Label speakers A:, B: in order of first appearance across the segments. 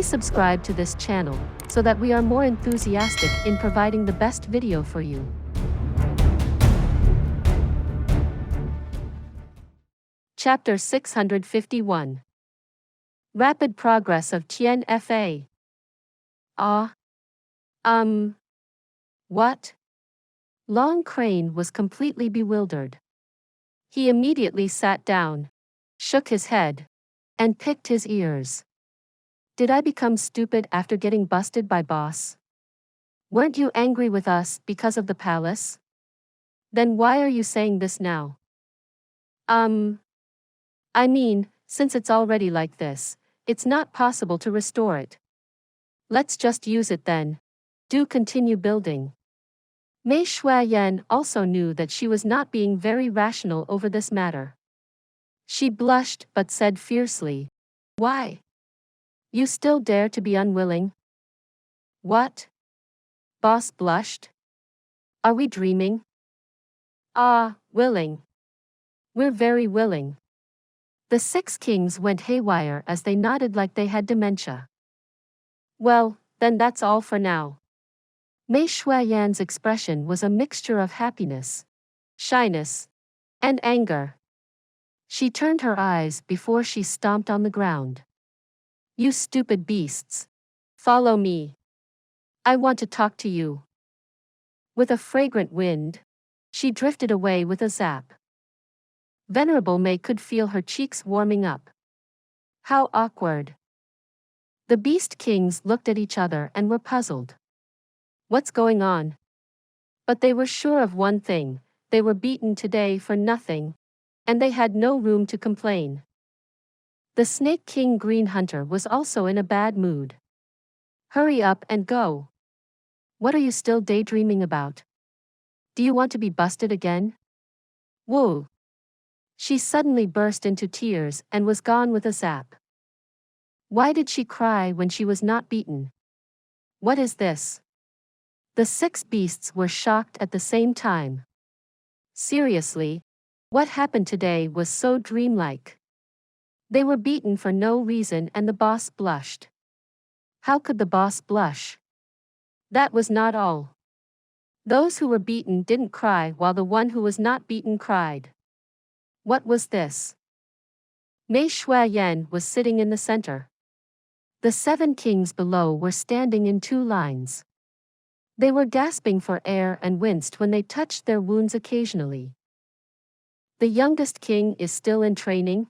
A: Please subscribe to this channel so that we are more enthusiastic in providing the best video for you. Chapter 651. Rapid Progress of Tian Fa. What? Long Crane was completely bewildered. He immediately sat down, shook his head, and picked his ears. Did I become stupid after getting busted by boss? Weren't you angry with us because of the palace? Then why are you saying this now? I mean, since it's already like this, it's not possible to restore it. Let's just use it then. Do continue building. Mei Shuayan also knew that she was not being very rational over this matter. She blushed but said fiercely, "Why? You still dare to be unwilling?" "What?" Boss blushed. "Are we dreaming?" Willing. We're very willing." The 6 kings went haywire as they nodded like they had dementia. "Well, then that's all for now." Mei Shuayan's expression was a mixture of happiness, shyness, and anger. She turned her eyes before she stomped on the ground. "You stupid beasts. Follow me. I want to talk to you." With a fragrant wind, she drifted away with a zap. Venerable Mei could feel her cheeks warming up. How awkward. The Beast Kings looked at each other and were puzzled. What's going on? But they were sure of one thing: they were beaten today for nothing, and they had no room to complain. The Snake King Green Hunter was also in a bad mood. "Hurry up and go. What are you still daydreaming about? Do you want to be busted again?" Whoa. She suddenly burst into tears and was gone with a zap. Why did she cry when she was not beaten? What is this? The 6 beasts were shocked at the same time. Seriously, what happened today was so dreamlike. They were beaten for no reason and the boss blushed. How could the boss blush? That was not all. Those who were beaten didn't cry while the one who was not beaten cried. What was this? Mei Shuayan was sitting in the center. The 7 kings below were standing in 2 lines. They were gasping for air and winced when they touched their wounds occasionally. The youngest king is still in training?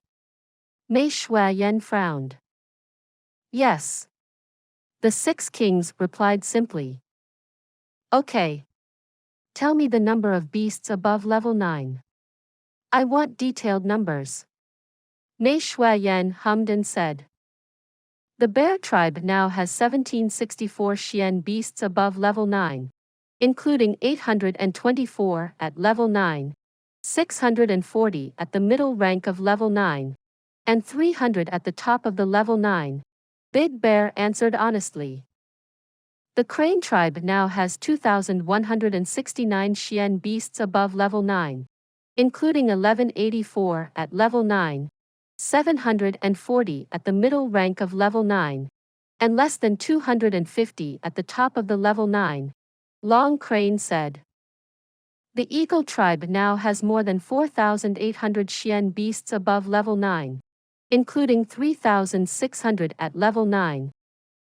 A: Mei Shuayan frowned. Yes. The 6 kings replied simply. Okay. Tell me the number of beasts above level 9. I want detailed numbers. Mei Shuayan hummed and said. The bear tribe now has 1764 Xian beasts above level 9, including 824 at level 9, 640 at the middle rank of level 9, and 300 at the top of the level 9, Big Bear answered honestly. The Crane tribe now has 2,169 Xian beasts above level 9, including 1184 at level 9, 740 at the middle rank of level 9, and less than 250 at the top of the level 9, Long Crane said. The Eagle tribe now has more than 4,800 Xian beasts above level 9, including 3,600 at level 9,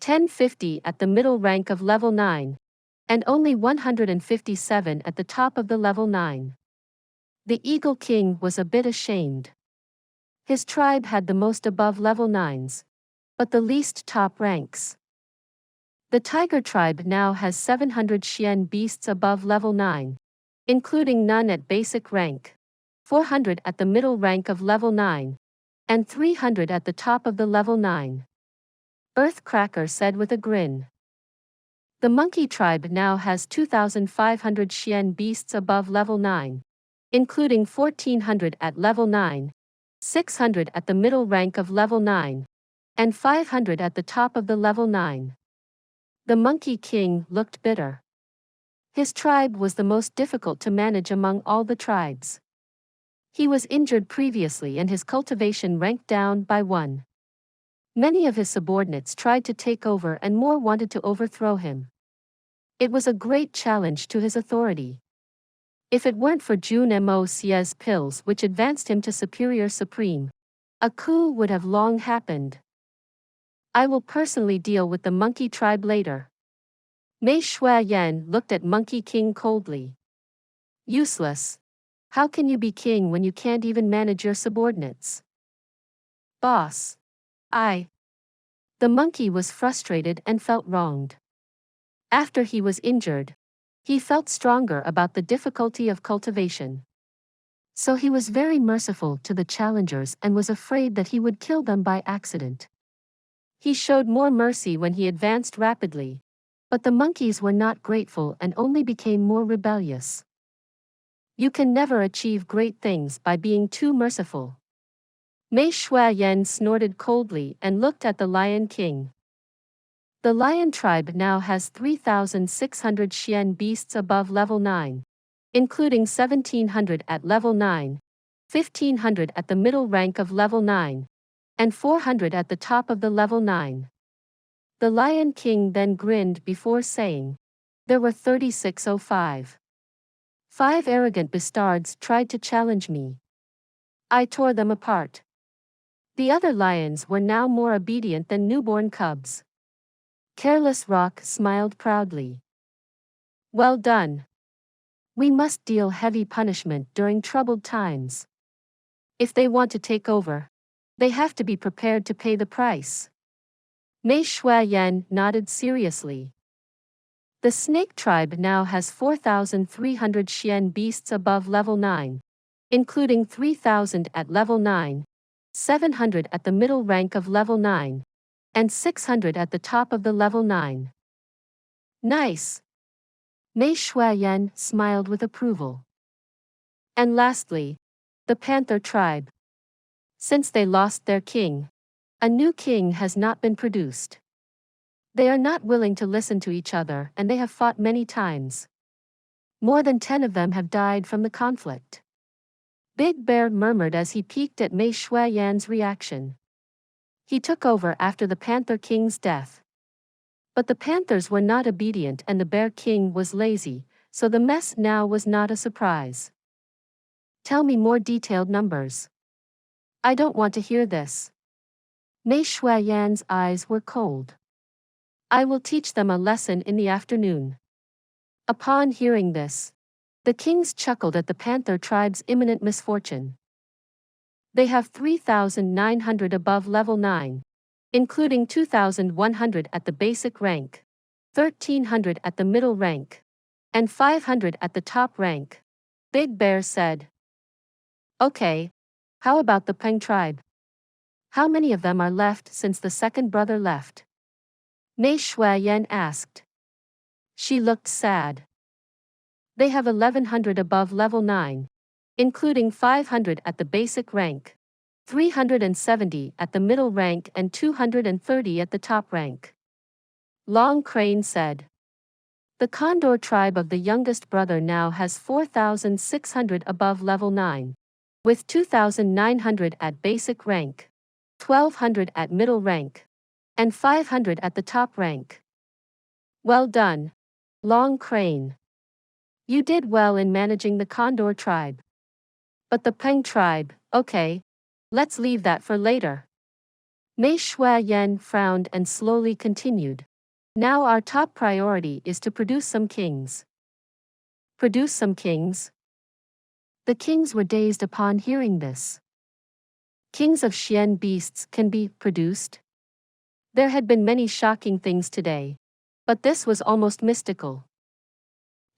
A: 1050 at the middle rank of level 9, and only 157 at the top of the level 9. The Eagle King was a bit ashamed. His tribe had the most above level 9s, but the least top ranks. The Tiger tribe now has 700 Xian beasts above level 9, including none at basic rank, 400 at the middle rank of level 9, and 300 at the top of the level 9. Earthcracker said with a grin. The Monkey tribe now has 2,500 Xian beasts above level 9, including 1,400 at level 9, 600 at the middle rank of level 9, and 500 at the top of the level 9. The Monkey King looked bitter. His tribe was the most difficult to manage among all the tribes. He was injured previously and his cultivation ranked down by 1. Many of his subordinates tried to take over and more wanted to overthrow him. It was a great challenge to his authority. If it weren't for Jun Moxie's pills which advanced him to Superior Supreme, a coup would have long happened. I will personally deal with the monkey tribe later. Mei Shuai looked at Monkey King coldly. Useless. How can you be king when you can't even manage your subordinates? Boss. The monkey was frustrated and felt wronged. After he was injured, he felt stronger about the difficulty of cultivation. So he was very merciful to the challengers and was afraid that he would kill them by accident. He showed more mercy when he advanced rapidly, but the monkeys were not grateful and only became more rebellious. You can never achieve great things by being too merciful. Mei Shuai snorted coldly and looked at the Lion King. The lion tribe now has 3,600 Xian beasts above level 9, including 1,700 at level 9, 1,500 at the middle rank of level 9, and 400 at the top of the level 9. The Lion King then grinned before saying, "There were 3605. 5 arrogant bastards tried to challenge me. I tore them apart." The other lions were now more obedient than newborn cubs. Careless Rock smiled proudly. Well done. We must deal heavy punishment during troubled times. If they want to take over, they have to be prepared to pay the price. Mei Shuai nodded seriously. The snake tribe now has 4,300 Xian beasts above level 9, including 3,000 at level 9, 700 at the middle rank of level 9, and 600 at the top of the level 9. Nice. Mei Shuai smiled with approval. And lastly, the Panther tribe. Since they lost their king, a new king has not been produced. They are not willing to listen to each other and they have fought many times. More than 10 of them have died from the conflict. Big Bear murmured as he peeked at Mei Shuai's reaction. He took over after the Panther King's death. But the Panthers were not obedient and the Bear King was lazy, so the mess now was not a surprise. Tell me more detailed numbers. I don't want to hear this. Mei Shuai's eyes were cold. I will teach them a lesson in the afternoon. Upon hearing this, the kings chuckled at the Panther tribe's imminent misfortune. They have 3,900 above level 9, including 2,100 at the basic rank, 1,300 at the middle rank, and 500 at the top rank, Big Bear said. Okay, how about the Peng tribe? How many of them are left since the second brother left? Mei Shuai asked. She looked sad. They have 1,100 above level 9, including 500 at the basic rank, 370 at the middle rank and 230 at the top rank. Long Crane said. The Condor tribe of the youngest brother now has 4,600 above level 9, with 2,900 at basic rank, 1,200 at middle rank, and 500 at the top rank. Well done, Long Crane. You did well in managing the Condor tribe. But the Peng tribe, okay, let's leave that for later. Mei Shuai frowned and slowly continued. Now our top priority is to produce some kings. Produce some kings? The kings were dazed upon hearing this. Kings of Xian beasts can be produced? There had been many shocking things today, but this was almost mystical.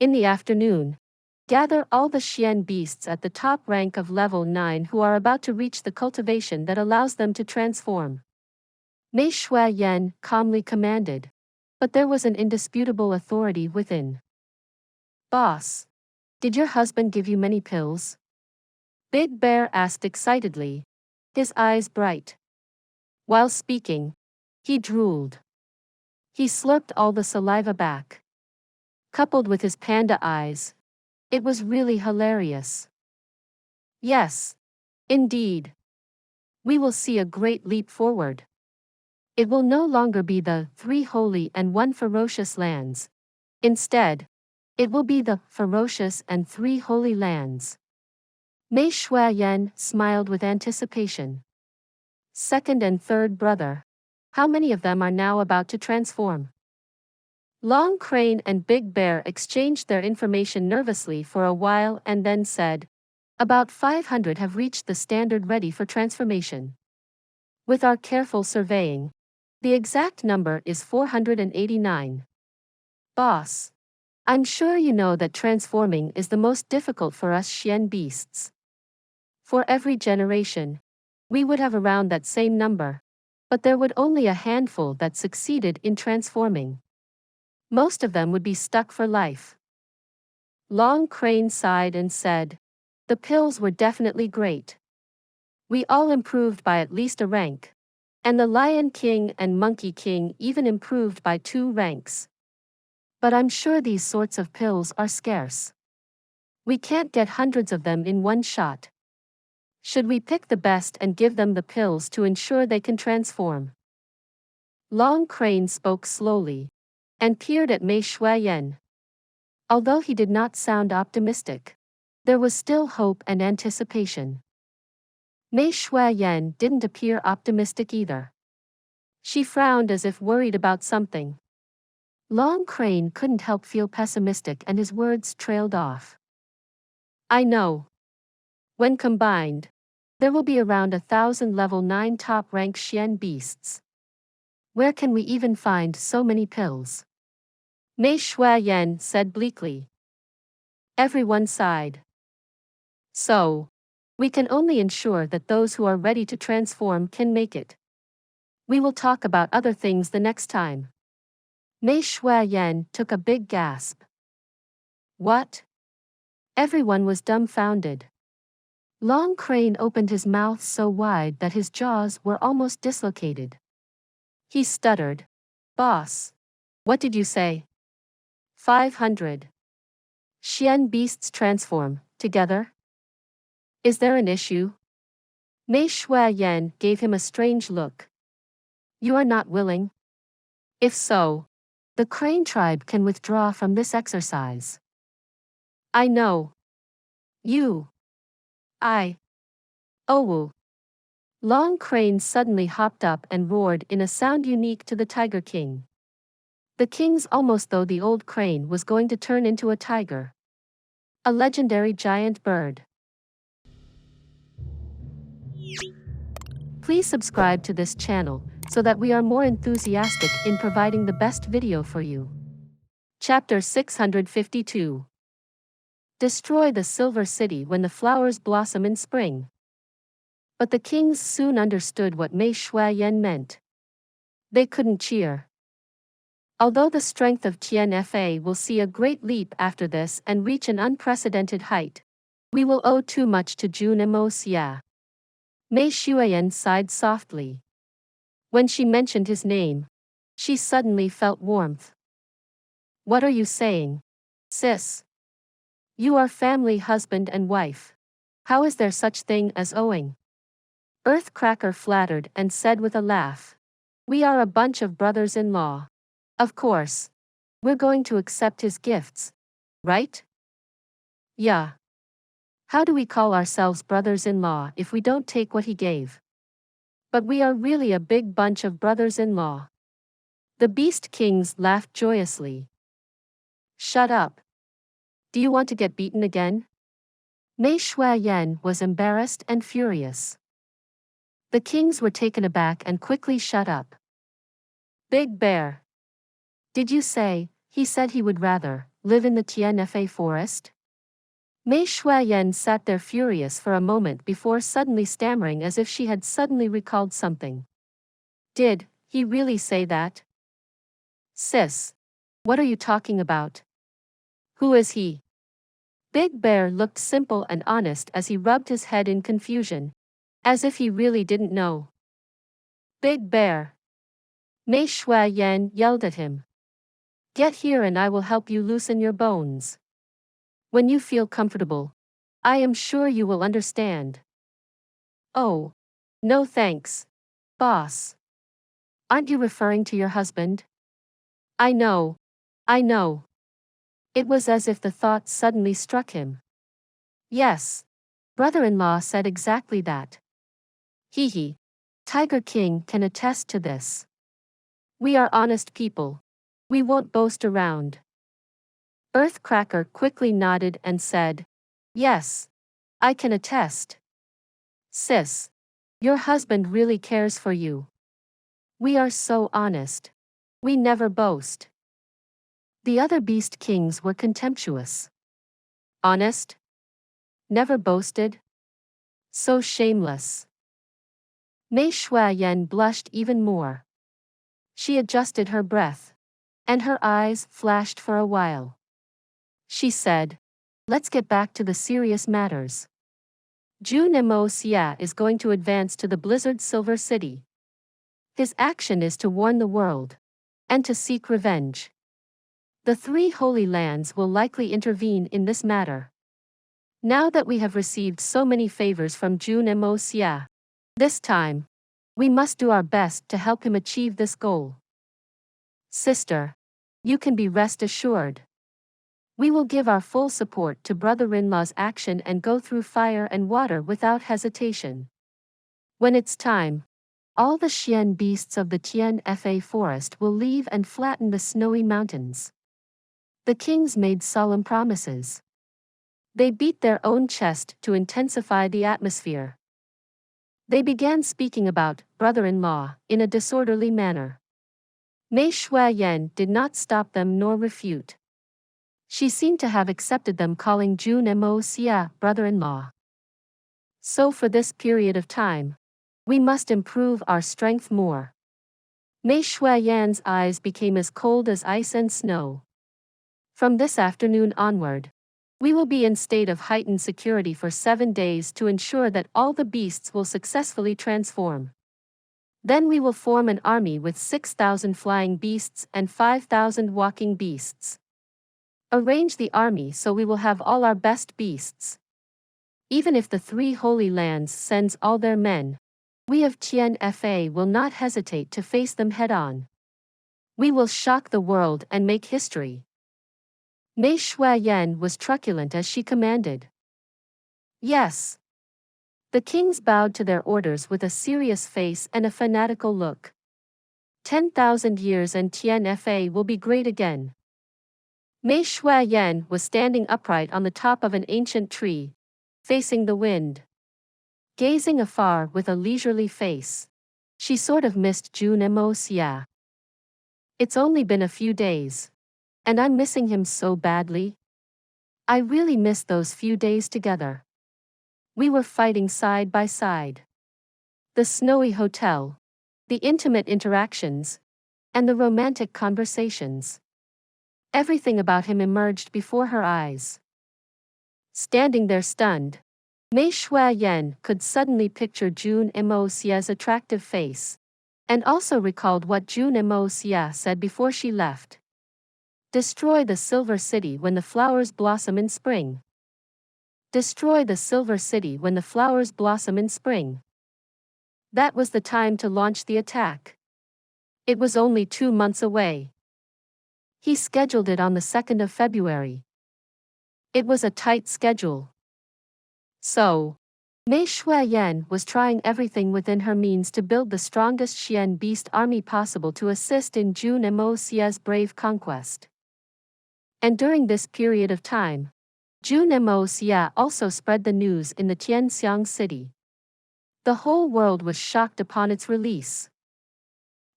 A: In the afternoon, gather all the Xian beasts at the top rank of level 9 who are about to reach the cultivation that allows them to transform. Mei Shuai calmly commanded, but there was an indisputable authority within. Boss, did your husband give you many pills? Big Bear asked excitedly, his eyes bright. While speaking, he drooled. He slurped all the saliva back. Coupled with his panda eyes, it was really hilarious. Yes, indeed. We will see a great leap forward. It will no longer be the 3 holy and 1 ferocious lands. Instead, it will be the ferocious and 3 holy lands. Mei Shuayan smiled with anticipation. Second and third brother. How many of them are now about to transform? Long Crane and Big Bear exchanged their information nervously for a while and then said, about 500 have reached the standard ready for transformation. With our careful surveying, the exact number is 489. Boss. I'm sure you know that transforming is the most difficult for us Xian beasts. For every generation, we would have around that same number, but there would only a handful that succeeded in transforming. Most of them would be stuck for life. Long Crane sighed and said, the pills were definitely great. We all improved by at least a rank, and the Lion King and Monkey King even improved by 2 ranks. But I'm sure these sorts of pills are scarce. We can't get hundreds of them in one shot. Should we pick the best and give them the pills to ensure they can transform? Long Crane spoke slowly and peered at Mei Shuayan. Although he did not sound optimistic, there was still hope and anticipation. Mei Shuayan didn't appear optimistic either. She frowned as if worried about something. Long Crane couldn't help feel pessimistic and his words trailed off. I know. When combined, there will be around 1,000 level 9 top-rank Xian beasts. Where can we even find so many pills? Mei Shuayan said bleakly. Everyone sighed. So, we can only ensure that those who are ready to transform can make it. We will talk about other things the next time. Mei Shuayan took a big gasp. What? Everyone was dumbfounded. Long Crane opened his mouth so wide that his jaws were almost dislocated. He stuttered. Boss. What did you say? 500. Xian beasts transform, together? Is there an issue? Mei Shuayan gave him a strange look. You are not willing? If so, the Crane tribe can withdraw from this exercise. I know. You. Oh. Long Crane suddenly hopped up and roared in a sound unique to the Tiger King. The king's almost though the old crane was going to turn into a tiger. A legendary giant bird. Please subscribe to this channel so that we are more enthusiastic in providing the best video for you. Chapter 652. Destroy the Silver City when the flowers blossom in spring. But the kings soon understood what Mei Shuayan meant. They couldn't cheer. Although the strength of Tian Fa will see a great leap after this and reach an unprecedented height, we will owe too much to Jun Moxie. Mei Shuayan sighed softly. When she mentioned his name, she suddenly felt warmth. What are you saying, sis? You are family husband and wife. How is there such thing as owing? Earthcracker flattered and said with a laugh. We are a bunch of brothers-in-law. Of course. We're going to accept his gifts, right? Yeah. How do we call ourselves brothers-in-law if we don't take what he gave? But we are really a big bunch of brothers-in-law. The Beast Kings laughed joyously. Shut up. Do you want to get beaten again? Mei Shuayan was embarrassed and furious. The kings were taken aback and quickly shut up. Big Bear. Did you say, he said he would rather live in the Tian Fa forest? Mei Shuayan sat there furious for a moment before suddenly stammering as if she had suddenly recalled something. Did he really say that? Sis. What are you talking about? Who is he? Big Bear looked simple and honest as he rubbed his head in confusion, as if he really didn't know. Big Bear. Mei Shuayan yelled at him. Get here and I will help you loosen your bones. When you feel comfortable, I am sure you will understand. Oh. No thanks, boss. Aren't you referring to your husband? I know. I know. It was as if the thought suddenly struck him. Yes. Brother-in-law said exactly that. He. Tiger King can attest to this. We are honest people. We won't boast around. Earthcracker quickly nodded and said, Yes. I can attest. Sis. Your husband really cares for you. We are so honest. We never boast. The other beast kings were contemptuous. Honest? Never boasted? So shameless. Mei Shuayan blushed even more. She adjusted her breath. And her eyes flashed for a while. She said, Let's get back to the serious matters. Jun Xie is going to advance to the Blizzard Silver City. His action is to warn the world. And to seek revenge. The three Holy Lands will likely intervene in this matter. Now that we have received so many favors from Jun Xie, this time, we must do our best to help him achieve this goal. Sister, you can be rest assured. We will give our full support to brother-in-law's action and go through fire and water without hesitation. When it's time, all the Xian beasts of the Tian Fa forest will leave and flatten the snowy mountains. The kings made solemn promises. They beat their own chest to intensify the atmosphere. They began speaking about brother-in-law in a disorderly manner. Mei Shuayan did not stop them nor refute. She seemed to have accepted them calling Jun Xie brother-in-law. So for this period of time, we must improve our strength more. Mei Shuayan's eyes became as cold as ice and snow. From this afternoon onward, we will be in state of heightened security for 7 days to ensure that all the beasts will successfully transform. Then we will form an army with 6,000 flying beasts and 5,000 walking beasts. Arrange the army so we will have all our best beasts. Even if the three Holy Lands sends all their men, we of Tian Fa will not hesitate to face them head-on. We will shock the world and make history. Mei Shuayan was truculent as she commanded. Yes. The kings bowed to their orders with a serious face and a fanatical look. 10,000 years and Tian Fa will be great again. Mei Shuayan was standing upright on the top of an ancient tree, facing the wind. Gazing afar with a leisurely face, she sort of missed Jun Xie. It's only been a few days. And I'm missing him so badly. I really miss those few days together. We were fighting side by side. The snowy hotel, the intimate interactions, and the romantic conversations. Everything about him emerged before her eyes. Standing there stunned, Mei Shuayan could suddenly picture Jun Xie's attractive face, and also recalled what Jun Xie said before she left. Destroy the Silver City when the flowers blossom in spring. Destroy the Silver City when the flowers blossom in spring. That was the time to launch the attack. It was only 2 months away. He scheduled it on the 2nd of February. It was a tight schedule. So, Mei Shuayan was trying everything within her means to build the strongest Xian beast army possible to assist in Jun Xie's brave conquest. And during this period of time, Jun Xie also spread the news in the Tianxiang city. The whole world was shocked upon its release.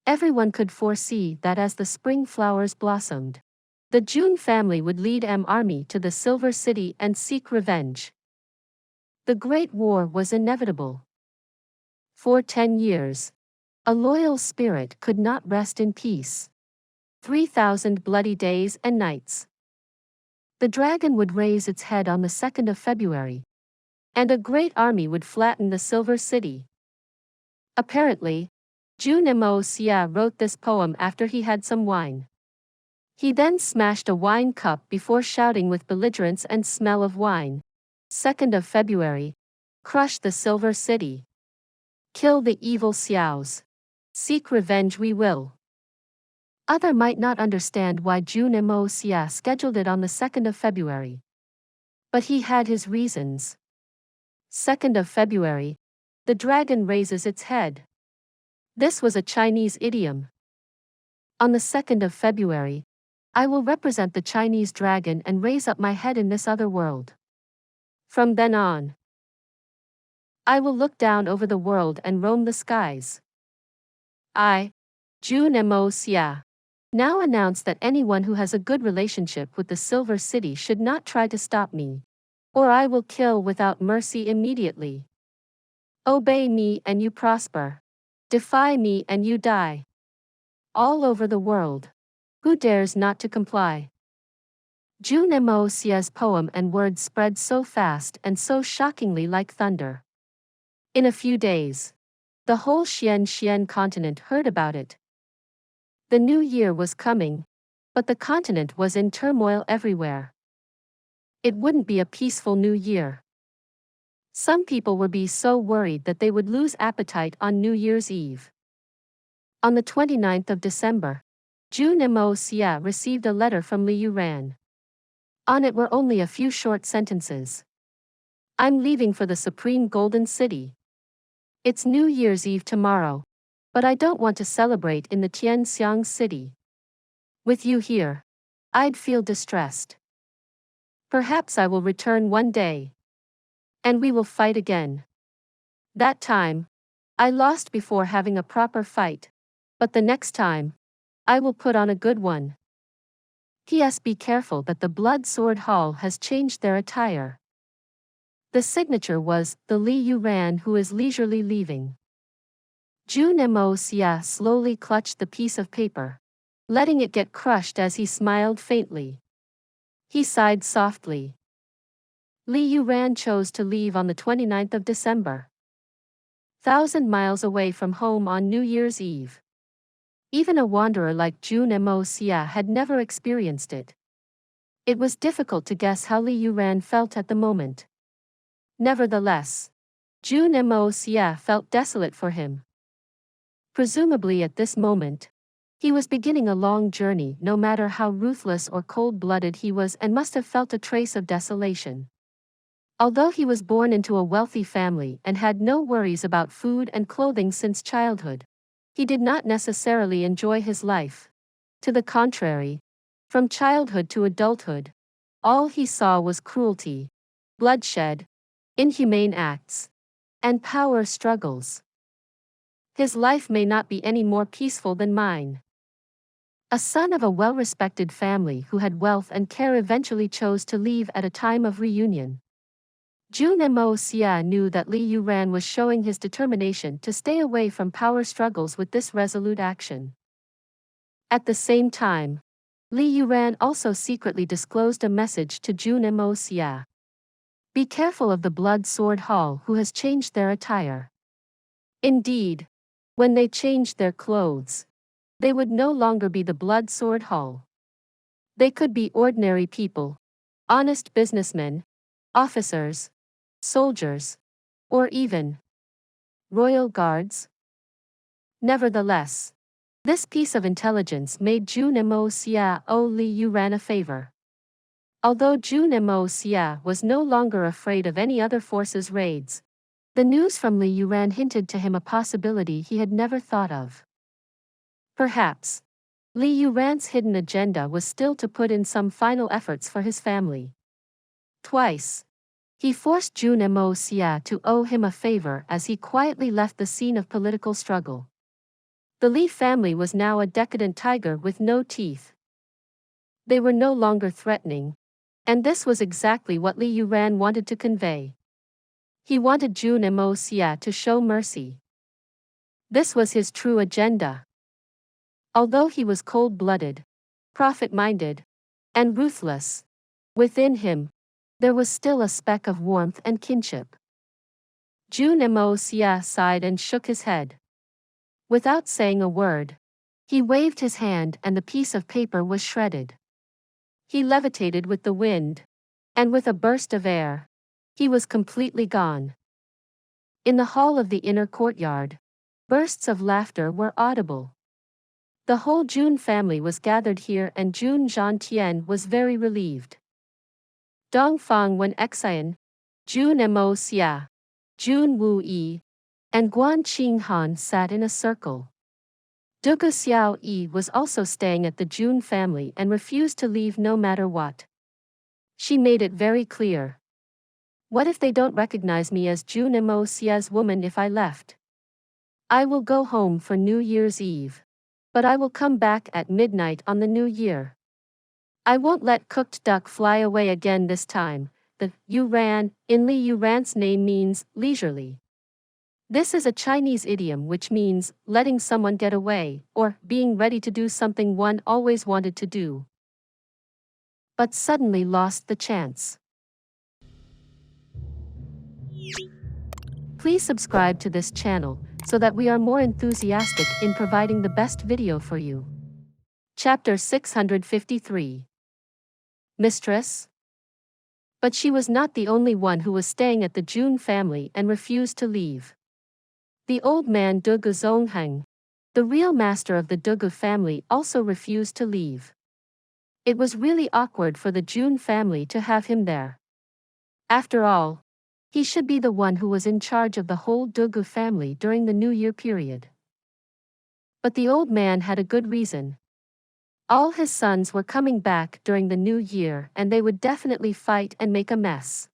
A: Everyone could foresee that as the spring flowers blossomed, the Jun family would lead army to the Silver City and seek revenge. The Great War was inevitable. For 10 years, a loyal spirit could not rest in peace. 3,000 bloody days and nights. The dragon would raise its head on the 2nd of February. And a great army would flatten the Silver City. Apparently, Jun Xie wrote this poem after he had some wine. He then smashed a wine cup before shouting with belligerence and smell of wine. 2nd of February. Crush the Silver City. Kill the evil Xiaos. Seek revenge we will. Other might not understand why Jun Moxie scheduled it on the 2nd of February. But he had his reasons. 2nd of February. The dragon raises its head. This was a Chinese idiom. On the 2nd of February, I will represent the Chinese dragon and raise up my head in this other world. From then on, I will look down over the world and roam the skies. I, Jun Moxie, now announce that anyone who has a good relationship with the Silver City should not try to stop me, or I will kill without mercy immediately. Obey me and you prosper. Defy me and you die. All over the world. Who dares not to comply? Jun Moxie's poem and words spread so fast and so shockingly like thunder. In a few days, the whole Xian continent heard about it. The new year was coming, but the continent was in turmoil everywhere. It wouldn't be a peaceful new year. Some people would be so worried that they would lose appetite on New Year's Eve. On the 29th of December, Jun Moxie received a letter from Li Yuran. On it were only a few short sentences. I'm leaving for the Supreme Golden City. It's New Year's Eve tomorrow, but I don't want to celebrate in the Tian city. With you here, I'd feel distressed. Perhaps I will return one day. And we will fight again. That time, I lost before having a proper fight, but the next time, I will put on a good one. P.S. Be careful that the Blood Sword Hall has changed their attire. The signature was, the Li Yuran who is leisurely leaving. Jun Moxie slowly clutched the piece of paper, letting it get crushed as he smiled faintly. He sighed softly. Li Yuran chose to leave on the 29th of December. 1,000 miles away from home on New Year's Eve. Even a wanderer like Jun Moxie had never experienced it. It was difficult to guess how Li Yuran felt at the moment. Nevertheless, Jun Moxie felt desolate for him. Presumably at this moment, he was beginning a long journey no matter how ruthless or cold-blooded he was and must have felt a trace of desolation. Although he was born into a wealthy family and had no worries about food and clothing since childhood, he did not necessarily enjoy his life. To the contrary, from childhood to adulthood, all he saw was cruelty, bloodshed, inhumane acts, and power struggles. His life may not be any more peaceful than mine. A son of a well-respected family who had wealth and care eventually chose to leave at a time of reunion. Jun Moxie knew that Li Yuran was showing his determination to stay away from power struggles with this resolute action. At the same time, Li Yuran also secretly disclosed a message to Jun Moxie. Be careful of the Blood Sword Hall who has changed their attire. Indeed, when they changed their clothes, they would no longer be the Blood Sword Hall. They could be ordinary people, honest businessmen, officers, soldiers, or even royal guards. Nevertheless, this piece of intelligence made Jun Moxie owe Li Yuran a favor. Although Jun Moxie was no longer afraid of any other force's raids, the news from Li Yuran hinted to him a possibility he had never thought of. Perhaps, Li Yuran's hidden agenda was still to put in some final efforts for his family. Twice, he forced Jun Moxie to owe him a favor as he quietly left the scene of political struggle. The Li family was now a decadent tiger with no teeth. They were no longer threatening, and this was exactly what Li Yuran wanted to convey. He wanted Jun Moxie to show mercy. This was his true agenda. Although he was cold-blooded, profit-minded, and ruthless, within him, there was still a speck of warmth and kinship. Jun Moxie sighed and shook his head. Without saying a word, he waved his hand and the piece of paper was shredded. He levitated with the wind, and with a burst of air, he was completely gone. In the hall of the inner courtyard, Bursts of laughter were audible. The whole Jun family was gathered here and Jun Tian was very relieved. Dongfang Wen Xian, Jun Moxie, Jun Yi, and Guan Qinghan sat in a circle. Dugu Xiao Yi was also staying at the Jun family and refused to leave no matter what. She made it very clear. What if they don't recognize me as Jun Moxie's woman if I left? I will go home for New Year's Eve. But I will come back at midnight on the new year. I won't let cooked duck fly away again this time. The Yuran in Li Yuran's name means leisurely. This is a Chinese idiom which means letting someone get away or being ready to do something one always wanted to do, but suddenly lost the chance. Please subscribe to this channel so that we are more enthusiastic in providing the best video for you. Chapter 653. Mistress? But she was not the only one who was staying at the Jun family and refused to leave. The old man Dugu Zongheng, the real master of the Dugu family, also refused to leave. It was really awkward for the Jun family to have him there. After all, he should be the one who was in charge of the whole Dugu family during the New Year period. But the old man had a good reason. All his sons were coming back during the New Year and they would definitely fight and make a mess.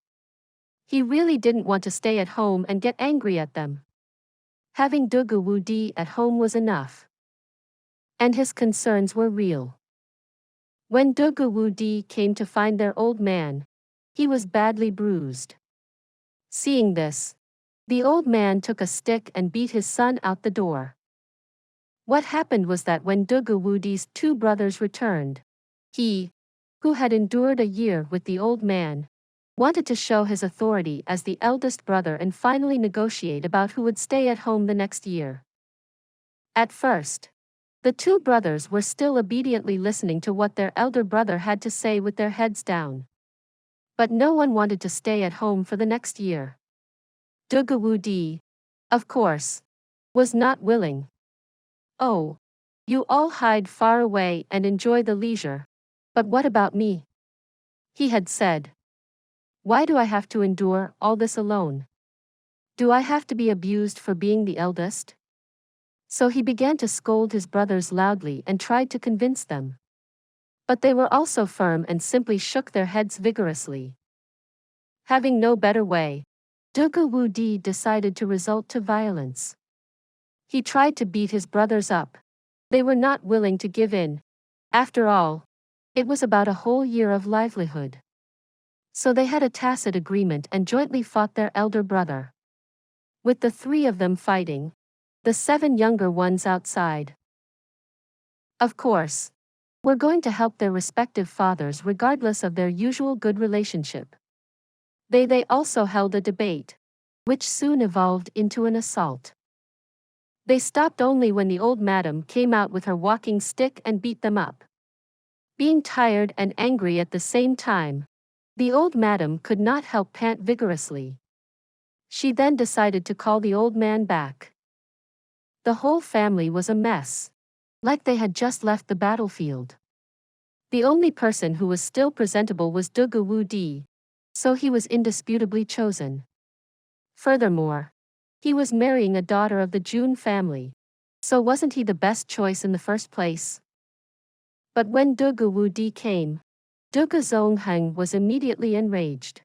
A: He really didn't want to stay at home and get angry at them. Having Dugu Wudi at home was enough. And his concerns were real. When Dugu Wudi came to find their old man, he was badly bruised. Seeing this, the old man took a stick and beat his son out the door. What happened was that when Dugu Wudi's two brothers returned, he, who had endured a year with the old man, wanted to show his authority as the eldest brother and finally negotiate about who would stay at home the next year. At first, the two brothers were still obediently listening to what their elder brother had to say with their heads down. But no one wanted to stay at home for the next year. Dugu Wudi, of course, was not willing. Oh, you all hide far away and enjoy the leisure. But what about me? He had said. Why do I have to endure all this alone? Do I have to be abused for being the eldest? So he began to scold his brothers loudly and tried to convince them. But they were also firm and simply shook their heads vigorously. Having no better way, Dugu Wudi decided to resort to violence. He tried to beat his brothers up. They were not willing to give in. After all, it was about a whole year of livelihood. So they had a tacit agreement and jointly fought their elder brother. With the three of them fighting, the 7 younger ones outside. Of course, were going to help their respective fathers regardless of their usual good relationship. They also held a debate, which soon evolved into an assault. They stopped only when the old madam came out with her walking stick and beat them up. Being tired and angry at the same time, the old madam could not help pant vigorously. She then decided to call the old man back. The whole family was a mess, like they had just left the battlefield. The only person who was still presentable was Dugu Wudi, so he was indisputably chosen. Furthermore, he was marrying a daughter of the Jun family, so wasn't he the best choice in the first place? But when Dugu Wudi came, Dugu Zongheng was immediately enraged.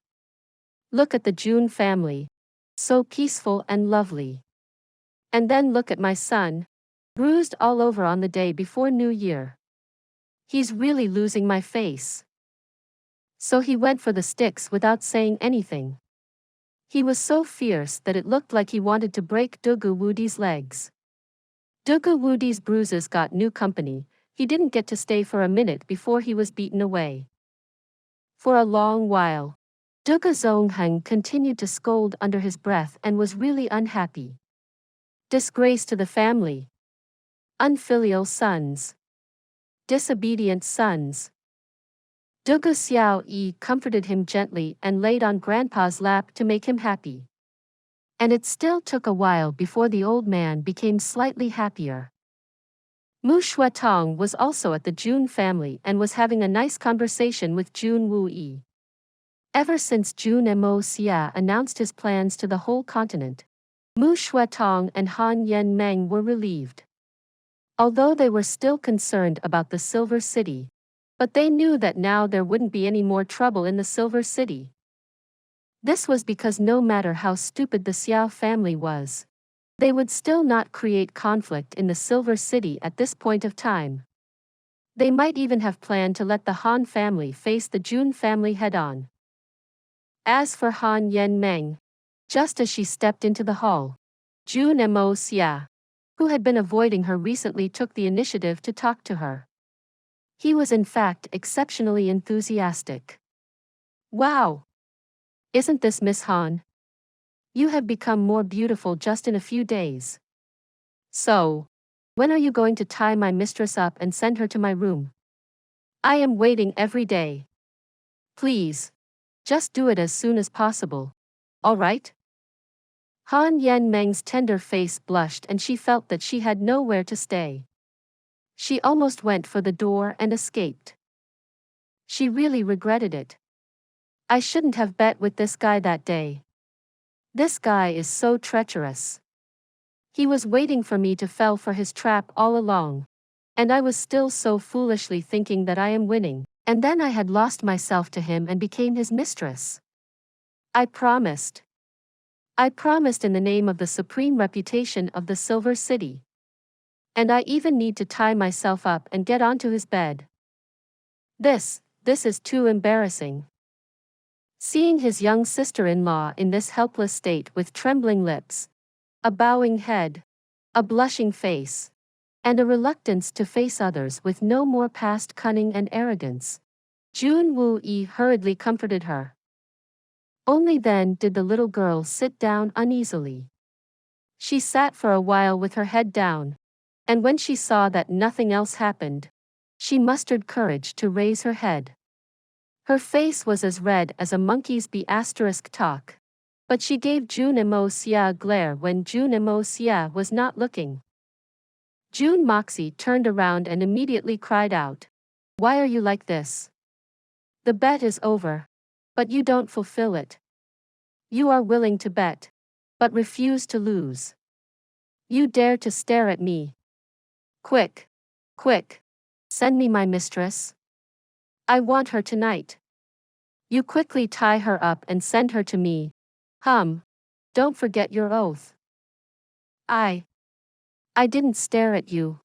A: Look at the Jun family, so peaceful and lovely. And then look at my son, bruised all over on the day before New Year. He's really losing my face. So he went for the sticks without saying anything. He was so fierce that it looked like he wanted to break Dugu Wudi's legs. Dugu Wudi's bruises got new company. He didn't get to stay for a minute before he was beaten away. For a long while, Dugu Zongheng continued to scold under his breath and was really unhappy. Disgrace to the family. Unfilial sons. Disobedient sons. Dugu Xiao Yi comforted him gently and laid on Grandpa's lap to make him happy. And it still took a while before the old man became slightly happier. Mu Shuetong was also at the Jun family and was having a nice conversation with Jun Wuyi. Ever since Jun Moxie announced his plans to the whole continent, Mu Shuetong and Han Yen Meng were relieved. Although they were still concerned about the Silver City, but they knew that now there wouldn't be any more trouble in the Silver City. This was because no matter how stupid the Xiao family was, they would still not create conflict in the Silver City at this point of time. They might even have planned to let the Han family face the Jun family head-on. As for Han Yen Meng, just as she stepped into the hall, Jun Moxie, who had been avoiding her recently, took the initiative to talk to her. He was in fact exceptionally enthusiastic. Wow! Isn't this Miss Han? You have become more beautiful just in a few days. So, when are you going to tie my mistress up and send her to my room? I am waiting every day. Please, just do it as soon as possible. All right? Han Yen Meng's tender face blushed and she felt that she had nowhere to stay. She almost went for the door and escaped. She really regretted it. I shouldn't have bet with this guy that day. This guy is so treacherous. He was waiting for me to fall for his trap all along. And I was still so foolishly thinking that I am winning, and then I had lost myself to him and became his mistress. I promised. I promised in the name of the supreme reputation of the Silver City. And I even need to tie myself up and get onto his bed. This is too embarrassing. Seeing his young sister-in-law in this helpless state with trembling lips, a bowing head, a blushing face, and a reluctance to face others with no more past cunning and arrogance, Jun Wuyi hurriedly comforted her. Only then did the little girl sit down uneasily. She sat for a while with her head down, and when she saw that nothing else happened, she mustered courage to raise her head. Her face was as red as a monkey's talk, but she gave Jun Moxie a glare when Jun Moxie was not looking. Jun Moxie turned around and immediately cried out, "Why are you like this? The bet is over, but you don't fulfill it. You are willing to bet, but refuse to lose. You dare to stare at me. Quick, quick, send me my mistress. I want her tonight. You quickly tie her up and send her to me. Don't forget your oath." I didn't stare at you.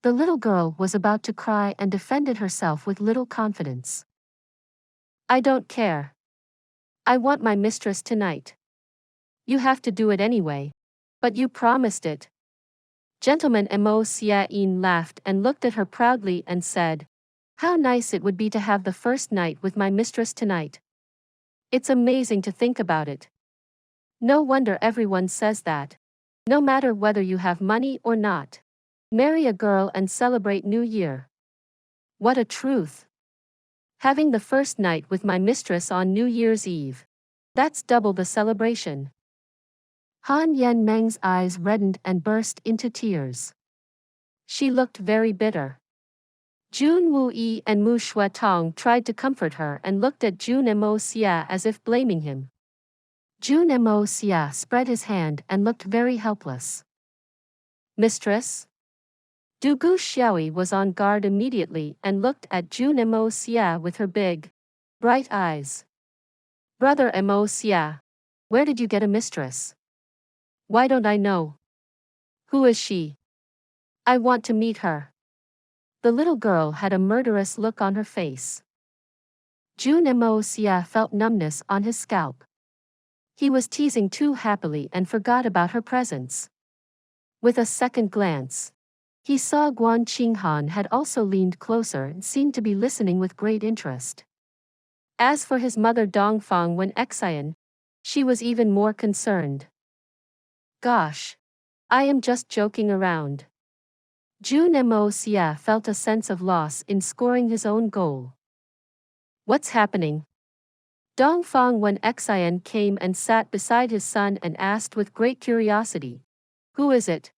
A: The little girl was about to cry and defended herself with little confidence. I don't care. I want my mistress tonight. You have to do it anyway. But you promised it. Gentleman Moxie laughed and looked at her proudly and said, "How nice it would be to have the first night with my mistress tonight. It's amazing to think about it. No wonder everyone says that. No matter whether you have money or not, marry a girl and celebrate New Year. What a truth. Having the first night with my mistress on New Year's Eve. That's double the celebration." Han Yen Meng's eyes reddened and burst into tears. She looked very bitter. Jun Wuyi and Mu Shuetong tried to comfort her and looked at Jun Moxie as if blaming him. Jun Moxie spread his hand and looked very helpless. "Mistress?" Du Gu Xiaoyi was on guard immediately and looked at Jun Moxie with her big, bright eyes. "Brother Moxie, where did you get a mistress? Why don't I know? Who is she? I want to meet her." The little girl had a murderous look on her face. Jun Moxie felt numbness on his scalp. He was teasing too happily and forgot about her presence. With a second glance, he saw Guan Qinghan had also leaned closer and seemed to be listening with great interest. As for his mother Dongfang Wen Xian, she was even more concerned. "Gosh, I am just joking around." Jun Moxie felt a sense of loss in scoring his own goal. "What's happening?" Dongfang when Xian came and sat beside his son and asked with great curiosity, "Who is it?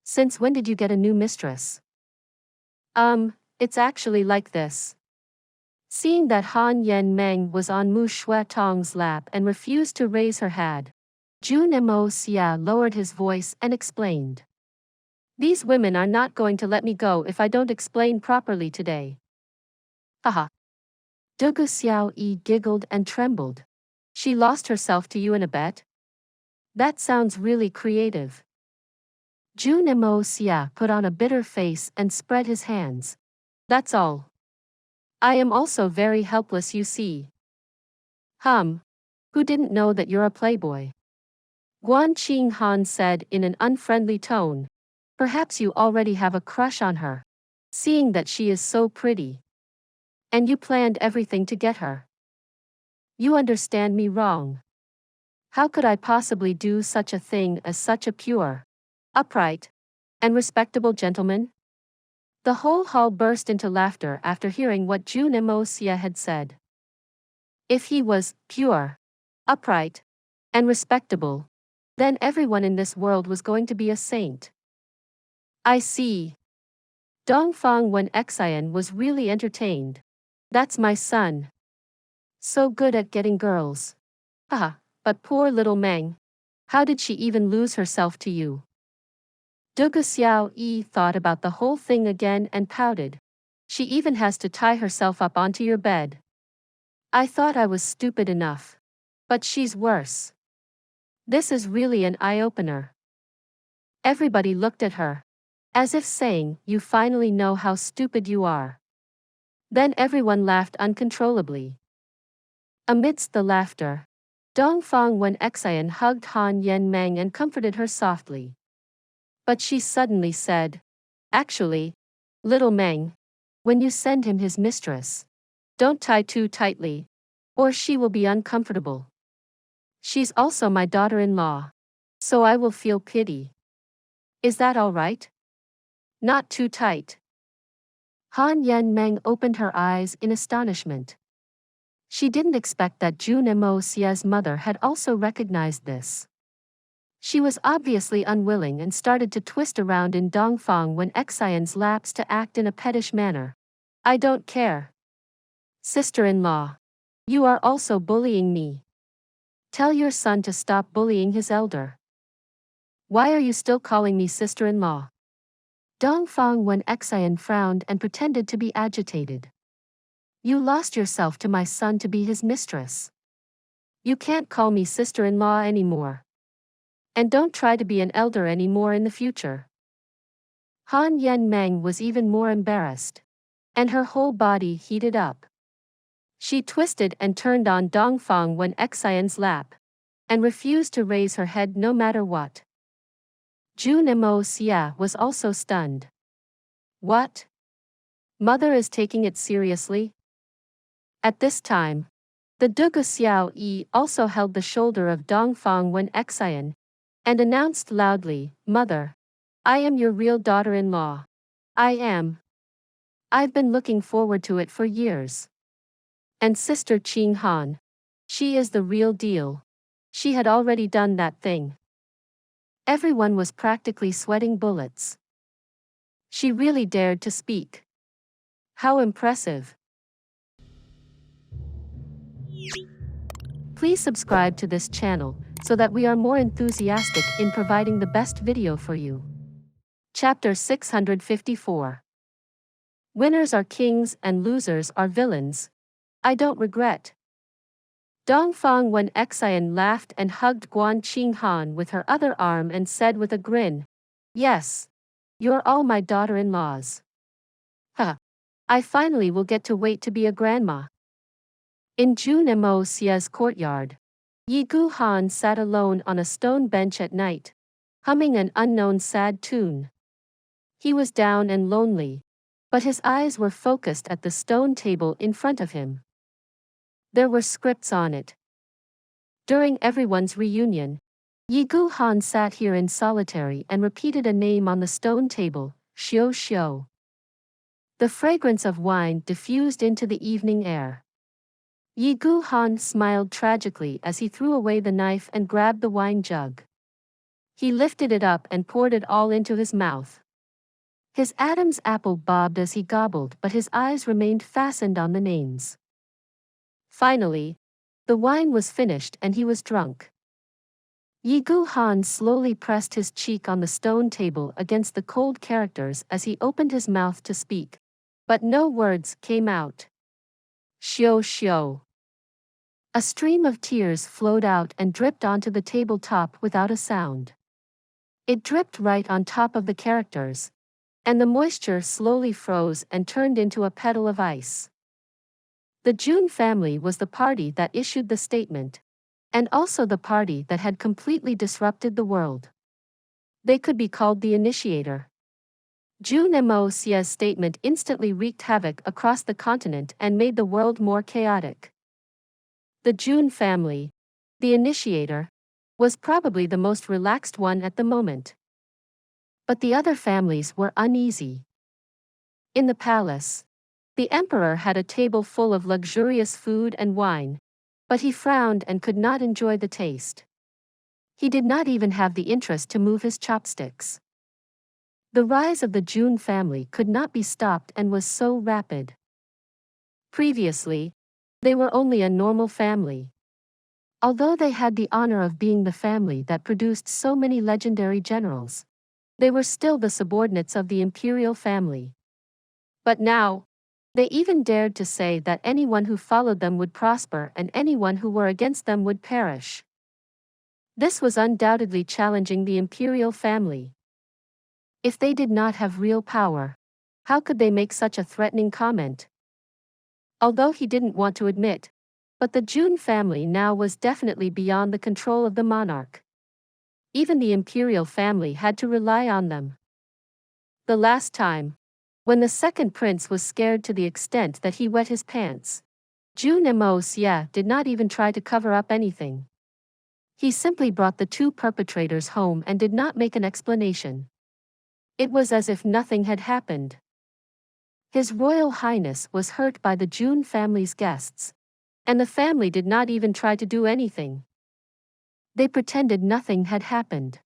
A: Since when did you get a new mistress?" It's actually like this." Seeing that Han Yen Meng was on Mu Shui Tong's lap and refused to raise her head, Jun Moxie lowered his voice and explained. "These women are not going to let me go if I don't explain properly today." Haha. Dugu Xiaoyi giggled and trembled. "She lost herself to you in a bet? That sounds really creative." Jun Moxie put on a bitter face and spread his hands. "That's all. I am also very helpless, you see." Who didn't know that you're a playboy?" Guan Qinghan said in an unfriendly tone. "Perhaps you already have a crush on her, seeing that she is so pretty. And you planned everything to get her. You understand me wrong. How could I possibly do such a thing as such a pure, upright, and respectable gentleman?" The whole hall burst into laughter after hearing what Jun Moxie had said. If he was pure, upright, and respectable, then everyone in this world was going to be a saint. "I see." Dongfang when Xian was really entertained. "That's my son. So good at getting girls. Haha, but poor little Meng. How did she even lose herself to you?" Dugu Xiaoyi thought about the whole thing again and pouted. "She even has to tie herself up onto your bed. I thought I was stupid enough. But she's worse. This is really an eye-opener." Everybody looked at her, as if saying, "You finally know how stupid you are." Then everyone laughed uncontrollably. Amidst the laughter, Dongfang when Xian hugged Han Yen Meng and comforted her softly. But she suddenly said, "Actually, little Meng, when you send him his mistress, don't tie too tightly, or she will be uncomfortable. She's also my daughter-in-law, so I will feel pity. Is that all right? Not too tight." Han Yen Meng opened her eyes in astonishment. She didn't expect that Jun Moxie's mother had also recognized this. She was obviously unwilling and started to twist around in Dongfang when Xian's laps to act in a pettish manner. "I don't care. Sister-in-law. You are also bullying me. Tell your son to stop bullying his elder." "Why are you still calling me sister-in-law?" Dongfang when Xian frowned and pretended to be agitated. "You lost yourself to my son to be his mistress. You can't call me sister-in-law anymore. And don't try to be an elder anymore in the future." Han Yen Meng was even more embarrassed. And her whole body heated up. She twisted and turned on Dongfang when Xian's lap, and refused to raise her head no matter what. Jun Moxie was also stunned. "What? Mother is taking it seriously?" At this time, the Dugu Xiaoyi also held the shoulder of Dongfang when Xian, and announced loudly, "Mother, I am your real daughter-in-law. I am. I've been looking forward to it for years. And Sister Qinghan. She is the real deal. She had already done that thing." Everyone was practically sweating bullets. She really dared to speak. How impressive. Please subscribe to this channel so that we are more enthusiastic in providing the best video for you. Chapter 654. Winners are kings and losers are villains. I don't regret. Dongfang when Xian laughed and hugged Guan Qinghan with her other arm and said with a grin, "Yes. You're all my daughter-in-laws. Huh. I finally will get to wait to be a grandma." In Jun Moxie's courtyard, Yi Guhan sat alone on a stone bench at night, humming an unknown sad tune. He was down and lonely, but his eyes were focused at the stone table in front of him. There were scripts on it. During everyone's reunion, Yi Guhan sat here in solitary and repeated a name on the stone table, Xiu Xiu. The fragrance of wine diffused into the evening air. Yi Gu Han smiled tragically as he threw away the knife and grabbed the wine jug. He lifted it up and poured it all into his mouth. His Adam's apple bobbed as he gobbled, but his eyes remained fastened on the names. Finally, the wine was finished and he was drunk. Yi Gu Han slowly pressed his cheek on the stone table against the cold characters as he opened his mouth to speak, but no words came out. Xiao xiao. A stream of tears flowed out and dripped onto the tabletop without a sound. It dripped right on top of the characters, and the moisture slowly froze and turned into a petal of ice. The Jun family was the party that issued the statement, and also the party that had completely disrupted the world. They could be called the initiator. Jun Moxie's statement instantly wreaked havoc across the continent and made the world more chaotic. The Jun family, the initiator, was probably the most relaxed one at the moment. But the other families were uneasy. In the palace, the emperor had a table full of luxurious food and wine, but he frowned and could not enjoy the taste. He did not even have the interest to move his chopsticks. The rise of the Jun family could not be stopped and was so rapid. Previously, they were only a normal family. Although they had the honor of being the family that produced so many legendary generals, they were still the subordinates of the imperial family. But now, they even dared to say that anyone who followed them would prosper and anyone who were against them would perish. This was undoubtedly challenging the imperial family. If they did not have real power, how could they make such a threatening comment? Although he didn't want to admit, but the Jun family now was definitely beyond the control of the monarch. Even the imperial family had to rely on them. The last time, when the second prince was scared to the extent that he wet his pants, Jun Moxie did not even try to cover up anything. He simply brought the two perpetrators home and did not make an explanation. It was as if nothing had happened. His Royal Highness was hurt by the Jun family's guests, and the family did not even try to do anything. They pretended nothing had happened.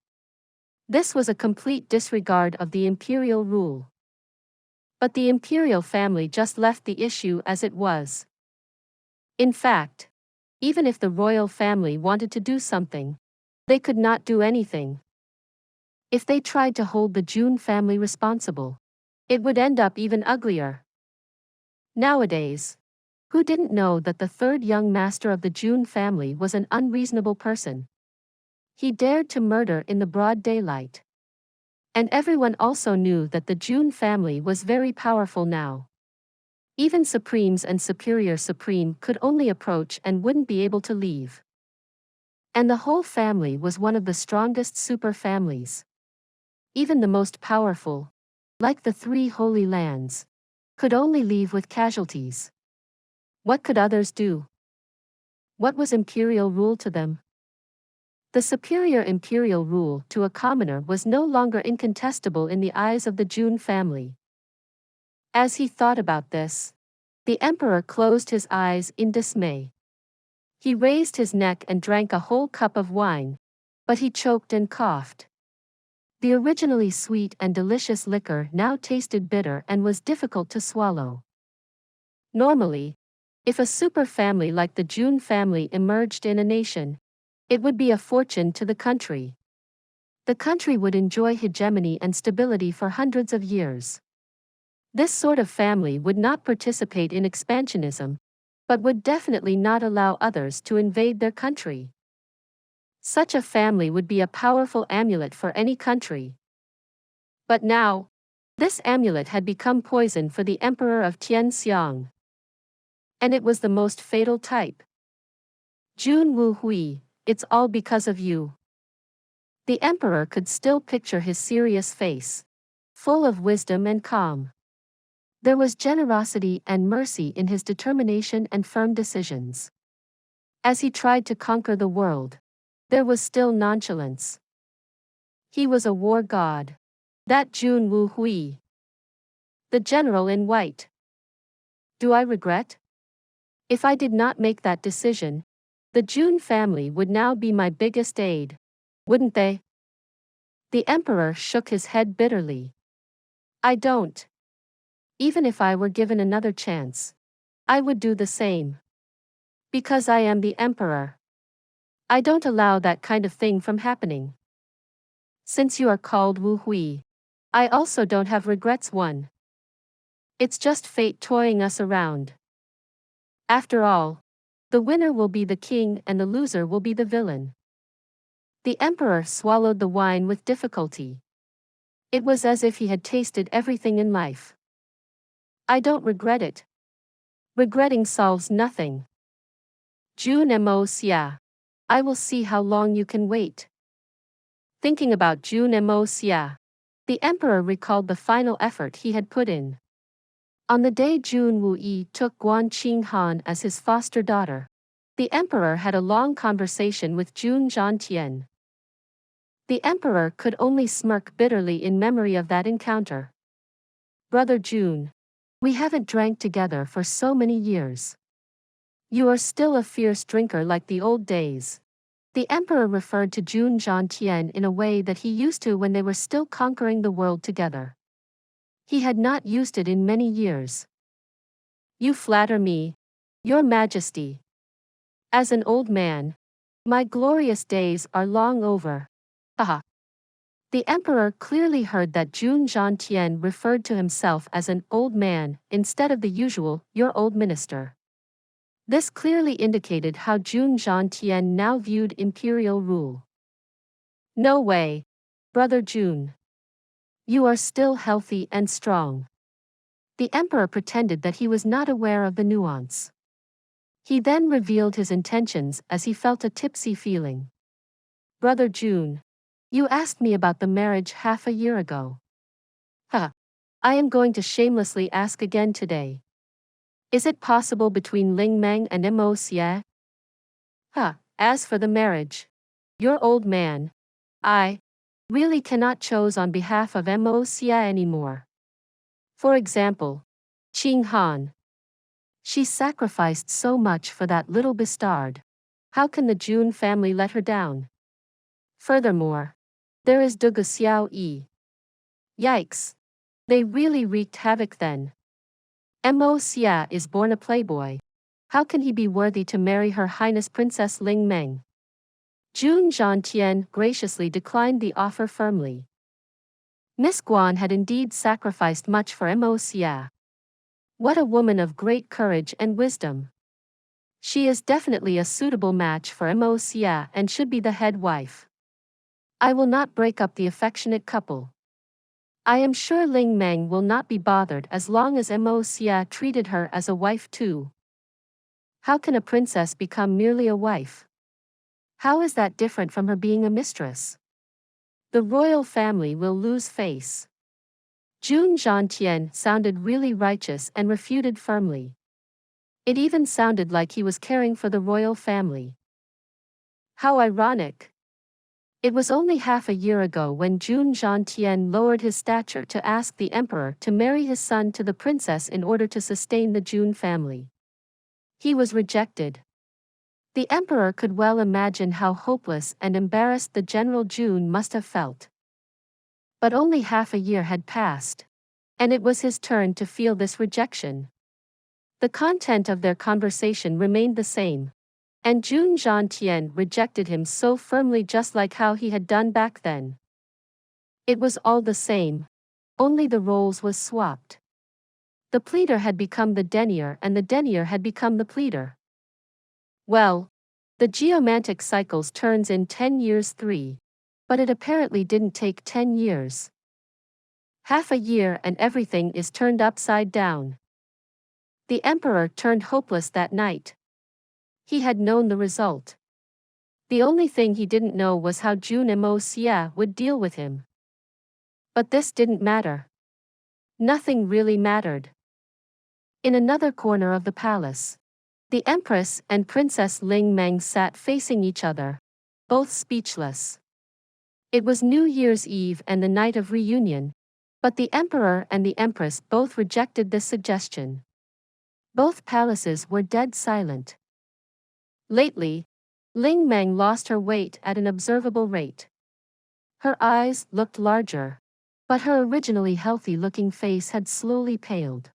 A: This was a complete disregard of the imperial rule. But the imperial family just left the issue as it was. In fact, even if the royal family wanted to do something, they could not do anything. If they tried to hold the Jun family responsible, it would end up even uglier. Nowadays, who didn't know that the third young master of the Jun family was an unreasonable person? He dared to murder in the broad daylight. And everyone also knew that the Jun family was very powerful now. Even Supremes and Superior Supreme could only approach and wouldn't be able to leave. And the whole family was one of the strongest super families. Even the most powerful, like the three holy lands, could only leave with casualties. What could others do? What was imperial rule to them? The superior imperial rule to a commoner was no longer incontestable in the eyes of the Jun family. As he thought about this, the emperor closed his eyes in dismay. He raised his neck and drank a whole cup of wine, but he choked and coughed. The originally sweet and delicious liquor now tasted bitter and was difficult to swallow. Normally, if a super family like the Jun family emerged in a nation, it would be a fortune to the country. The country would enjoy hegemony and stability for hundreds of years. This sort of family would not participate in expansionism, but would definitely not allow others to invade their country. Such a family would be a powerful amulet for any country. But now, this amulet had become poison for the emperor of Tian. And it was the most fatal type. Jun Hui, it's all because of you. The emperor could still picture his serious face, full of wisdom and calm. There was generosity and mercy in his determination and firm decisions. As he tried to conquer the world, there was still nonchalance. He was a war god. That Jun Hui. The general in white. Do I regret? If I did not make that decision, the Jun family would now be my biggest aid, wouldn't they? The emperor shook his head bitterly. I don't. Even if I were given another chance, I would do the same. Because I am the emperor. I don't allow that kind of thing from happening. Since you are called Wu Hui, I also don't have regrets one. It's just fate toying us around. After all, the winner will be the king and the loser will be the villain. The emperor swallowed the wine with difficulty. It was as if he had tasted everything in life. I don't regret it. Regretting solves nothing. Jun Moxie. I will see how long you can wait. Thinking about Jun Moxie, the emperor recalled the final effort he had put in. On the day Jun Wuyi took Guan Qinghan as his foster daughter, the emperor had a long conversation with Jun Tian. The emperor could only smirk bitterly in memory of that encounter. Brother Jun, we haven't drank together for so many years. You are still a fierce drinker like the old days. The emperor referred to Jun Tian in a way that he used to when they were still conquering the world together. He had not used it in many years. You flatter me, Your Majesty. As an old man, my glorious days are long over. Haha. The emperor clearly heard that Jun Tian referred to himself as an old man instead of the usual, your old minister. This clearly indicated how Jun Tian now viewed imperial rule. No way, Brother Jun. You are still healthy and strong. The emperor pretended that he was not aware of the nuance. He then revealed his intentions as he felt a tipsy feeling. Brother Jun, you asked me about the marriage half a year ago. Huh. I am going to shamelessly ask again today. Is it possible between Ling Meng and Moxie? As for the marriage, your old man, I really cannot choose on behalf of Moxie anymore. For example, Qing Han. She sacrificed so much for that little bastard. How can the Jun family let her down? Furthermore, there is Dugu Xiao Yi. Yikes. They really wreaked havoc then. Moxie is born a playboy. How can he be worthy to marry Her Highness Princess Ling Meng? Jun Tian graciously declined the offer firmly. Miss Guan had indeed sacrificed much for Moxie. What a woman of great courage and wisdom. She is definitely a suitable match for Moxie and should be the head wife. I will not break up the affectionate couple. I am sure Ling Meng will not be bothered as long as Moxie treated her as a wife too. How can a princess become merely a wife? How is that different from her being a mistress? The royal family will lose face. Jun Tian sounded really righteous and refuted firmly. It even sounded like he was caring for the royal family. How ironic. It was only half a year ago when Jun Tian lowered his stature to ask the emperor to marry his son to the princess in order to sustain the Jun family. He was rejected. The emperor could well imagine how hopeless and embarrassed the General Jun must have felt. But only half a year had passed, and it was his turn to feel this rejection. The content of their conversation remained the same, and Jun Tian rejected him so firmly just like how he had done back then. It was all the same, only the roles was swapped. The pleader had become the denier and the denier had become the pleader. Well, the geomantic cycles turns in 10 years 3, but it apparently didn't take 10 years. Half a year and everything is turned upside down. The emperor turned hopeless that night. He had known the result. The only thing he didn't know was how Jun Moxie would deal with him. But this didn't matter. Nothing really mattered. In another corner of the palace, the Empress and Princess Ling Meng sat facing each other, both speechless. It was New Year's Eve and the night of reunion, but the Emperor and the Empress both rejected this suggestion. Both palaces were dead silent. Lately, Ling Meng lost her weight at an observable rate. Her eyes looked larger, but her originally healthy-looking face had slowly paled.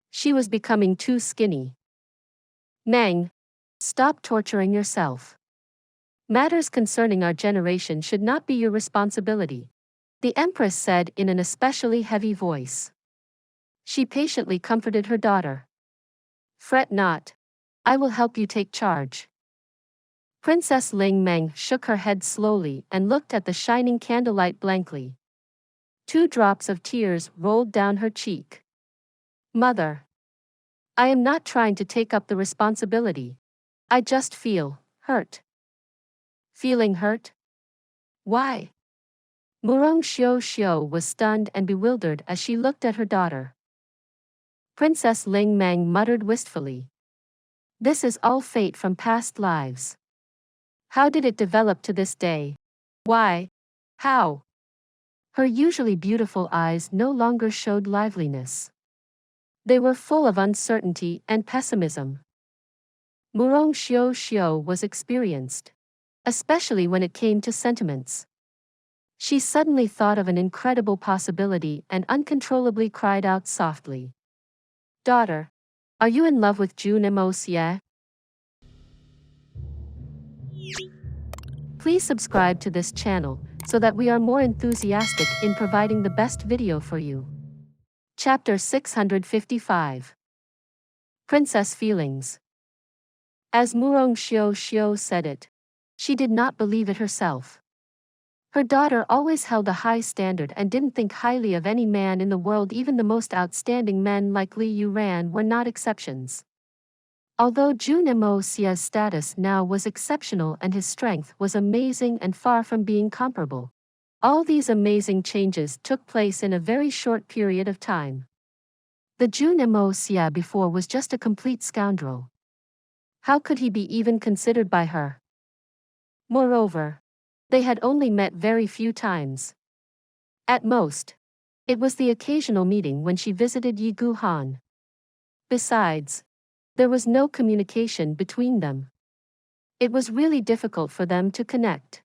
A: She was becoming too skinny. Meng, stop torturing yourself. Matters concerning our generation should not be your responsibility, the Empress said in an especially heavy voice. She patiently comforted her daughter. Fret not. I will help you take charge. Princess Ling Meng shook her head slowly and looked at the shining candlelight blankly. 2 drops of tears rolled down her cheek. Mother. I am not trying to take up the responsibility. I just feel hurt. Feeling hurt? Why? Murong Xiao was stunned and bewildered as she looked at her daughter. Princess Ling Meng muttered wistfully. This is all fate from past lives. How did it develop to this day? Why? How? Her usually beautiful eyes no longer showed liveliness. They were full of uncertainty and pessimism. Murong Xiao was experienced, especially when it came to sentiments. She suddenly thought of an incredible possibility and uncontrollably cried out softly. Daughter, are you in love with Jun Moxie? Please subscribe to this channel so that we are more enthusiastic in providing the best video for you. Chapter 655. Princess Feelings. As Murong Xiao said it, she did not believe it herself. Her daughter always held a high standard and didn't think highly of any man in the world. Even the most outstanding men like Li Yuran were not exceptions. Although Jun Moxie's status now was exceptional and his strength was amazing and far from being comparable, all these amazing changes took place in a very short period of time. The Jun Moxie before was just a complete scoundrel. How could he be even considered by her? Moreover, they had only met very few times. At most, it was the occasional meeting when she visited Yigu Han. Besides, there was no communication between them. It was really difficult for them to connect.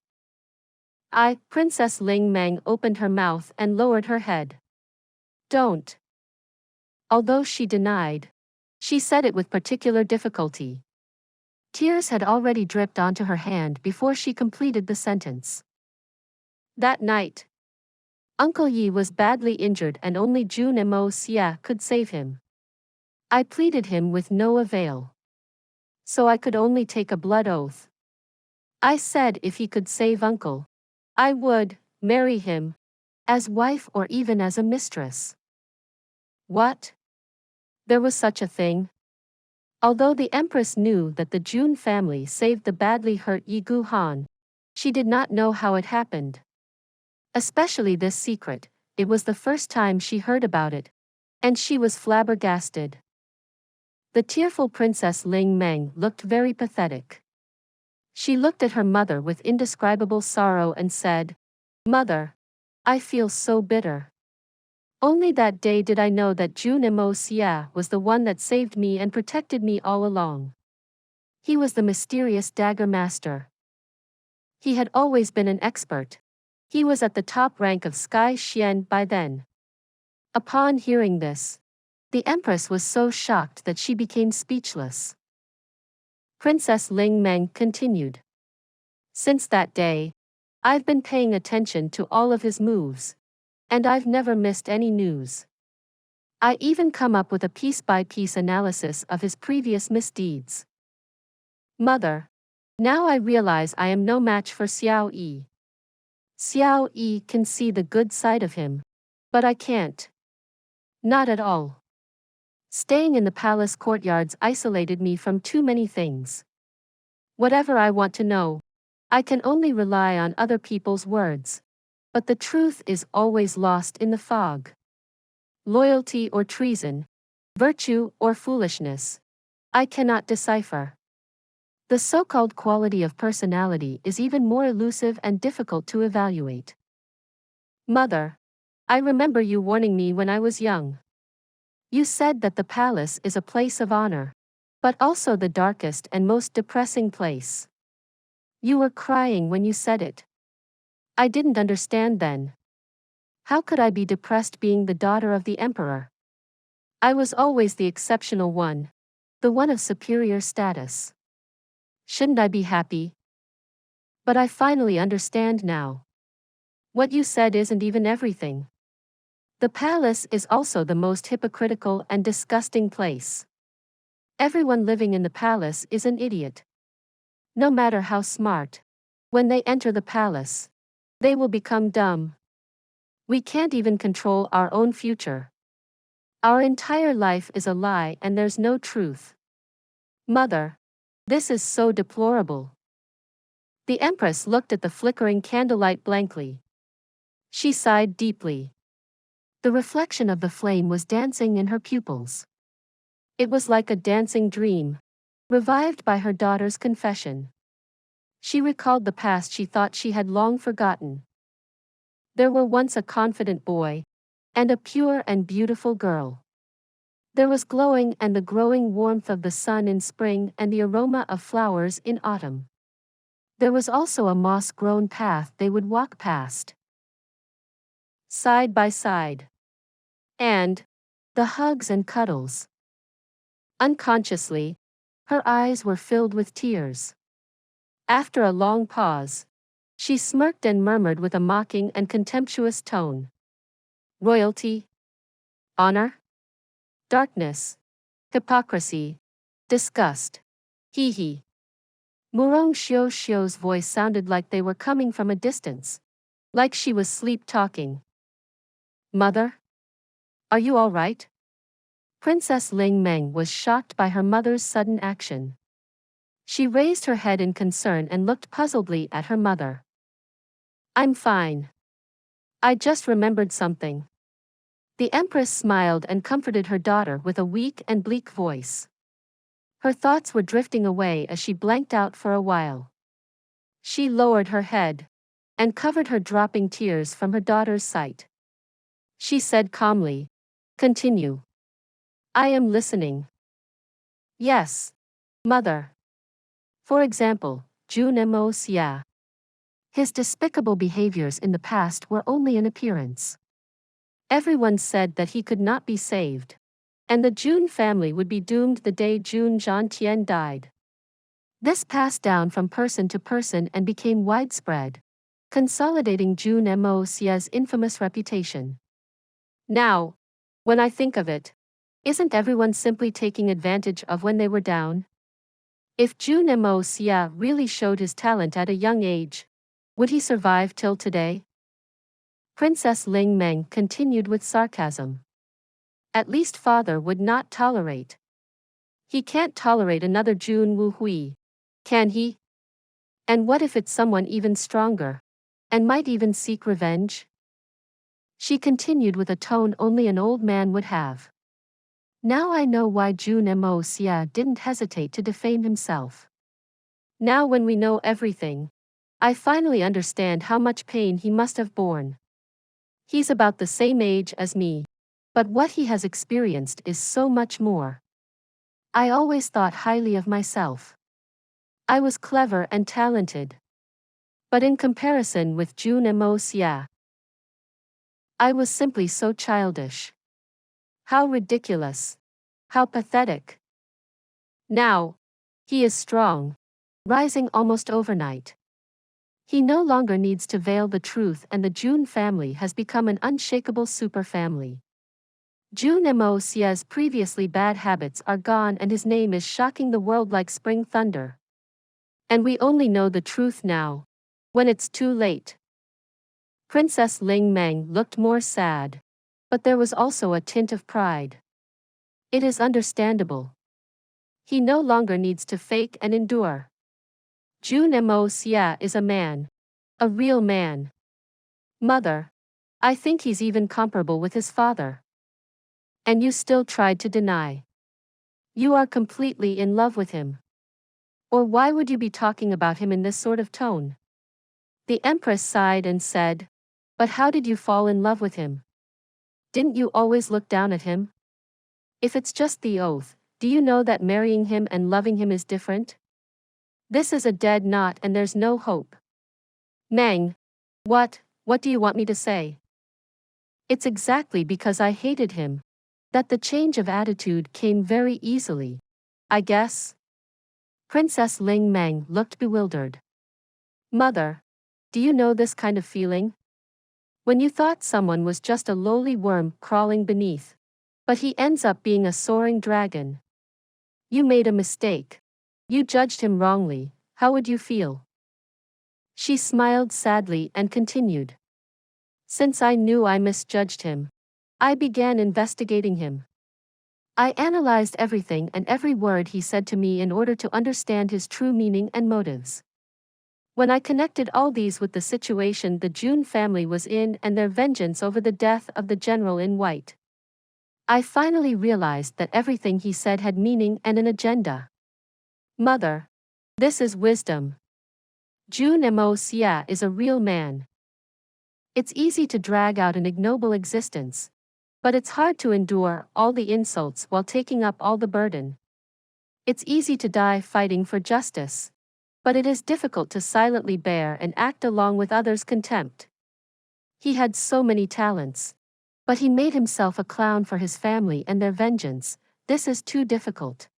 A: Princess Ling Meng opened her mouth and lowered her head. Don't. Although she denied, she said it with particular difficulty. Tears had already dripped onto her hand before she completed the sentence. That night, Uncle Yi was badly injured and only Jun Moxie could save him. I pleaded him with no avail. So I could only take a blood oath. I said if he could save Uncle, I would marry him, as wife or even as a mistress. What? There was such a thing? Although the Empress knew that the Jun family saved the badly hurt Yigu Han, she did not know how it happened. Especially this secret, it was the first time she heard about it, and she was flabbergasted. The tearful Princess Ling Meng looked very pathetic. She looked at her mother with indescribable sorrow and said, Mother, I feel so bitter. Only that day did I know that Jun Moxie was the one that saved me and protected me all along. He was the mysterious dagger master. He had always been an expert. He was at the top rank of Sky Xian by then. Upon hearing this, the Empress was so shocked that she became speechless. Princess Ling Meng continued. Since that day, I've been paying attention to all of his moves. And I've never missed any news. I even come up with a piece-by-piece analysis of his previous misdeeds. Mother, now I realize I am no match for Xiao Yi. Xiao Yi can see the good side of him, but I can't. Not at all. Staying in the palace courtyards isolated me from too many things. Whatever I want to know, I can only rely on other people's words. But the truth is always lost in the fog. Loyalty or treason, virtue or foolishness, I cannot decipher. The so-called quality of personality is even more elusive and difficult to evaluate. Mother, I remember you warning me when I was young. You said that the palace is a place of honor, but also the darkest and most depressing place. You were crying when you said it. I didn't understand then. How could I be depressed being the daughter of the emperor? I was always the exceptional one, the one of superior status. Shouldn't I be happy? But I finally understand now. What you said isn't even everything. The palace is also the most hypocritical and disgusting place. Everyone living in the palace is an idiot. No matter how smart, when they enter the palace, they will become dumb. We can't even control our own future. Our entire life is a lie and there's no truth. Mother, this is so deplorable. The Empress looked at the flickering candlelight blankly. She sighed deeply. The reflection of the flame was dancing in her pupils. It was like a dancing dream, revived by her daughter's confession. She recalled the past she thought she had long forgotten. There were once a confident boy, and a pure and beautiful girl. There was glowing and the growing warmth of the sun in spring and the aroma of flowers in autumn. There was also a moss-grown path they would walk past, side by side. And the hugs and cuddles. Unconsciously, her eyes were filled with tears. After a long pause, she smirked and murmured with a mocking and contemptuous tone. Royalty, honor, darkness, hypocrisy, disgust. Hee hee. Murong Xiao Xiao's voice sounded like they were coming from a distance, like she was sleep-talking. Mother? Are you all right? Princess Ling Meng was shocked by her mother's sudden action. She raised her head in concern and looked puzzledly at her mother. I'm fine. I just remembered something. The Empress smiled and comforted her daughter with a weak and bleak voice. Her thoughts were drifting away as she blanked out for a while. She lowered her head and covered her dropping tears from her daughter's sight. She said calmly, "Continue. I am listening." Yes, mother. For example, Jun Xie. His despicable behaviors in the past were only an appearance. Everyone said that he could not be saved, and the Jun family would be doomed the day Jun Tian died. This passed down from person to person and became widespread, consolidating Jun Xie's infamous reputation. Now, when I think of it, isn't everyone simply taking advantage of when they were down? If Jun Xie really showed his talent at a young age, would he survive till today? Princess Ling Meng continued with sarcasm. At least father would not tolerate. He can't tolerate another Jun Hui, can he? And what if it's someone even stronger, and might even seek revenge? She continued with a tone only an old man would have. Now I know why Jun Xie didn't hesitate to defame himself. Now when we know everything, I finally understand how much pain he must have borne. He's about the same age as me, but what he has experienced is so much more. I always thought highly of myself. I was clever and talented. But in comparison with Jun Xie, I was simply so childish. How ridiculous. How pathetic. Now, he is strong, rising almost overnight. He no longer needs to veil the truth and the Jun family has become an unshakable super family. Jun Xie's previously bad habits are gone and his name is shocking the world like spring thunder. And we only know the truth now, when it's too late. Princess Ling Meng looked more sad, but there was also a tint of pride. It is understandable. He no longer needs to fake and endure. Jun Xie is a man. A real man. Mother, I think he's even comparable with his father. And you still tried to deny. You are completely in love with him. Or why would you be talking about him in this sort of tone? The Empress sighed and said, "But how did you fall in love with him? Didn't you always look down at him?" If it's just the oath, do you know that marrying him and loving him is different? This is a dead knot and there's no hope. Meng. What do you want me to say? It's exactly because I hated him that the change of attitude came very easily, I guess. Princess Ling Meng looked bewildered. Mother, do you know this kind of feeling? When you thought someone was just a lowly worm crawling beneath, but he ends up being a soaring dragon. You made a mistake. You judged him wrongly, how would you feel? She smiled sadly and continued. Since I knew I misjudged him, I began investigating him. I analyzed everything and every word he said to me in order to understand his true meaning and motives. When I connected all these with the situation the Jun family was in and their vengeance over the death of the general in white, I finally realized that everything he said had meaning and an agenda. Mother, this is wisdom. Jun Moxie is a real man. It's easy to drag out an ignoble existence, but it's hard to endure all the insults while taking up all the burden. It's easy to die fighting for justice, but it is difficult to silently bear and act along with others' contempt. He had so many talents, but he made himself a clown for his family and their vengeance. This is too difficult.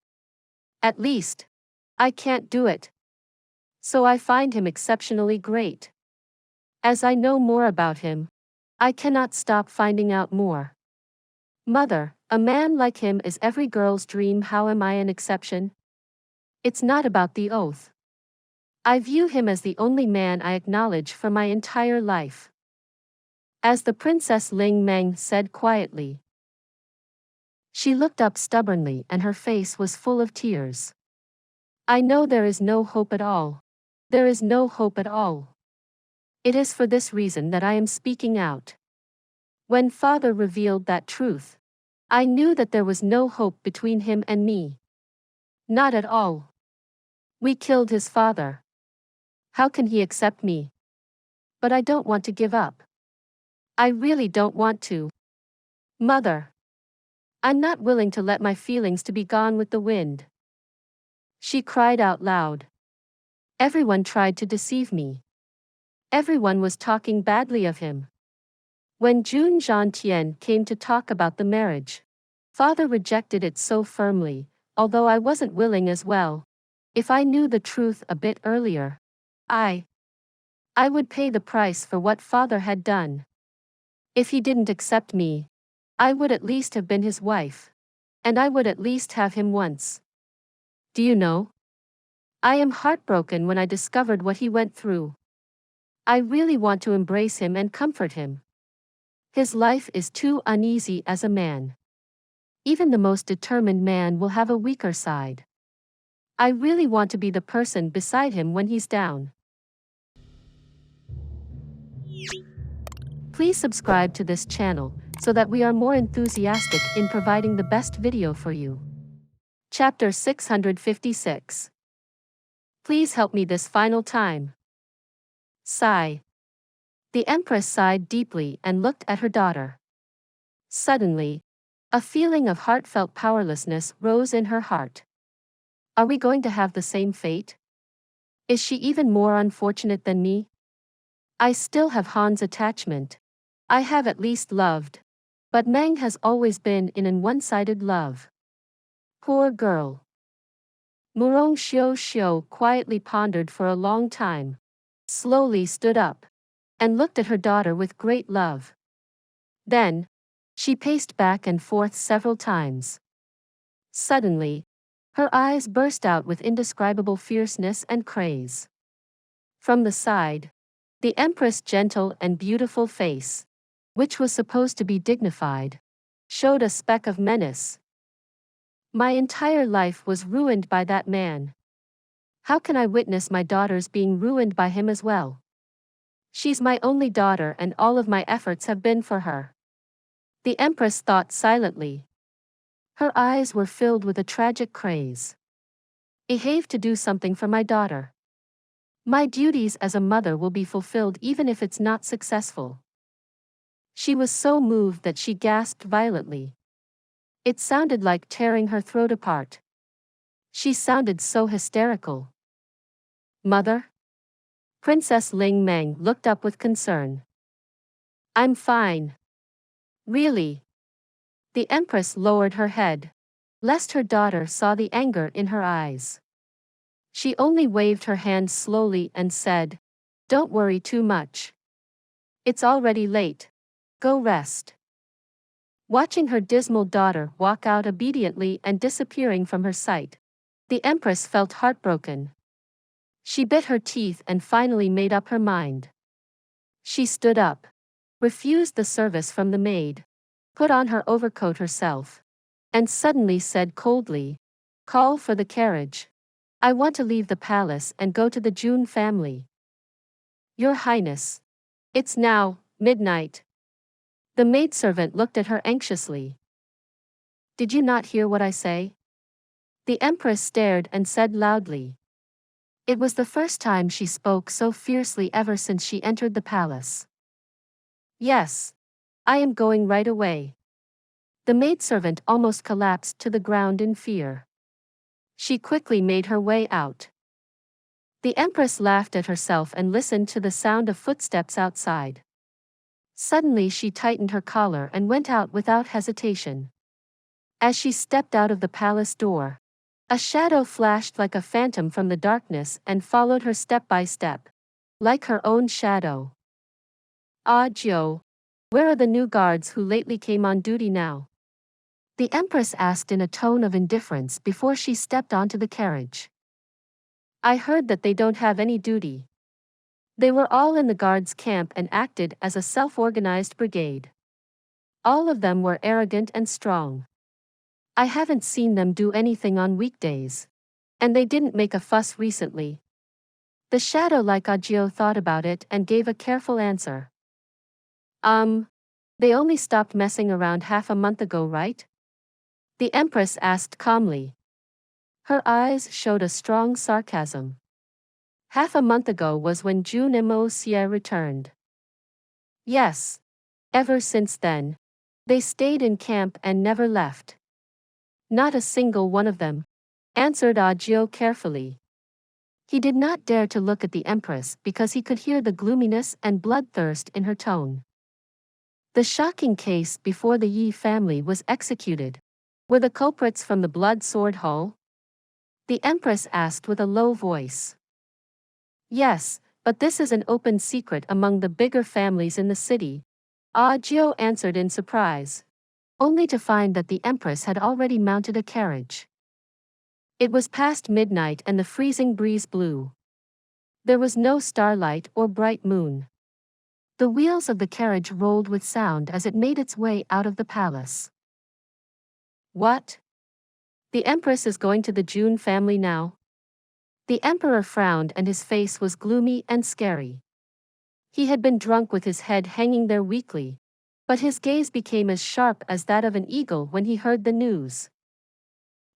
A: At least, I can't do it. So I find him exceptionally great. As I know more about him, I cannot stop finding out more. Mother, a man like him is every girl's dream. How am I an exception? It's not about the oath. I view him as the only man I acknowledge for my entire life. As the Princess Ling Meng said quietly. She looked up stubbornly and her face was full of tears. I know there is no hope at all. There is no hope at all. It is for this reason that I am speaking out. When Father revealed that truth, I knew that there was no hope between him and me. Not at all. We killed his father. How can he accept me? But I don't want to give up. I really don't want to. Mother. I'm not willing to let my feelings to be gone with the wind. She cried out loud. Everyone tried to deceive me. Everyone was talking badly of him. When Jun Tian came to talk about the marriage, Father rejected it so firmly, although I wasn't willing as well. If I knew the truth a bit earlier, I would pay the price for what Father had done. If he didn't accept me, I would at least have been his wife. And I would at least have him once. Do you know? I am heartbroken when I discovered what he went through. I really want to embrace him and comfort him. His life is too uneasy as a man. Even the most determined man will have a weaker side. I really want to be the person beside him when he's down. Please subscribe to this channel so that we are more enthusiastic in providing the best video for you. Chapter 656. Please help me this final time. Sigh. The Empress sighed deeply and looked at her daughter. Suddenly, a feeling of heartfelt powerlessness rose in her heart. Are we going to have the same fate? Is she even more unfortunate than me? I still have Han's attachment. I have at least loved. But Meng has always been in an one-sided love. Poor girl. Murong Xiao quietly pondered for a long time, slowly stood up, and looked at her daughter with great love. Then, she paced back and forth several times. Suddenly, her eyes burst out with indescribable fierceness and craze. From the side, the Empress' gentle and beautiful face, which was supposed to be dignified, showed a speck of menace. My entire life was ruined by that man. How can I witness my daughters being ruined by him as well? She's my only daughter and all of my efforts have been for her. The Empress thought silently. Her eyes were filled with a tragic craze. I have to do something for my daughter. My duties as a mother will be fulfilled even if it's not successful. She was so moved that she gasped violently. It sounded like tearing her throat apart. She sounded so hysterical. Mother? Princess Ling Meng looked up with concern. I'm fine. Really? The Empress lowered her head, lest her daughter saw the anger in her eyes. She only waved her hand slowly and said, Don't worry too much. It's already late. Go rest. Watching her dismal daughter walk out obediently and disappearing from her sight, the Empress felt heartbroken. She bit her teeth and finally made up her mind. She stood up, refused the service from the maid, put on her overcoat herself, and suddenly said coldly, Call for the carriage. I want to leave the palace and go to the Jun family. Your Highness. It's now midnight. The maidservant looked at her anxiously. Did you not hear what I say? The Empress stared and said loudly. It was the first time she spoke so fiercely ever since she entered the palace. Yes. I am going right away. The maidservant almost collapsed to the ground in fear. She quickly made her way out. The Empress laughed at herself and listened to the sound of footsteps outside. Suddenly she tightened her collar and went out without hesitation. As she stepped out of the palace door, a shadow flashed like a phantom from the darkness and followed her step by step, like her own shadow. Ah, Jiu, where are the new guards who lately came on duty now? The Empress asked in a tone of indifference before she stepped onto the carriage. I heard that they don't have any duty. They were all in the guards' camp and acted as a self-organized brigade. All of them were arrogant and strong. I haven't seen them do anything on weekdays. And they didn't make a fuss recently. The shadow like Agio thought about it and gave a careful answer. They only stopped messing around half a month ago, right? The Empress asked calmly. Her eyes showed a strong sarcasm. Half a month ago was when Jun Moxie returned. Yes. Ever since then, they stayed in camp and never left. Not a single one of them, answered Agio carefully. He did not dare to look at the Empress because he could hear the gloominess and bloodthirst in her tone. The shocking case before the Yi family was executed. Were the culprits from the Blood Sword Hall? The Empress asked with a low voice. Yes, but this is an open secret among the bigger families in the city, Agio answered in surprise, only to find that the Empress had already mounted a carriage. It was past midnight and the freezing breeze blew. There was no starlight or bright moon. The wheels of the carriage rolled with sound as it made its way out of the palace. What? The Empress is going to the Jun family now? The Emperor frowned and his face was gloomy and scary. He had been drunk with his head hanging there weakly, but his gaze became as sharp as that of an eagle when he heard the news.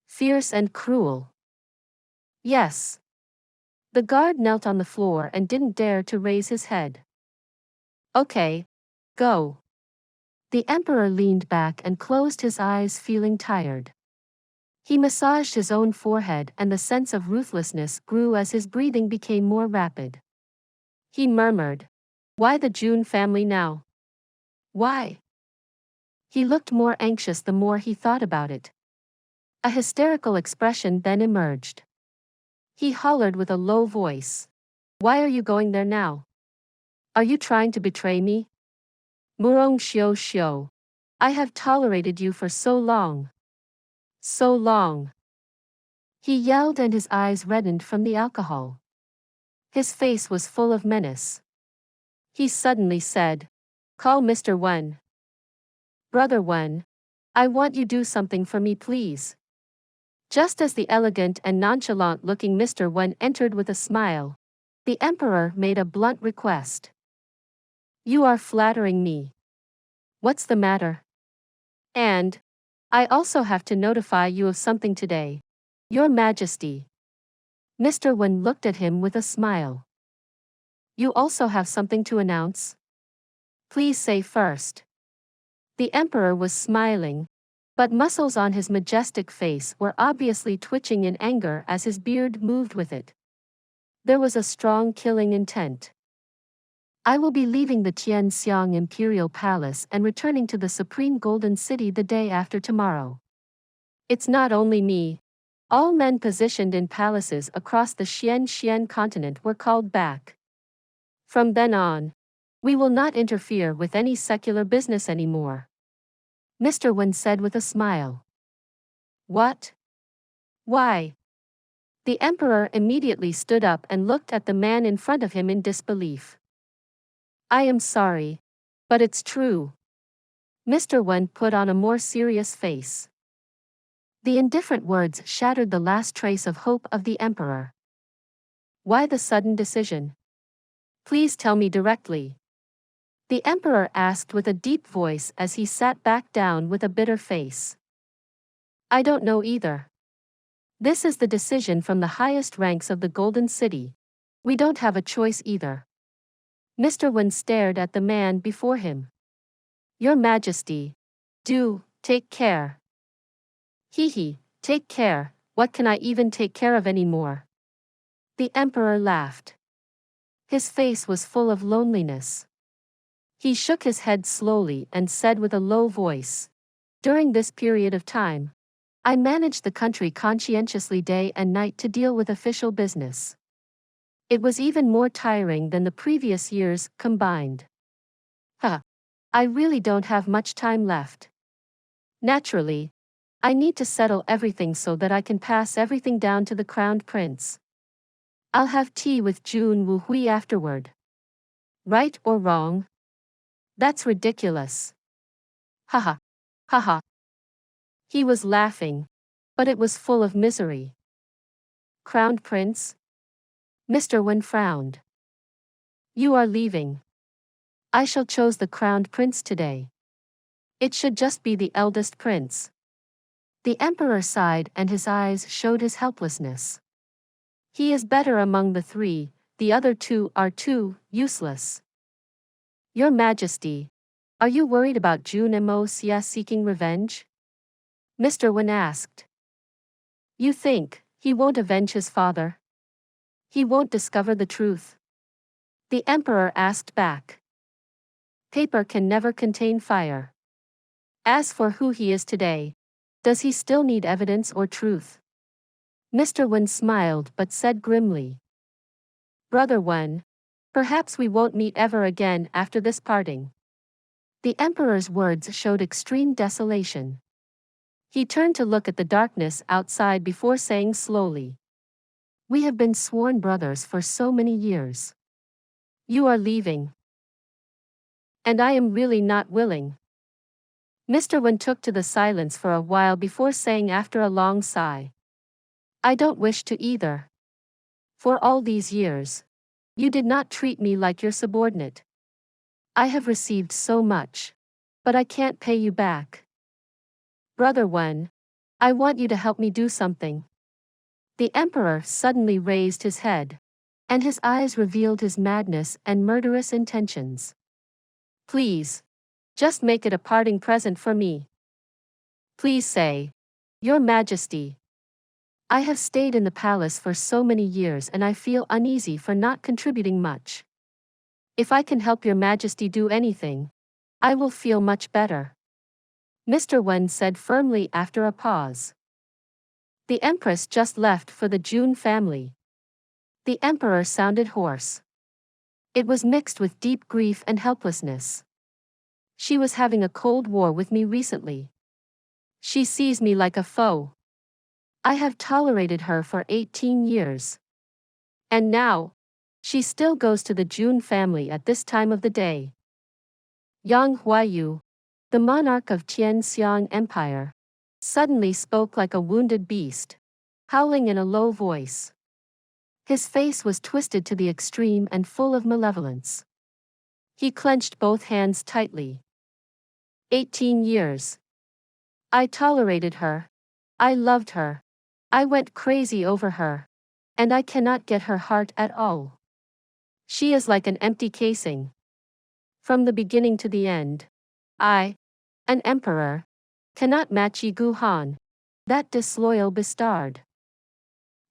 A: Fierce and cruel. Yes. The guard knelt on the floor and didn't dare to raise his head. Okay. Go. The Emperor leaned back and closed his eyes, feeling tired. He massaged his own forehead and the sense of ruthlessness grew as his breathing became more rapid. He murmured, Why the Jun family now? Why? He looked more anxious the more he thought about it. A hysterical expression then emerged. He hollered with a low voice. Why are you going there now? Are you trying to betray me? Murong Xiao Xiao. I have tolerated you for so long. So long. He yelled and his eyes reddened from the alcohol. His face was full of menace. He suddenly said, Call Mr. Wen. Brother Wen, I want you to do something for me, please. Just as the elegant and nonchalant-looking Mr. Wen entered with a smile, the Emperor made a blunt request. You are flattering me. What's the matter? And I also have to notify you of something today, Your Majesty. Mr. Wen looked at him with a smile. You also have something to announce? Please say first. The Emperor was smiling, but muscles on his majestic face were obviously twitching in anger as his beard moved with it. There was a strong killing intent. I will be leaving the Tianxiang Imperial Palace and returning to the Supreme Golden City the day after tomorrow. It's not only me. All men positioned in palaces across the Xian continent were called back. From then on, we will not interfere with any secular business anymore. Mr. Wen said with a smile. What? Why? The emperor immediately stood up and looked at the man in front of him in disbelief. I am sorry, but it's true. Mr. Wen put on a more serious face. The indifferent words shattered the last trace of hope of the emperor. Why the sudden decision? Please tell me directly. The emperor asked with a deep voice as he sat back down with a bitter face. I don't know either. This is the decision from the highest ranks of the Golden City. We don't have a choice either. Mr. Wen stared at the man before him. Your Majesty. Do, take care. Take care, what can I even take care of anymore? The emperor laughed. His face was full of loneliness. He shook his head slowly and said with a low voice, during this period of time, I managed the country conscientiously day and night to deal with official business. It was even more tiring than the previous years combined. I really don't have much time left. Naturally, I need to settle everything so that I can pass everything down to the crowned prince. I'll have tea with Jun Xie afterward. Right or wrong? That's ridiculous. Haha. Haha. He was laughing, but it was full of misery. Crowned prince? Mr. Wen frowned. You are leaving. I shall choose the crowned prince today. It should just be the eldest prince. The emperor sighed and his eyes showed his helplessness. He is better among the three, the other two are too useless. Your Majesty, are you worried about Jun Moxie seeking revenge? Mr. Wen asked. You think he won't avenge his father? He won't discover the truth? The emperor asked back. Paper can never contain fire. As for who he is today, does he still need evidence or truth? Mr. Wen smiled but said grimly. Brother Wen, perhaps we won't meet ever again after this parting. The emperor's words showed extreme desolation. He turned to look at the darkness outside before saying slowly. We have been sworn brothers for so many years. You are leaving. And I am really not willing. Mr. Wen took to the silence for a while before saying after a long sigh. I don't wish to either. For all these years, you did not treat me like your subordinate. I have received so much, but I can't pay you back. Brother Wen, I want you to help me do something. The emperor suddenly raised his head, and his eyes revealed his madness and murderous intentions. Please, just make it a parting present for me. Please say, Your Majesty. I have stayed in the palace for so many years and I feel uneasy for not contributing much. If I can help Your Majesty do anything, I will feel much better. Mr. Wen said firmly after a pause. The Empress just left for the Jun family. The Emperor sounded hoarse. It was mixed with deep grief and helplessness. She was having a cold war with me recently. She sees me like a foe. I have tolerated her for 18 years. And now, she still goes to the Jun family at this time of the day. Yang Huayu, the monarch of Tianxiang Empire, suddenly spoke like a wounded beast, howling in a low voice. His face was twisted to the extreme and full of malevolence. He clenched both hands tightly. 18 years. I tolerated her. I loved her. I went crazy over her. And I cannot get her heart at all. She is like an empty casing. From the beginning to the end. I, an emperor, cannot match Yi Gu Han, that disloyal bastard.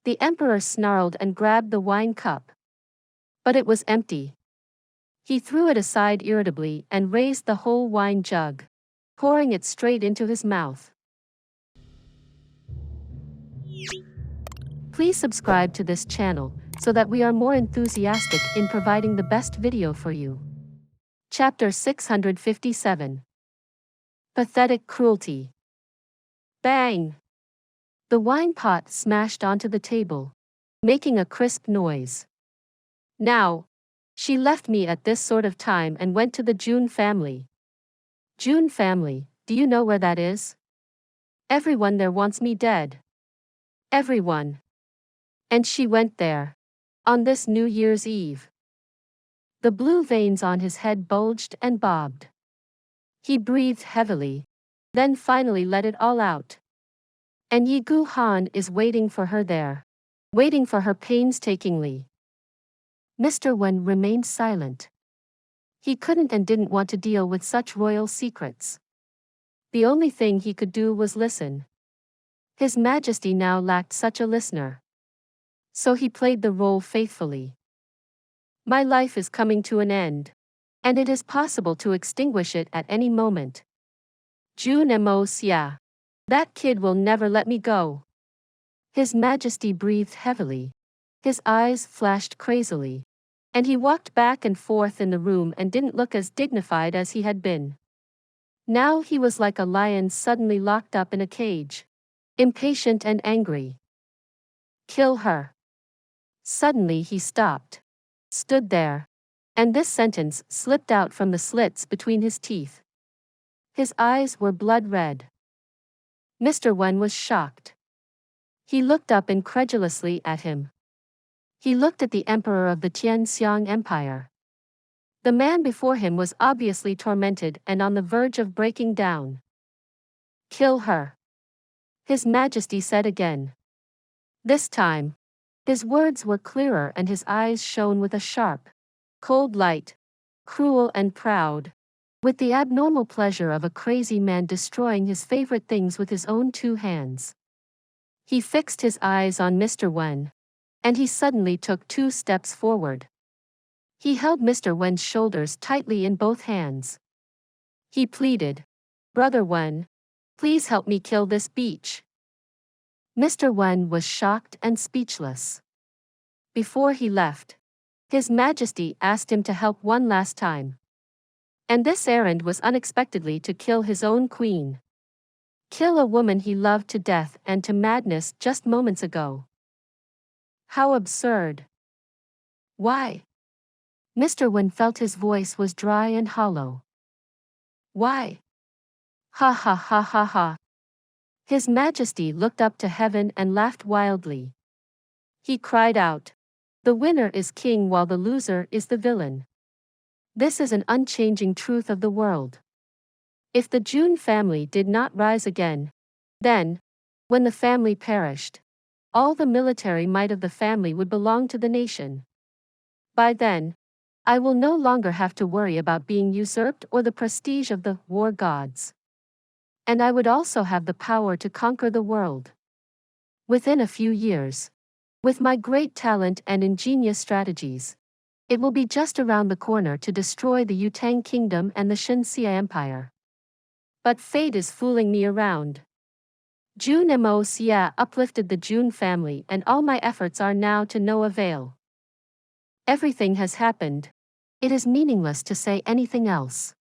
A: The emperor snarled and grabbed the wine cup. But it was empty. He threw it aside irritably and raised the whole wine jug, pouring it straight into his mouth. Please subscribe to this channel so that we are more enthusiastic in providing the best video for you. Chapter 657. Pathetic Cruelty. Bang! The wine pot smashed onto the table, making a crisp noise. Now, she left me at this sort of time and went to the Jun family. Jun family, do you know where that is? Everyone there wants me dead. Everyone. And she went there. On this New Year's Eve. The blue veins on his head bulged and bobbed. He breathed heavily, then finally let it all out. And Yi Gu Han is waiting for her there. Waiting for her painstakingly. Mr. Wen remained silent. He couldn't and didn't want to deal with such royal secrets. The only thing he could do was listen. His Majesty now lacked such a listener. So he played the role faithfully. My life is coming to an end. And it is possible to extinguish it at any moment. Jun Moxie. That kid will never let me go. His Majesty breathed heavily. His eyes flashed crazily. And he walked back and forth in the room and didn't look as dignified as he had been. Now he was like a lion suddenly locked up in a cage. Impatient and angry. Kill her. Suddenly he stopped. Stood there. And this sentence slipped out from the slits between his teeth. His eyes were blood red. Mr. Wen was shocked. He looked up incredulously at him. He looked at the emperor of the Tian Empire. The man before him was obviously tormented and on the verge of breaking down. Kill her. His Majesty said again. This time, his words were clearer and his eyes shone with a sharp, cold light, cruel and proud, with the abnormal pleasure of a crazy man destroying his favorite things with his own two hands. He fixed his eyes on Mr. Wen, and he suddenly took 2 steps forward. He held Mr. Wen's shoulders tightly in both hands. He pleaded, Brother Wen, please help me kill this beach. Mr. Wen was shocked and speechless. Before he left, His Majesty asked him to help one last time. And this errand was unexpectedly to kill his own queen. Kill a woman he loved to death and to madness just moments ago. How absurd. Why? Mr. Wen felt his voice was dry and hollow. Why? Ha ha ha ha ha. His Majesty looked up to heaven and laughed wildly. He cried out, the winner is king while the loser is the villain. This is an unchanging truth of the world. If the Jun family did not rise again, then, when the family perished, all the military might of the family would belong to the nation. By then, I will no longer have to worry about being usurped or the prestige of the war gods. And I would also have the power to conquer the world. Within a few years, with my great talent and ingenious strategies, it will be just around the corner to destroy the Yutang Kingdom and the Jun Xie Empire. But fate is fooling me around. Jun Moxie uplifted the Jun family and all my efforts are now to no avail. Everything has happened. It is meaningless to say anything else.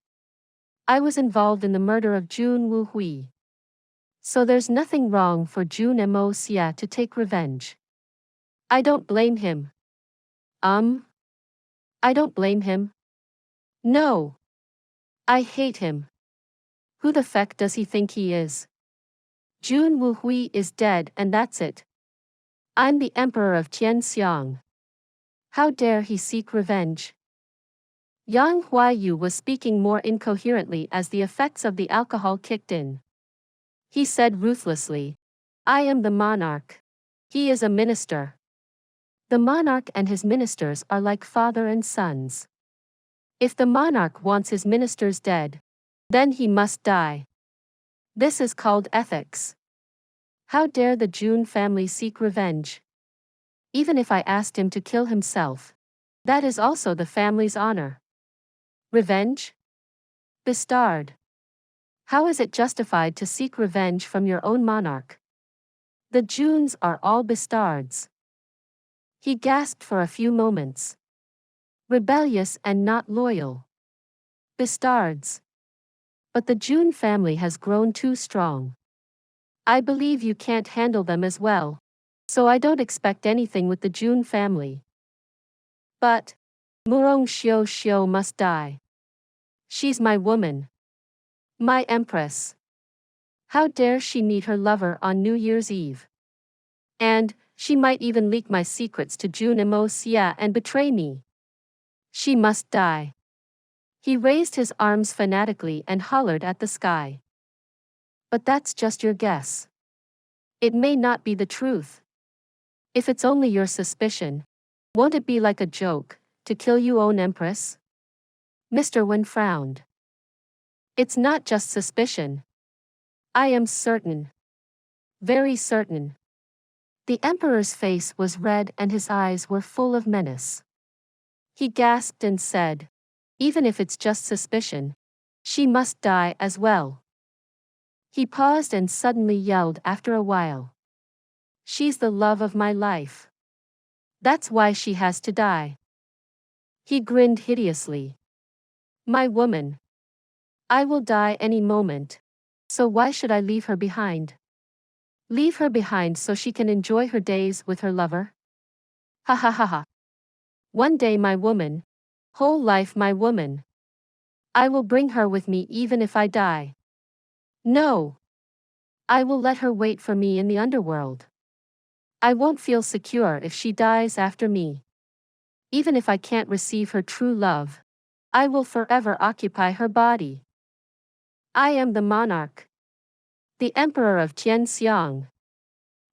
A: I was involved in the murder of Jun Hui. So there's nothing wrong for Jun Moxie to take revenge. I don't blame him. I don't blame him. No. I hate him. Who the feck does he think he is? Jun Hui is dead and that's it. I'm the emperor of Tianxiang. How dare he seek revenge? Yang Huaiyu was speaking more incoherently as the effects of the alcohol kicked in. He said ruthlessly, I am the monarch. He is a minister. The monarch and his ministers are like father and sons. If the monarch wants his ministers dead, then he must die. This is called ethics. How dare the Jun family seek revenge? Even if I asked him to kill himself, that is also the family's honor. Revenge? Bastard. How is it justified to seek revenge from your own monarch? The Juns are all bastards. He gasped for a few moments. Rebellious and not loyal. Bastards. But the Jun family has grown too strong. I believe you can't handle them as well, so I don't expect anything with the Jun family. But Murong Xiao Xiao must die. She's my woman. My empress. How dare she meet her lover on New Year's Eve? And she might even leak my secrets to Jun Moxie and betray me. She must die. He raised his arms fanatically and hollered at the sky. But that's just your guess. It may not be the truth. If it's only your suspicion, won't it be like a joke, to kill your own empress? Mr. Wen frowned. It's not just suspicion. I am certain. Very certain. The emperor's face was red and his eyes were full of menace. He gasped and said, even if it's just suspicion, she must die as well. He paused and suddenly yelled after a while. She's the love of my life. That's why she has to die. He grinned hideously. My woman. I will die any moment. So why should I leave her behind? Leave her behind so she can enjoy her days with her lover? Ha ha ha ha. One day my woman. Whole life my woman. I will bring her with me even if I die. No. I will let her wait for me in the underworld. I won't feel secure if she dies after me. Even if I can't receive her true love, I will forever occupy her body. I am the monarch. The emperor of Tian.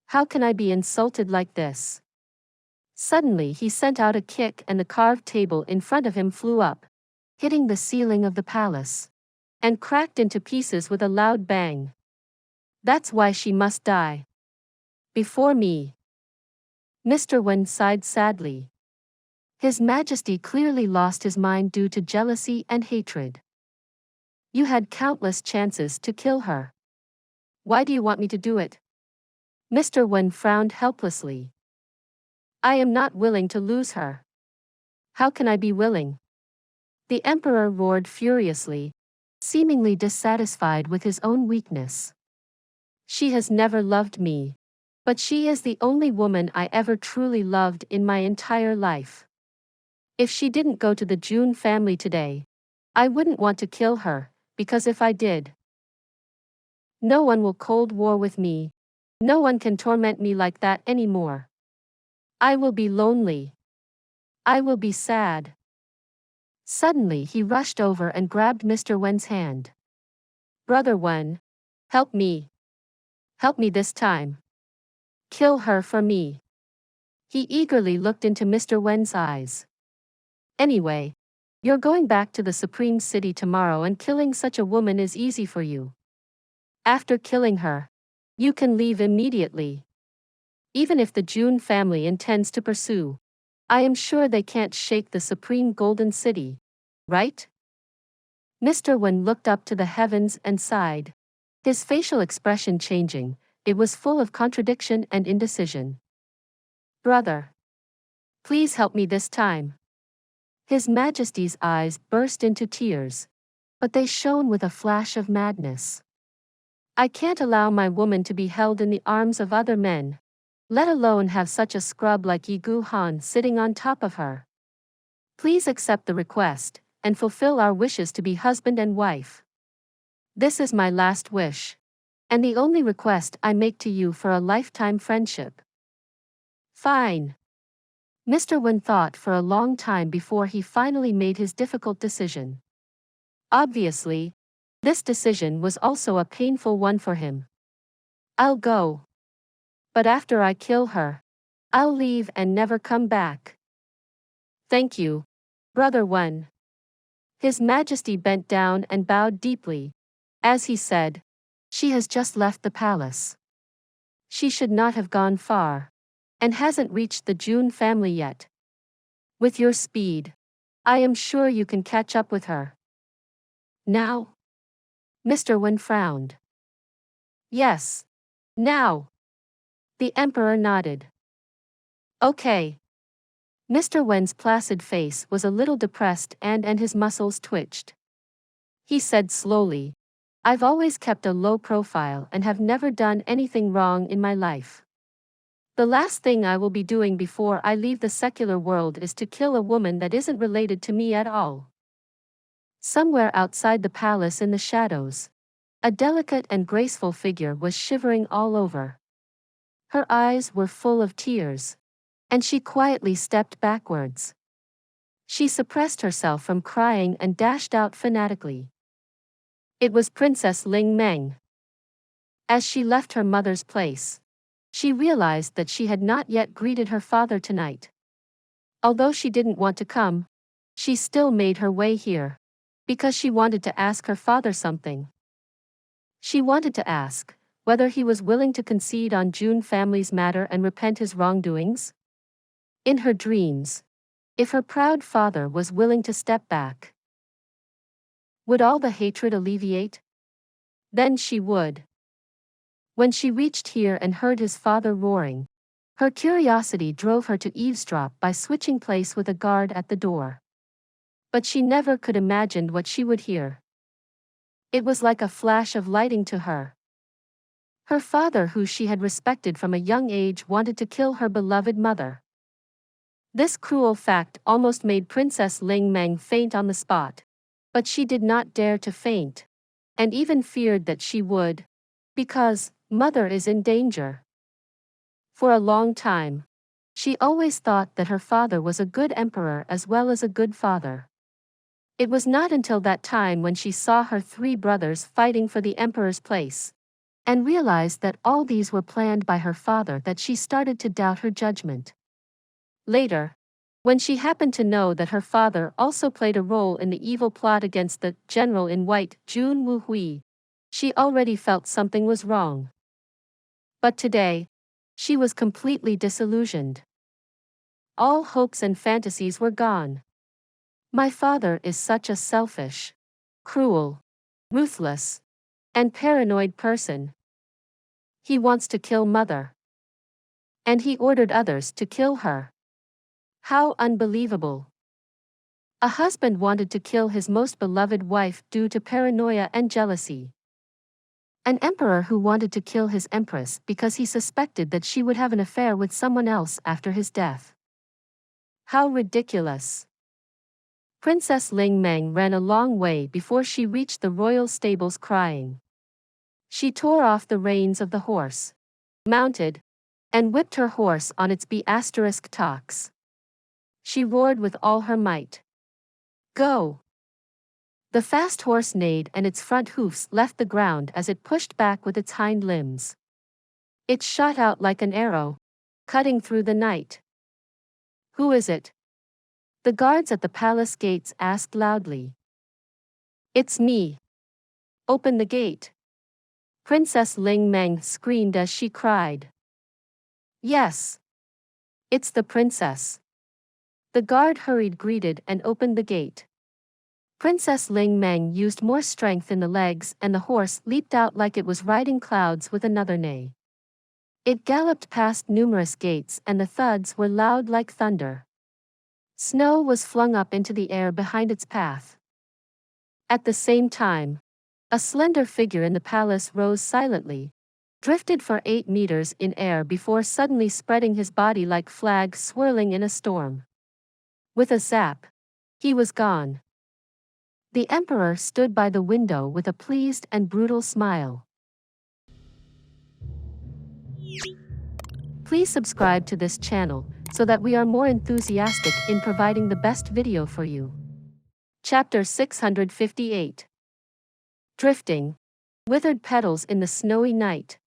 A: How can I be insulted like this? Suddenly he sent out a kick and the carved table in front of him flew up, hitting the ceiling of the palace, and cracked into pieces with a loud bang. That's why she must die. Before me. Mr. Wen sighed sadly. His Majesty clearly lost his mind due to jealousy and hatred. You had countless chances to kill her. Why do you want me to do it? Mr. Wen frowned helplessly. I am not willing to lose her. How can I be willing? The emperor roared furiously, seemingly dissatisfied with his own weakness. She has never loved me, but she is the only woman I ever truly loved in my entire life. If she didn't go to the Jun family today, I wouldn't want to kill her, because if I did, no one will cold war with me. No one can torment me like that anymore. I will be lonely. I will be sad. Suddenly he rushed over and grabbed Mr. Wen's hand. Brother Wen, help me. Help me this time. Kill her for me. He eagerly looked into Mr. Wen's eyes. Anyway, you're going back to the Supreme City tomorrow and killing such a woman is easy for you. After killing her, you can leave immediately. Even if the Jun family intends to pursue, I am sure they can't shake the Supreme Golden City, right? Mr. Wen looked up to the heavens and sighed. His facial expression changing, it was full of contradiction and indecision. Brother, please help me this time. His Majesty's eyes burst into tears, but they shone with a flash of madness. I can't allow my woman to be held in the arms of other men, let alone have such a scrub like Yi Gu Han sitting on top of her. Please accept the request, and fulfill our wishes to be husband and wife. This is my last wish, and the only request I make to you for a lifetime friendship. Fine. Mr. Wen thought for a long time before he finally made his difficult decision. Obviously, this decision was also a painful one for him. I'll go. But after I kill her, I'll leave and never come back. Thank you, Brother Wen. His Majesty bent down and bowed deeply, as he said, She has just left the palace. She should not have gone far. And hasn't reached the Jun family yet. With your speed, I am sure you can catch up with her. Now? Mr. Wen frowned. Yes. Now. The emperor nodded. Okay. Mr. Wen's placid face was a little depressed and his muscles twitched. He said slowly, I've always kept a low profile and have never done anything wrong in my life. The last thing I will be doing before I leave the secular world is to kill a woman that isn't related to me at all. Somewhere outside the palace in the shadows, a delicate and graceful figure was shivering all over. Her eyes were full of tears, and she quietly stepped backwards. She suppressed herself from crying and dashed out fanatically. It was Princess Ling Meng. As she left her mother's place, she realized that she had not yet greeted her father tonight. Although she didn't want to come, she still made her way here, because she wanted to ask her father something. She wanted to ask whether he was willing to concede on Jun family's matter and repent his wrongdoings. In her dreams, if her proud father was willing to step back, would all the hatred alleviate? Then she would. When she reached here and heard his father roaring, her curiosity drove her to eavesdrop by switching place with a guard at the door. But she never could imagine what she would hear. It was like a flash of lightning to her. Her father, who she had respected from a young age, wanted to kill her beloved mother. This cruel fact almost made Princess Ling Meng faint on the spot. But she did not dare to faint, and even feared that she would, because mother is in danger. For a long time, she always thought that her father was a good emperor as well as a good father. It was not until that time when she saw her three brothers fighting for the emperor's place, and realized that all these were planned by her father, that she started to doubt her judgment. Later, when she happened to know that her father also played a role in the evil plot against the general in white, Jun Moxie, she already felt something was wrong. But today, she was completely disillusioned. All hopes and fantasies were gone. My father is such a selfish, cruel, ruthless, and paranoid person. He wants to kill mother. And he ordered others to kill her. How unbelievable. A husband wanted to kill his most beloved wife due to paranoia and jealousy. An emperor who wanted to kill his empress because he suspected that she would have an affair with someone else after his death. How ridiculous. Princess Ling Meng ran a long way before she reached the royal stables crying. She tore off the reins of the horse, mounted, and whipped her horse on its B***tocks. She roared with all her might. Go! The fast horse neighed and its front hoofs left the ground as it pushed back with its hind limbs. It shot out like an arrow, cutting through the night. Who is it? The guards at the palace gates asked loudly. It's me. Open the gate. Princess Ling Meng screamed as she cried. Yes. It's the princess. The guard hurried, greeted, and opened the gate. Princess Ling Meng used more strength in the legs, and the horse leaped out like it was riding clouds with another neigh. It galloped past numerous gates, and the thuds were loud like thunder. Snow was flung up into the air behind its path. At the same time, a slender figure in the palace rose silently, drifted for 8 meters in air before suddenly spreading his body like flag swirling in a storm. With a zap, he was gone. The emperor stood by the window with a pleased and brutal smile. Please subscribe to this channel so that we are more enthusiastic in providing the best video for you. Chapter 658. Drifting. Withered petals in the snowy night.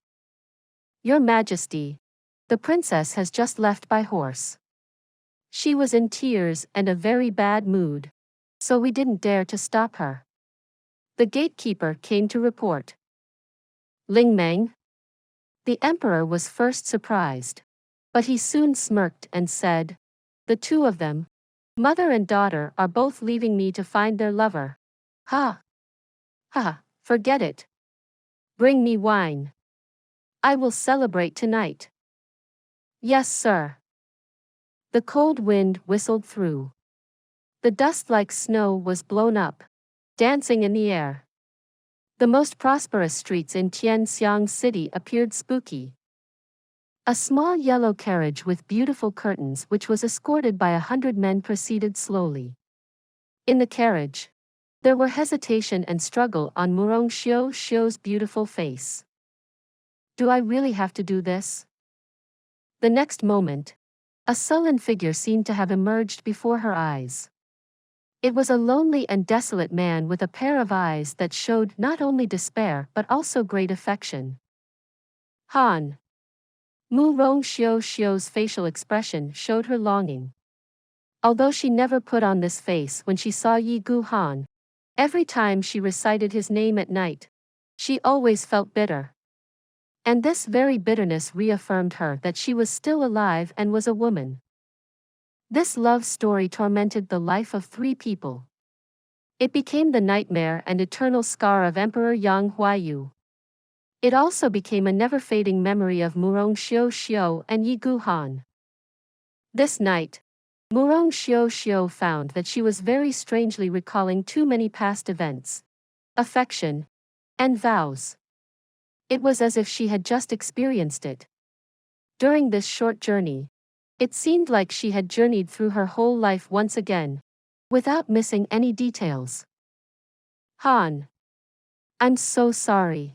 A: Your Majesty, the princess has just left by horse. She was in tears and a very bad mood, so we didn't dare to stop her. The gatekeeper came to report. Ling Meng? The emperor was first surprised. But he soon smirked and said, the two of them, mother and daughter, are both leaving me to find their lover. Ha! Ha! Forget it. Bring me wine. I will celebrate tonight. Yes, sir. The cold wind whistled through. The dust like snow was blown up, dancing in the air. The most prosperous streets in Tianxiang City appeared spooky. A small yellow carriage with beautiful curtains, which was escorted by 100 men, proceeded slowly. In the carriage, there were hesitation and struggle on Murong Xiu's beautiful face. Do I really have to do this? The next moment, a sullen figure seemed to have emerged before her eyes. It was a lonely and desolate man with a pair of eyes that showed not only despair but also great affection. Han. Murong Xiu's facial expression showed her longing. Although she never put on this face when she saw Yi Gu Han, every time she recited his name at night, she always felt bitter. And this very bitterness reaffirmed her that she was still alive and was a woman. This love story tormented the life of 3 people. It became the nightmare and eternal scar of Emperor Yang Huayu. It also became a never-fading memory of Murong Xiu and Yi Gu Han. This night, Murong Xiu found that she was very strangely recalling too many past events, affection, and vows. It was as if she had just experienced it. During this short journey, it seemed like she had journeyed through her whole life once again, without missing any details. Han. I'm so sorry.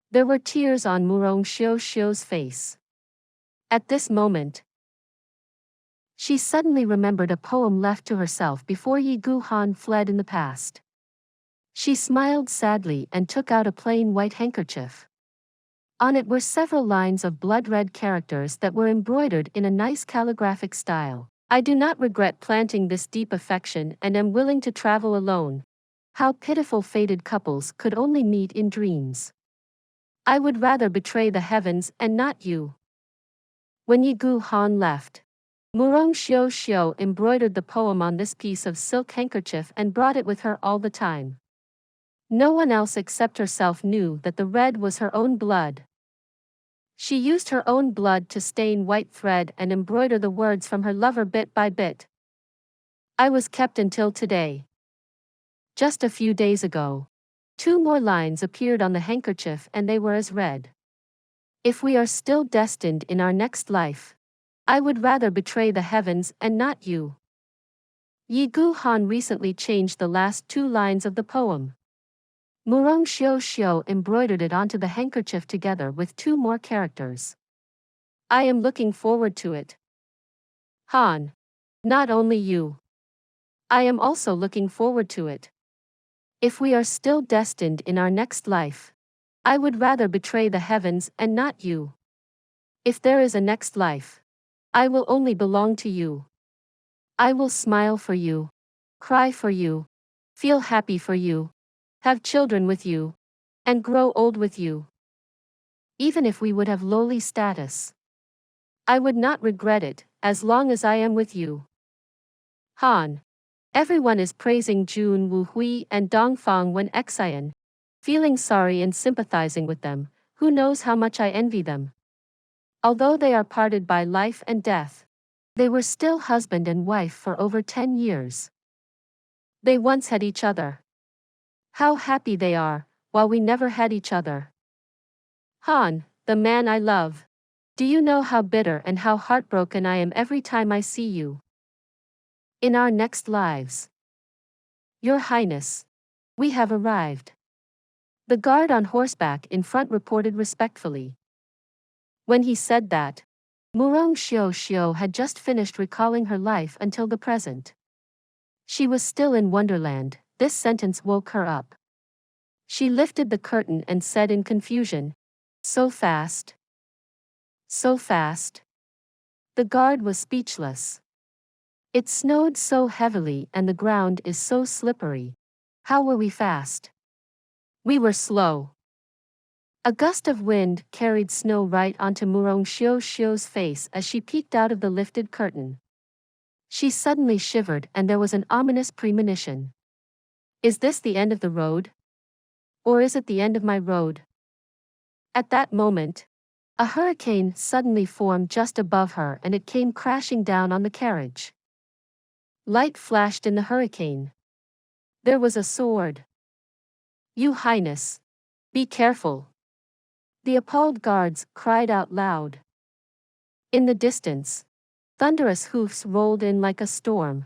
A: There were tears on Murong Xiu's face. At this moment, she suddenly remembered a poem left to herself before Yi Gu Han fled in the past. She smiled sadly and took out a plain white handkerchief. On it were several lines of blood-red characters that were embroidered in a nice calligraphic style. I do not regret planting this deep affection and am willing to travel alone. How pitiful fated couples could only meet in dreams. I would rather betray the heavens and not you. When Yi Gu Han left, Murong Xiu embroidered the poem on this piece of silk handkerchief and brought it with her all the time. No one else except herself knew that the red was her own blood. She used her own blood to stain white thread and embroider the words from her lover bit by bit. I was kept until today. Just a few days ago, 2 more lines appeared on the handkerchief and they were as read. If we are still destined in our next life, I would rather betray the heavens and not you. Yi Gu Han recently changed the last 2 lines of the poem. Murong Xiu embroidered it onto the handkerchief together with 2 more characters. I am looking forward to it. Han. Not only you. I am also looking forward to it. If we are still destined in our next life, I would rather betray the heavens and not you. If there is a next life, I will only belong to you. I will smile for you, cry for you, feel happy for you, have children with you, and grow old with you. Even if we would have lowly status, I would not regret it, as long as I am with you. Han. Everyone is praising Jun Wuhui and Dongfang when Xian, feeling sorry and sympathizing with them. Who knows how much I envy them. Although they are parted by life and death, they were still husband and wife for over 10 years. They once had each other. How happy they are, while we never had each other. Han, the man I love. Do you know how bitter and how heartbroken I am every time I see you? In our next lives. Your Highness, we have arrived. The guard on horseback in front reported respectfully. When he said that, Murong Xiu had just finished recalling her life until the present. She was still in Wonderland. This sentence woke her up. She lifted the curtain and said in confusion, so fast. So fast. The guard was speechless. It snowed so heavily and the ground is so slippery. How were we fast? We were slow. A gust of wind carried snow right onto Murong Xiu's face as she peeked out of the lifted curtain. She suddenly shivered and there was an ominous premonition. Is this the end of the road? Or is it the end of my road? At that moment, a hurricane suddenly formed just above her and it came crashing down on the carriage. Light flashed in the hurricane. There was a sword. Your Highness, be careful. The appalled guards cried out loud. In the distance, thunderous hoofs rolled in like a storm.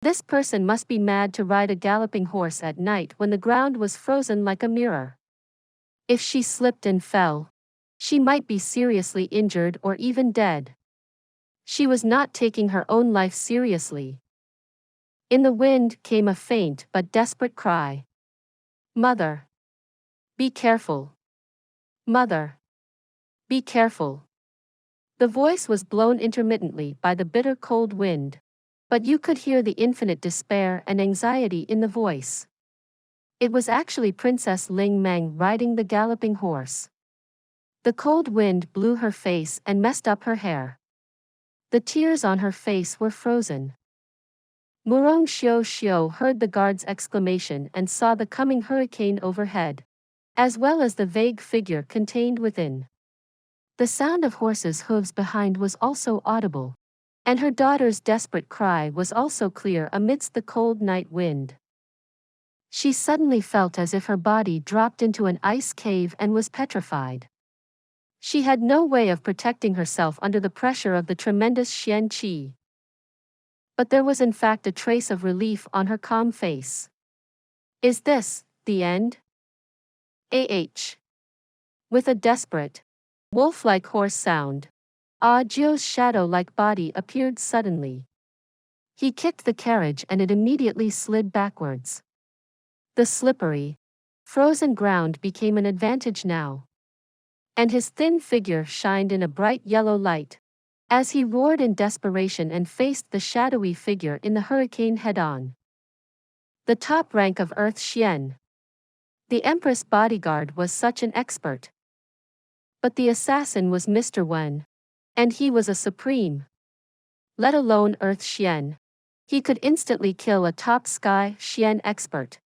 A: This person must be mad to ride a galloping horse at night when the ground was frozen like a mirror. If she slipped and fell, she might be seriously injured or even dead. She was not taking her own life seriously. In the wind came a faint but desperate cry. Mother! Be careful! Mother! Be careful! The voice was blown intermittently by the bitter cold wind, but you could hear the infinite despair and anxiety in the voice. It was actually Princess Ling Meng riding the galloping horse. The cold wind blew her face and messed up her hair. The tears on her face were frozen. Murong Xiu heard the guard's exclamation and saw the coming hurricane overhead, as well as the vague figure contained within. The sound of horses' hooves behind was also audible, and her daughter's desperate cry was also clear amidst the cold night wind. She suddenly felt as if her body dropped into an ice cave and was petrified. She had no way of protecting herself under the pressure of the tremendous Xian Qi. But there was in fact a trace of relief on her calm face. Is this the end? With a desperate, wolf-like hoarse sound, Jio's shadow-like body appeared suddenly. He kicked the carriage and it immediately slid backwards. The slippery, frozen ground became an advantage now. And his thin figure shined in a bright yellow light, as he roared in desperation and faced the shadowy figure in the hurricane head-on. The top rank of Earth Xian. The Empress bodyguard was such an expert. But the assassin was Mr. Wen, and he was a supreme. Let alone Earth Xian. He could instantly kill a top sky Xian expert.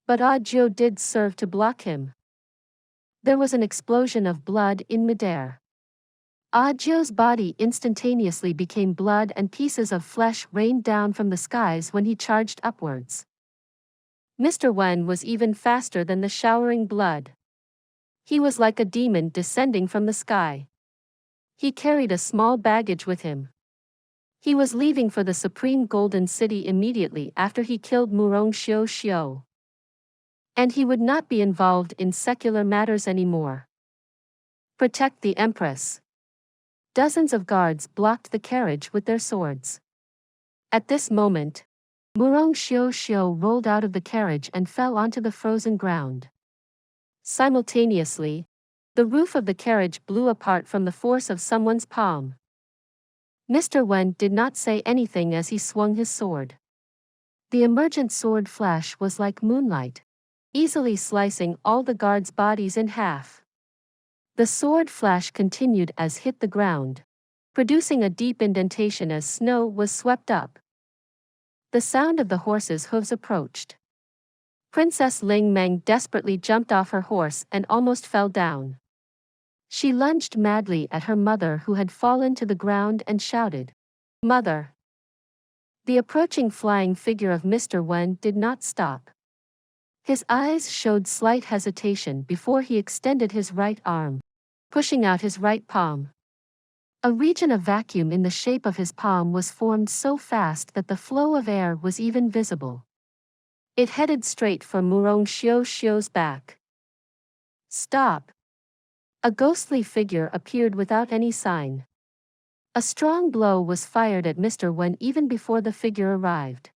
A: But Jio did serve to block him. There was an explosion of blood in midair. Jio's body instantaneously became blood and pieces of flesh rained down from the skies when he charged upwards. Mr. Wen was even faster than the showering blood. He was like a demon descending from the sky. He carried a small baggage with him. He was leaving for the Supreme Golden City immediately after he killed Murong Xiu. And he would not be involved in secular matters anymore. Protect the Empress. Dozens of guards blocked the carriage with their swords. At this moment, Murong Xiu rolled out of the carriage and fell onto the frozen ground. Simultaneously, the roof of the carriage blew apart from the force of someone's palm. Mr. Wen did not say anything as he swung his sword. The emergent sword flash was like moonlight, easily slicing all the guards' bodies in half. The sword flash continued as hit the ground, producing a deep indentation as snow was swept up. The sound of the horse's hooves approached. Princess Ling Meng desperately jumped off her horse and almost fell down. She lunged madly at her mother who had fallen to the ground and shouted, "Mother!" The approaching flying figure of Mr. Wen did not stop. His eyes showed slight hesitation before he extended his right arm, pushing out his right palm. A region of vacuum in the shape of his palm was formed so fast that the flow of air was even visible. It headed straight for Murong Xiu's back. Stop! A ghostly figure appeared without any sign. A strong blow was fired at Mr. Wen even before the figure arrived.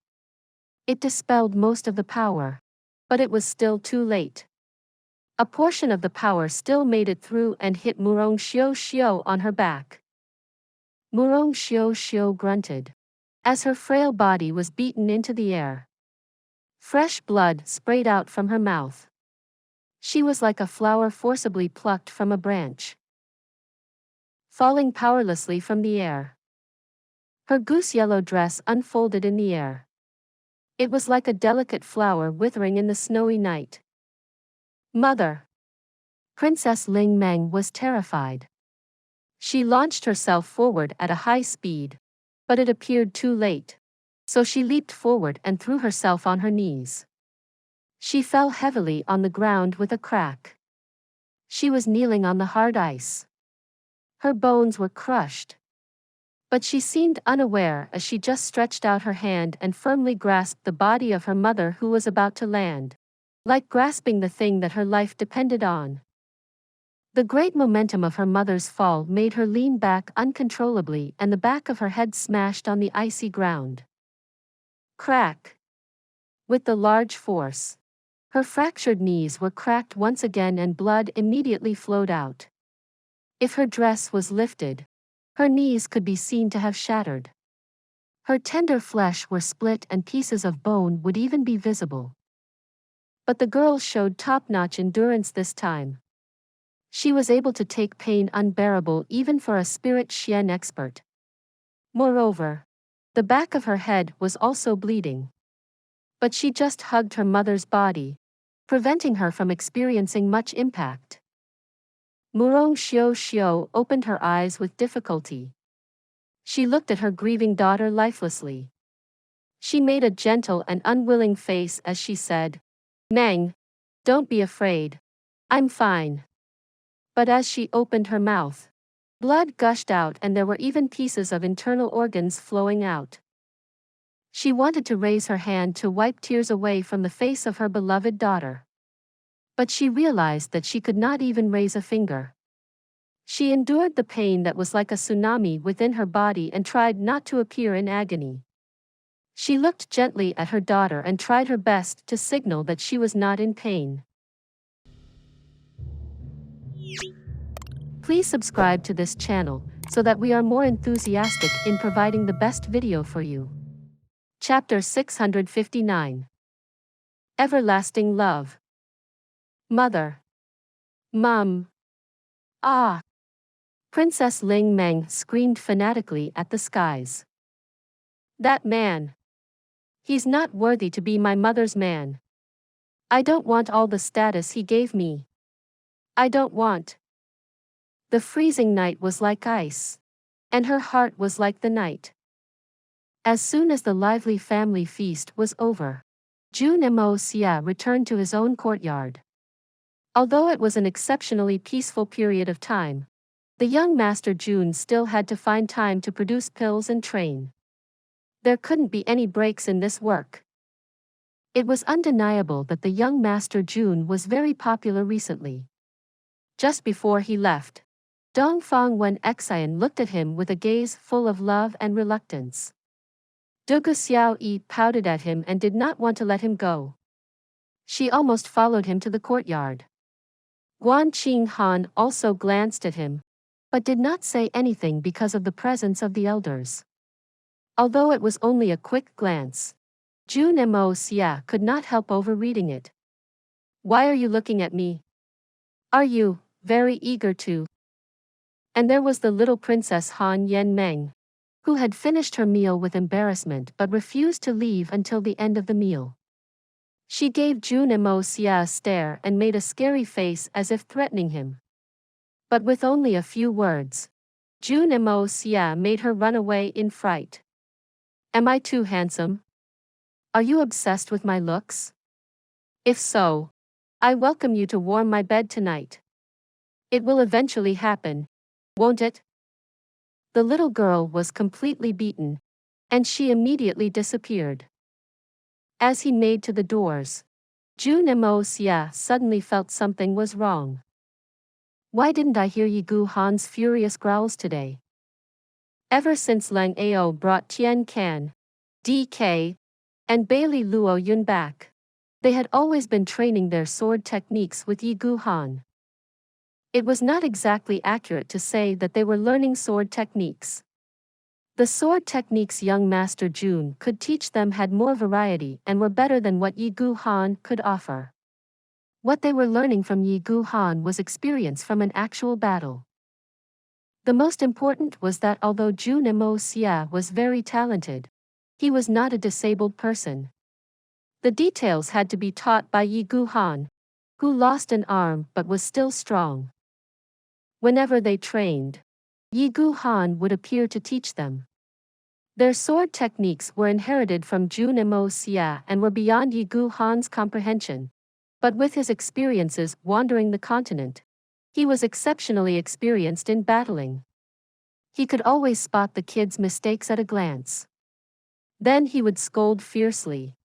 A: It dispelled most of the power, but it was still too late. A portion of the power still made it through and hit Murong Xiu on her back. Murong Xiu grunted, as her frail body was beaten into the air. Fresh blood sprayed out from her mouth. She was like a flower forcibly plucked from a branch, falling powerlessly from the air. Her goose-yellow dress unfolded in the air. It was like a delicate flower withering in the snowy night. Mother! Princess Ling Meng was terrified. She launched herself forward at a high speed, but it appeared too late. So she leaped forward and threw herself on her knees. She fell heavily on the ground with a crack. She was kneeling on the hard ice. Her bones were crushed. But she seemed unaware as she just stretched out her hand and firmly grasped the body of her mother who was about to land, like grasping the thing that her life depended on. The great momentum of her mother's fall made her lean back uncontrollably, and the back of her head smashed on the icy ground. Crack! With the large force, her fractured knees were cracked once again and blood immediately flowed out. If her dress was lifted, her knees could be seen to have shattered. Her tender flesh were split and pieces of bone would even be visible. But the girl showed top-notch endurance this time. She was able to take pain unbearable even for a spirit Xian expert. Moreover, the back of her head was also bleeding. But she just hugged her mother's body, preventing her from experiencing much impact. Murong Xiao opened her eyes with difficulty. She looked at her grieving daughter lifelessly. She made a gentle and unwilling face as she said, "Meng, don't be afraid. I'm fine." But as she opened her mouth, blood gushed out and there were even pieces of internal organs flowing out. She wanted to raise her hand to wipe tears away from the face of her beloved daughter. But she realized that she could not even raise a finger. She endured the pain that was like a tsunami within her body and tried not to appear in agony. She looked gently at her daughter and tried her best to signal that she was not in pain. Please subscribe to this channel so that we are more enthusiastic in providing the best video for you. Chapter 659. Everlasting Love. Mother. Mom. Ah! Princess Ling Meng screamed fanatically at the skies. That man! He's not worthy to be my mother's man. I don't want all the status he gave me. I don't want. The freezing night was like ice. And her heart was like the night. As soon as the lively family feast was over, Jun Moxie returned to his own courtyard. Although it was an exceptionally peaceful period of time, the young Master Jun still had to find time to produce pills and train. There couldn't be any breaks in this work. It was undeniable that the young Master Jun was very popular recently. Just before he left, Dongfang Wen Xian looked at him with a gaze full of love and reluctance. Dugu Xiao Yi pouted at him and did not want to let him go. She almost followed him to the courtyard. Guan Qing Han also glanced at him, but did not say anything because of the presence of the elders. Although it was only a quick glance, Jun Moxie could not help overreading it. Why are you looking at me? Are you very eager to? And there was the little Princess Han Yen Meng, who had finished her meal with embarrassment but refused to leave until the end of the meal. She gave Jun Moxie a stare and made a scary face as if threatening him. But with only a few words, Jun Moxie made her run away in fright. Am I too handsome? Are you obsessed with my looks? If so, I welcome you to warm my bed tonight. It will eventually happen, won't it? The little girl was completely beaten, and she immediately disappeared. As he made to the doors, Jun Moxie suddenly felt something was wrong. Why didn't I hear Yigu Han's furious growls today? Ever since Lang Ao brought Tian Can, DK, and Bailey Luo Yun back, they had always been training their sword techniques with Yigu Han. It was not exactly accurate to say that they were learning sword techniques. The sword techniques young Master Jun could teach them had more variety and were better than what Yigu Han could offer. What they were learning from Yi Gu Han was experience from an actual battle. The most important was that although Jun Moxie was very talented, he was not a disabled person. The details had to be taught by Yi Gu Han, who lost an arm but was still strong. Whenever they trained, Yi Gu Han would appear to teach them. Their sword techniques were inherited from Jun Moxie and were beyond Yi Gu Han's comprehension, but with his experiences wandering the continent, he was exceptionally experienced in battling. He could always spot the kids' mistakes at a glance. Then he would scold fiercely.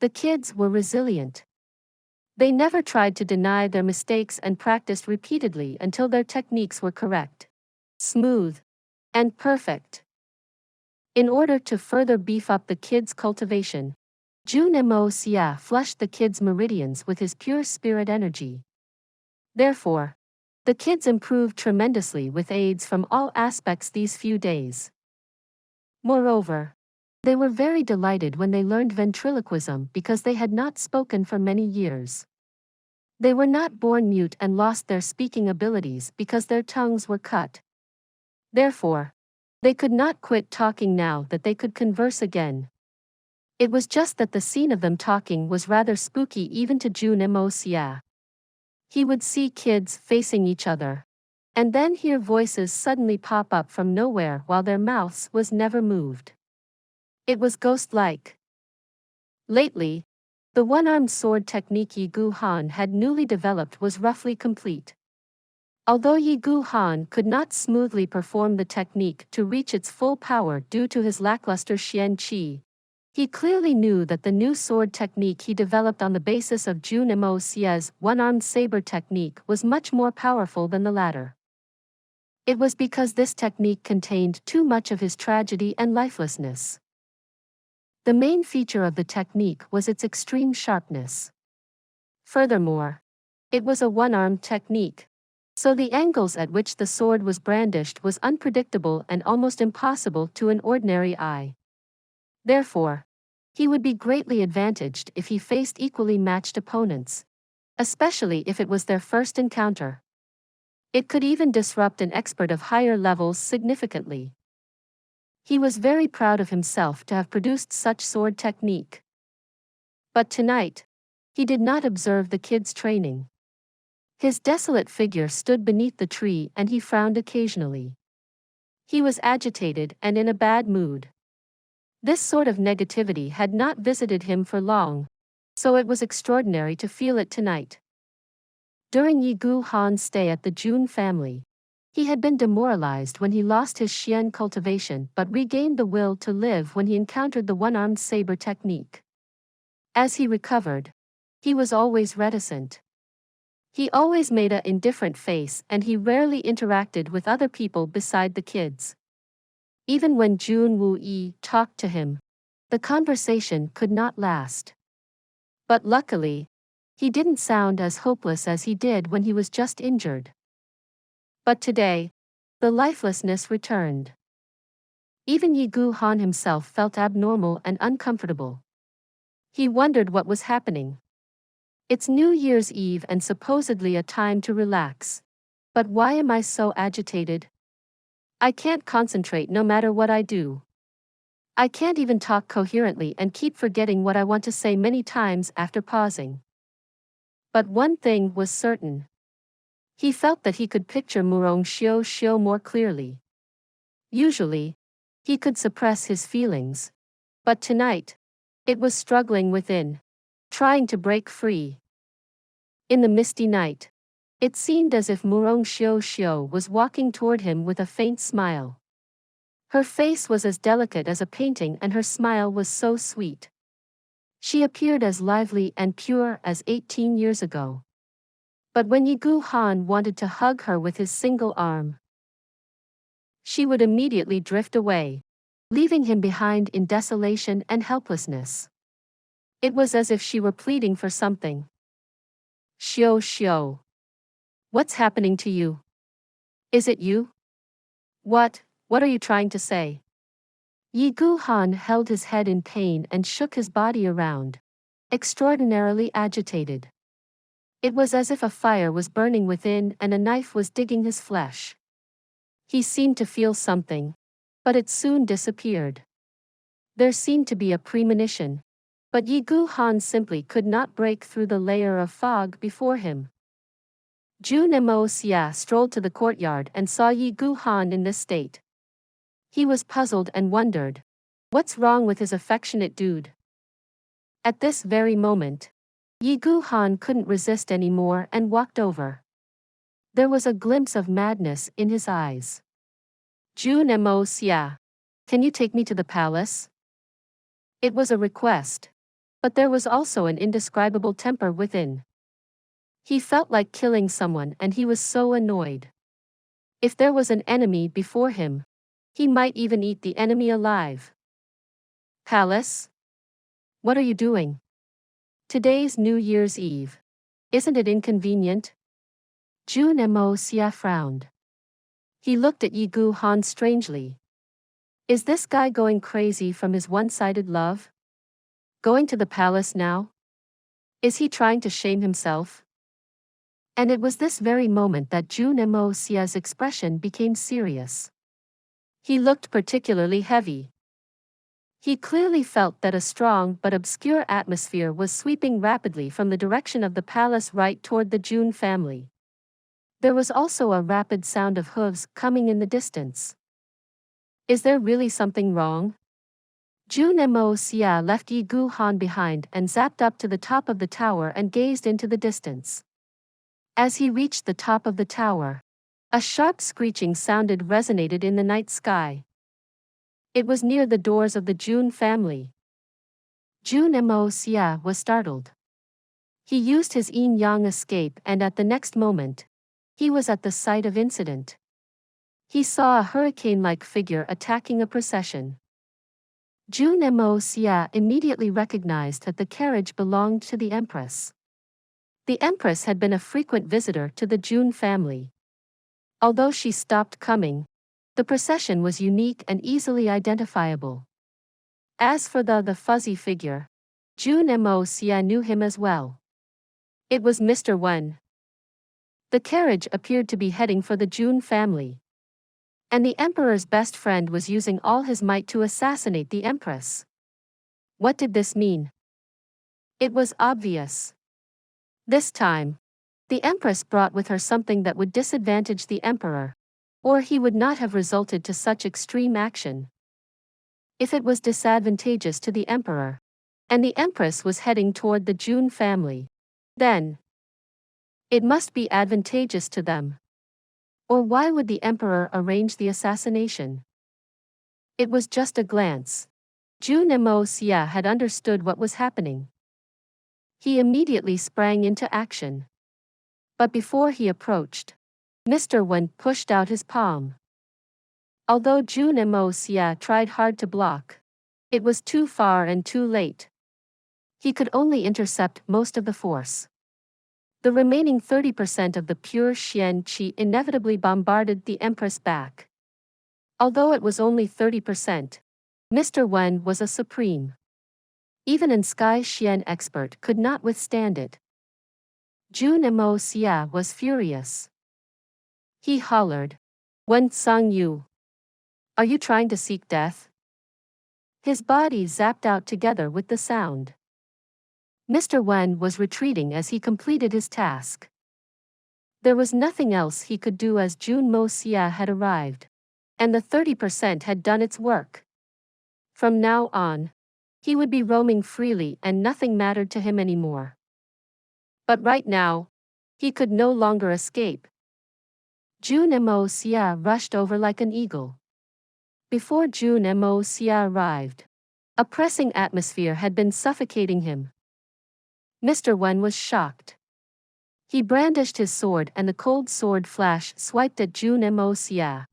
A: The kids were resilient. They never tried to deny their mistakes and practiced repeatedly until their techniques were correct, smooth, and perfect. In order to further beef up the kids' cultivation, Jun Moxie flushed the kids' meridians with his pure spirit energy. Therefore, the kids improved tremendously with aids from all aspects these few days. Moreover, they were very delighted when they learned ventriloquism because they had not spoken for many years. They were not born mute and lost their speaking abilities because their tongues were cut. Therefore, they could not quit talking now that they could converse again. It was just that the scene of them talking was rather spooky even to Jun Moxie. He would see kids facing each other, and then hear voices suddenly pop up from nowhere while their mouths was never moved. It was ghost-like. Lately, the one-armed sword technique Yi Gu Han had newly developed was roughly complete. Although Yi Gu Han could not smoothly perform the technique to reach its full power due to his lackluster Xian Qi, he clearly knew that the new sword technique he developed on the basis of Jun Moxie's one-armed saber technique was much more powerful than the latter. It was because this technique contained too much of his tragedy and lifelessness. The main feature of the technique was its extreme sharpness. Furthermore, it was a one-armed technique, so the angles at which the sword was brandished was unpredictable and almost impossible to an ordinary eye. Therefore, he would be greatly advantaged if he faced equally matched opponents, especially if it was their first encounter. It could even disrupt an expert of higher levels significantly. He was very proud of himself to have produced such sword technique. But tonight, he did not observe the kids' training. His desolate figure stood beneath the tree and he frowned occasionally. He was agitated and in a bad mood. This sort of negativity had not visited him for long, so it was extraordinary to feel it tonight. During Yi Gu Han's stay at the Jun family, he had been demoralized when he lost his Xian cultivation but regained the will to live when he encountered the one-armed saber technique. As he recovered, he was always reticent. He always made an indifferent face and he rarely interacted with other people beside the kids. Even when Jun Wuyi talked to him, the conversation could not last. But luckily, he didn't sound as hopeless as he did when he was just injured. But today, the lifelessness returned. Even Yi Gu Han himself felt abnormal and uncomfortable. He wondered what was happening. It's New Year's Eve and supposedly a time to relax. But why am I so agitated? I can't concentrate no matter what I do. I can't even talk coherently and keep forgetting what I want to say many times after pausing. But one thing was certain. He felt that he could picture Monarch Jun Xie more clearly. Usually, he could suppress his feelings. But tonight, it was struggling within, trying to break free. In the misty night, it seemed as if Monarch Jun Xie was walking toward him with a faint smile. Her face was as delicate as a painting and her smile was so sweet. She appeared as lively and pure as 18 years ago. But when Yi Gu Han wanted to hug her with his single arm, she would immediately drift away, leaving him behind in desolation and helplessness. It was as if she were pleading for something. Xio. What's happening to you? Is it you? What are you trying to say? Yi Gu Han held his head in pain and shook his body around, extraordinarily agitated. It was as if a fire was burning within and a knife was digging his flesh. He seemed to feel something, but it soon disappeared. There seemed to be a premonition, but Yi Gu Han simply could not break through the layer of fog before him. Jun Moxie strolled to the courtyard and saw Yi Gu Han in this state. He was puzzled and wondered, what's wrong with his affectionate dude? At this very moment, Yi Gu Han couldn't resist anymore and walked over. There was a glimpse of madness in his eyes. Jun Moxie, can you take me to the palace? It was a request, but there was also an indescribable temper within. He felt like killing someone and he was so annoyed. If there was an enemy before him, he might even eat the enemy alive. Palace? What are you doing? Today's New Year's Eve. Isn't it inconvenient? Jun Moxie frowned. He looked at Yi Gu Han strangely. Is this guy going crazy from his one-sided love? Going to the palace now? Is he trying to shame himself? And it was this very moment that Jun Moxie's expression became serious. He looked particularly heavy. He clearly felt that a strong but obscure atmosphere was sweeping rapidly from the direction of the palace right toward the Jun family. There was also a rapid sound of hooves coming in the distance. Is there really something wrong? Jun Moxie left Yi Gu Han behind and zapped up to the top of the tower and gazed into the distance. As he reached the top of the tower, a sharp screeching sound resonated in the night sky. It was near the doors of the Jun family. Jun Moxie was startled. He used his yin-yang escape and at the next moment, he was at the site of incident. He saw a hurricane-like figure attacking a procession. Jun Moxie immediately recognized that the carriage belonged to the Empress. The Empress had been a frequent visitor to the Jun family. Although she stopped coming, the procession was unique and easily identifiable. As for the fuzzy figure, Jun Moxie knew him as well. It was Mr. Wen. The carriage appeared to be heading for the Jun family. And the Emperor's best friend was using all his might to assassinate the Empress. What did this mean? It was obvious. This time, the Empress brought with her something that would disadvantage the Emperor, or he would not have resulted to such extreme action. If it was disadvantageous to the Emperor, and the Empress was heading toward the Jun family, then it must be advantageous to them. Or why would the Emperor arrange the assassination? It was just a glance. Jun Moxie had understood what was happening. He immediately sprang into action. But before he approached, Mr. Wen pushed out his palm. Although Jun Moxie tried hard to block, it was too far and too late. He could only intercept most of the force. The remaining 30% of the pure Xian Qi inevitably bombarded the Empress back. Although it was only 30%, Mr. Wen was a supreme. Even an Sky Xian expert could not withstand it. Jun Moxie was furious. He hollered, "Wen Sang Yu, are you trying to seek death?" His body zapped out together with the sound. Mr. Wen was retreating as he completed his task. There was nothing else he could do as Jun Moxie had arrived, and the 30% had done its work. From now on, he would be roaming freely and nothing mattered to him anymore. But right now, he could no longer escape. Jun Moxie rushed over like an eagle. Before Jun Moxie arrived, a pressing atmosphere had been suffocating him. Mr. Wen was shocked. He brandished his sword and the cold sword flash swiped at Jun Moxie.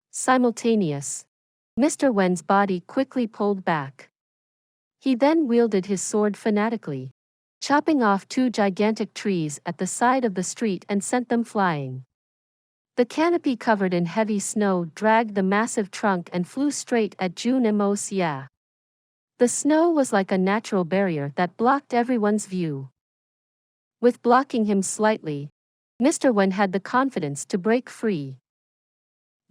A: Simultaneous, Mr. Wen's body quickly pulled back. He then wielded his sword fanatically, chopping off 2 gigantic trees at the side of the street and sent them flying. The canopy covered in heavy snow dragged the massive trunk and flew straight at Jun Moxie. The snow was like a natural barrier that blocked everyone's view. With blocking him slightly, Mr. Wen had the confidence to break free.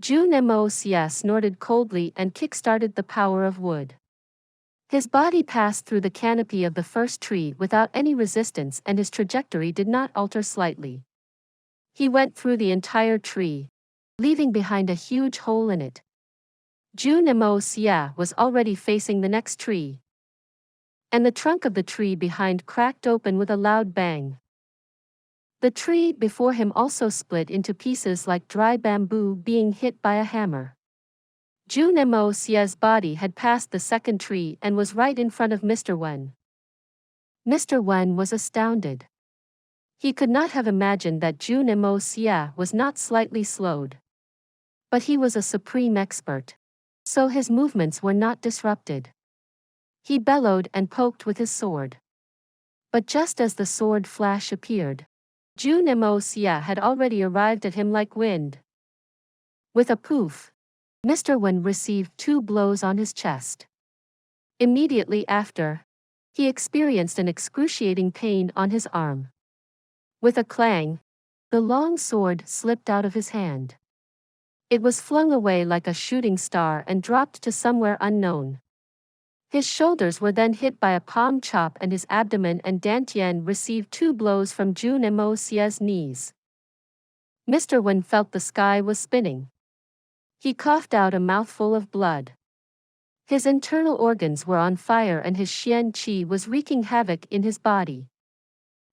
A: Jun Moxie snorted coldly and kick-started the power of wood. His body passed through the canopy of the first tree without any resistance, and his trajectory did not alter slightly. He went through the entire tree, leaving behind a huge hole in it. Jun Moxie was already facing the next tree, and the trunk of the tree behind cracked open with a loud bang. The tree before him also split into pieces like dry bamboo being hit by a hammer. Jun Moxie's body had passed the second tree and was right in front of Mr. Wen. Mr. Wen was astounded. He could not have imagined that Jun Moxie was not slightly slowed. But he was a supreme expert, so his movements were not disrupted. He bellowed and poked with his sword. But just as the sword flash appeared, Jun Moxie had already arrived at him like wind. With a poof, Mr. Wen received 2 blows on his chest. Immediately after, he experienced an excruciating pain on his arm. With a clang, the long sword slipped out of his hand. It was flung away like a shooting star and dropped to somewhere unknown. His shoulders were then hit by a palm chop and his abdomen, and Tian received 2 blows from Jun Moxie's knees. Mr. Wen felt the sky was spinning. He coughed out a mouthful of blood. His internal organs were on fire and his xian qi was wreaking havoc in his body.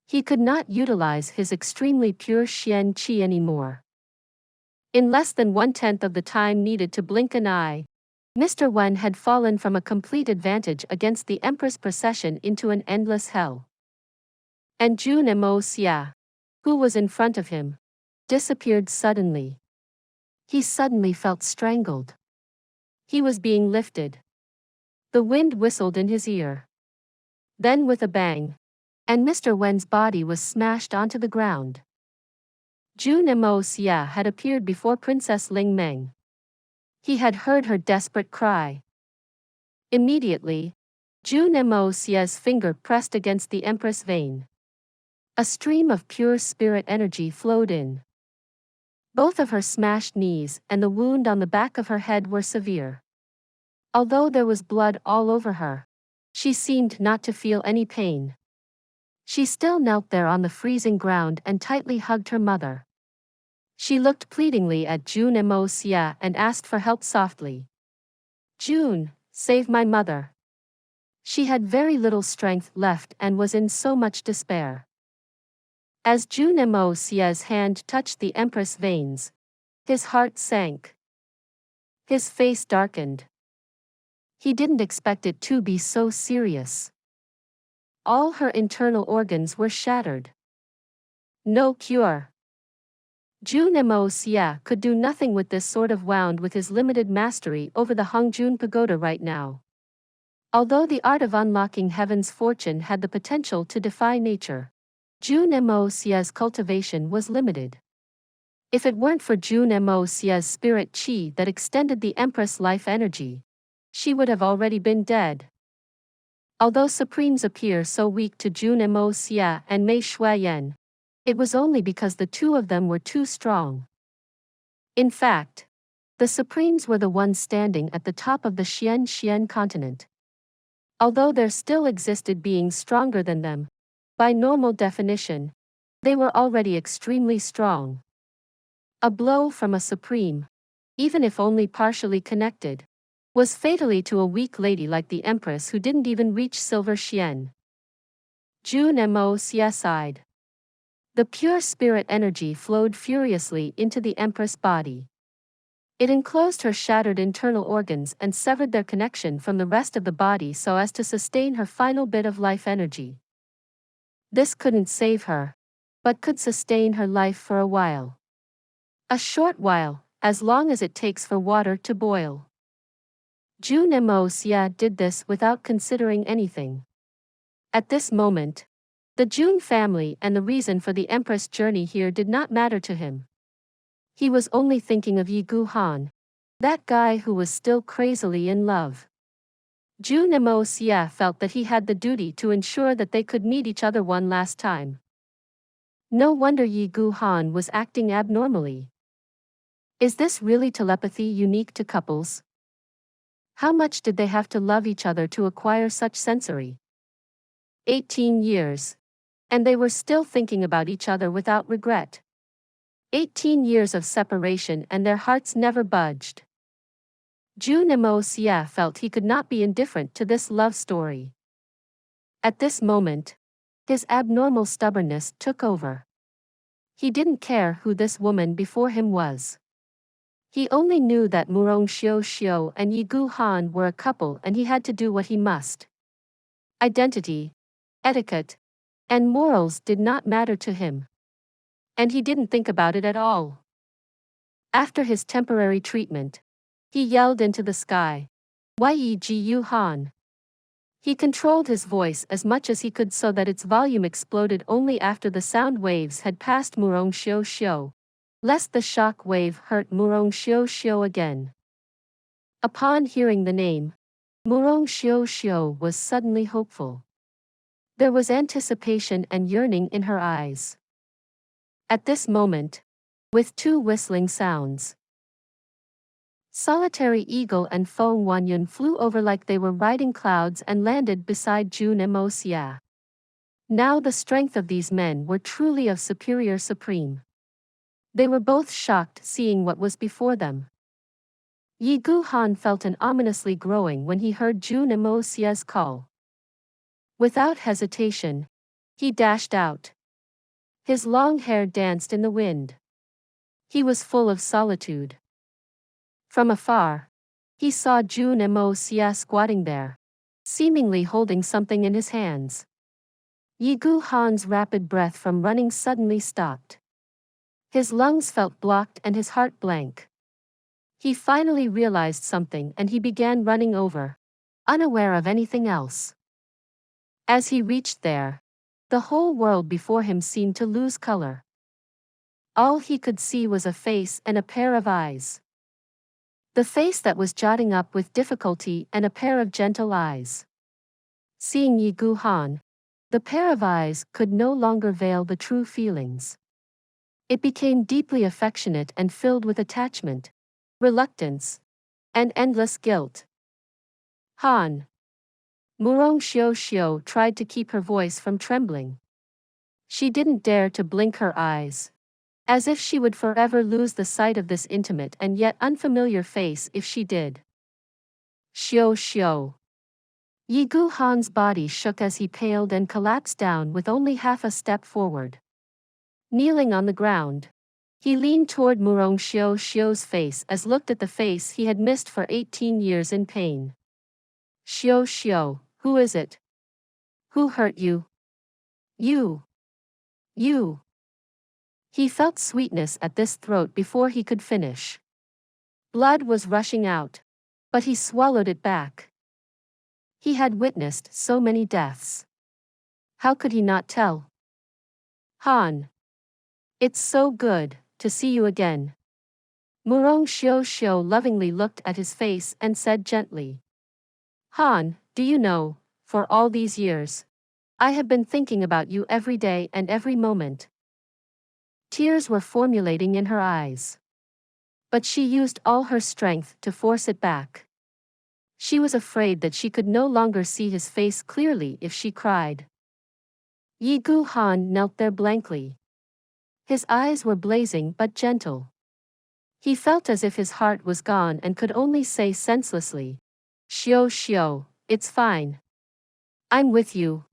A: He could not utilize his extremely pure xian qi anymore. In less than 1/10 of the time needed to blink an eye, Mr. Wen had fallen from a complete advantage against the Empress procession into an endless hell. And Jun Moxie, who was in front of him, disappeared suddenly. He suddenly felt strangled. He was being lifted. The wind whistled in his ear. Then with a bang, and Mr. Wen's body was smashed onto the ground. Jun Moxie had appeared before Princess Ling Meng. He had heard her desperate cry. Immediately, Jun Moxie's finger pressed against the Empress vein. A stream of pure spirit energy flowed in. Both of her smashed knees and the wound on the back of her head were severe. Although there was blood all over her, she seemed not to feel any pain. She still knelt there on the freezing ground and tightly hugged her mother. She looked pleadingly at Jun Moxie and asked for help softly. "Jun, save my mother." She had very little strength left and was in so much despair. As Jun Moxie's hand touched the Empress veins, his heart sank. His face darkened. He didn't expect it to be so serious. All her internal organs were shattered. No cure. Jun Moxie could do nothing with this sort of wound with his limited mastery over the Hongjun Pagoda right now. Although the art of unlocking heaven's fortune had the potential to defy nature, Jun Moxie's cultivation was limited. If it weren't for Jun Moxie's spirit qi that extended the Empress life energy, she would have already been dead. Although Supremes appear so weak to Jun Moxie and Mei Shuiyan, it was only because the 2 of them were too strong. In fact, the Supremes were the ones standing at the top of the Xian continent. Although there still existed beings stronger than them, by normal definition, they were already extremely strong. A blow from a Supreme, even if only partially connected, was fatally to a weak lady like the Empress who didn't even reach Silver Xian. Jun Moxie sighed. The pure spirit energy flowed furiously into the Empress body. It enclosed her shattered internal organs and severed their connection from the rest of the body so as to sustain her final bit of life energy. This couldn't save her, but could sustain her life for a while. A short while, as long as it takes for water to boil. Jun Moxie did this without considering anything. At this moment, the Jun family and the reason for the Empress journey here did not matter to him. He was only thinking of Yi Guhan, that guy who was still crazily in love. Jun Moxie felt that he had the duty to ensure that they could meet each other one last time. No wonder Yi Gu Han was acting abnormally. Is this really telepathy unique to couples? How much did they have to love each other to acquire such sensory? 18 years. And they were still thinking about each other without regret. 18 years of separation and their hearts never budged. Jun Moxie felt he could not be indifferent to this love story. At this moment, his abnormal stubbornness took over. He didn't care who this woman before him was. He only knew that Monarch Jun Xie and Yi Gu Han were a couple and he had to do what he must. Identity, etiquette, and morals did not matter to him. And he didn't think about it at all. After his temporary treatment, he yelled into the sky, "Yi Gu Han." He controlled his voice as much as he could so that its volume exploded only after the sound waves had passed Monarch Jun Xie, lest the shock wave hurt Monarch Jun Xie again. Upon hearing the name, Monarch Jun Xie was suddenly hopeful. There was anticipation and yearning in her eyes. At this moment, with two whistling sounds, Solitary Eagle and Feng Wanyan flew over like they were riding clouds and landed beside Jun Moxie. Now the strength of these men were truly of superior supreme. They were both shocked seeing what was before them. Yi Gu Han felt an ominously growing when he heard Jun Moxie's call. Without hesitation, he dashed out. His long hair danced in the wind. He was full of solitude. From afar, he saw Jun Moxie squatting there, seemingly holding something in his hands. Yi Gu Han's rapid breath from running suddenly stopped. His lungs felt blocked and his heart blank. He finally realized something and he began running over, unaware of anything else. As he reached there, the whole world before him seemed to lose color. All he could see was a face and a pair of eyes. The face that was jotting up with difficulty and a pair of gentle eyes. Seeing Yi Gu Han, the pair of eyes could no longer veil the true feelings. It became deeply affectionate and filled with attachment, reluctance, and endless guilt. Han. Monarch Jun Xie tried to keep her voice from trembling. She didn't dare to blink her eyes, as if she would forever lose the sight of this intimate and yet unfamiliar face if she did. Xie. Yi Gu Han's body shook as he paled and collapsed down with only half a step forward. Kneeling on the ground, he leaned toward Monarch Jun Xie's face as looked at the face he had missed for 18 years in pain. Xie, who is it? Who hurt you? You. He felt sweetness at this throat before he could finish. Blood was rushing out, but he swallowed it back. He had witnessed so many deaths. How could he not tell? Han. It's so good to see you again. Monarch Jun Xie lovingly looked at his face and said gently. Han, do you know, for all these years, I have been thinking about you every day and every moment. Tears were formulating in her eyes. But she used all her strength to force it back. She was afraid that she could no longer see his face clearly if she cried. Yi Gu Han knelt there blankly. His eyes were blazing but gentle. He felt as if his heart was gone and could only say senselessly, Xie, it's fine. I'm with you.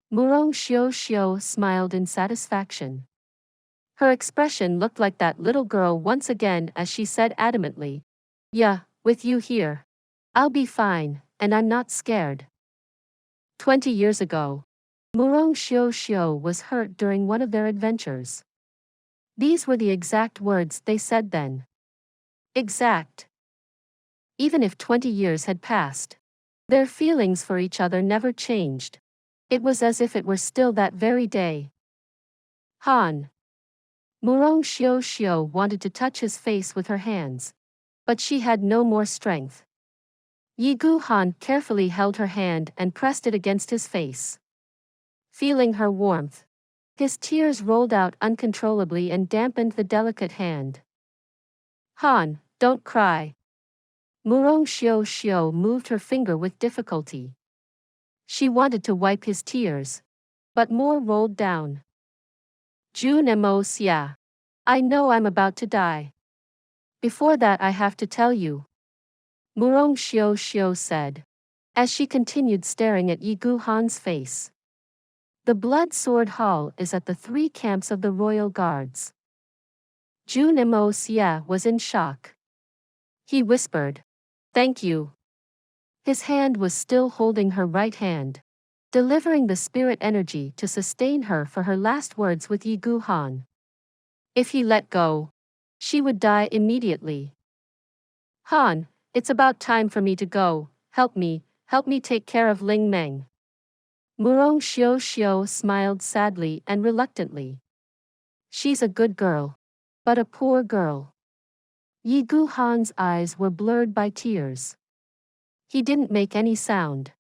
A: Monarch Jun Xie smiled in satisfaction. Her expression looked like that little girl once again as she said adamantly, "Yeah, with you here. I'll be fine, and I'm not scared." 20 years ago, Monarch Jun Xie was hurt during one of their adventures. These were the exact words they said then. Exact. Even if 20 years had passed, their feelings for each other never changed. It was as if it were still that very day. Han. Monarch Jun Xie wanted to touch his face with her hands, but she had no more strength. Yi Gu Han carefully held her hand and pressed it against his face. Feeling her warmth, His tears rolled out uncontrollably and dampened the delicate hand. Han, don't cry. Murong Xiao moved her finger with difficulty. She wanted to wipe his tears, but more rolled down. Jun Moxie. I know I'm about to die. Before that I have to tell you. Murong Xiao said, as she continued staring at Yi Gu Han's face. The Blood Sword Hall is at the 3 camps of the royal guards. Jun Moxie was in shock. He whispered, "Thank you." His hand was still holding her right hand, delivering the spirit energy to sustain her for her last words with Yi Gu Han. If he let go, she would die immediately. Han, it's about time for me to go. Help me take care of Ling Meng. Murong Xiao smiled sadly and reluctantly. She's a good girl, but a poor girl. Yi Gu Han's eyes were blurred by tears. He didn't make any sound.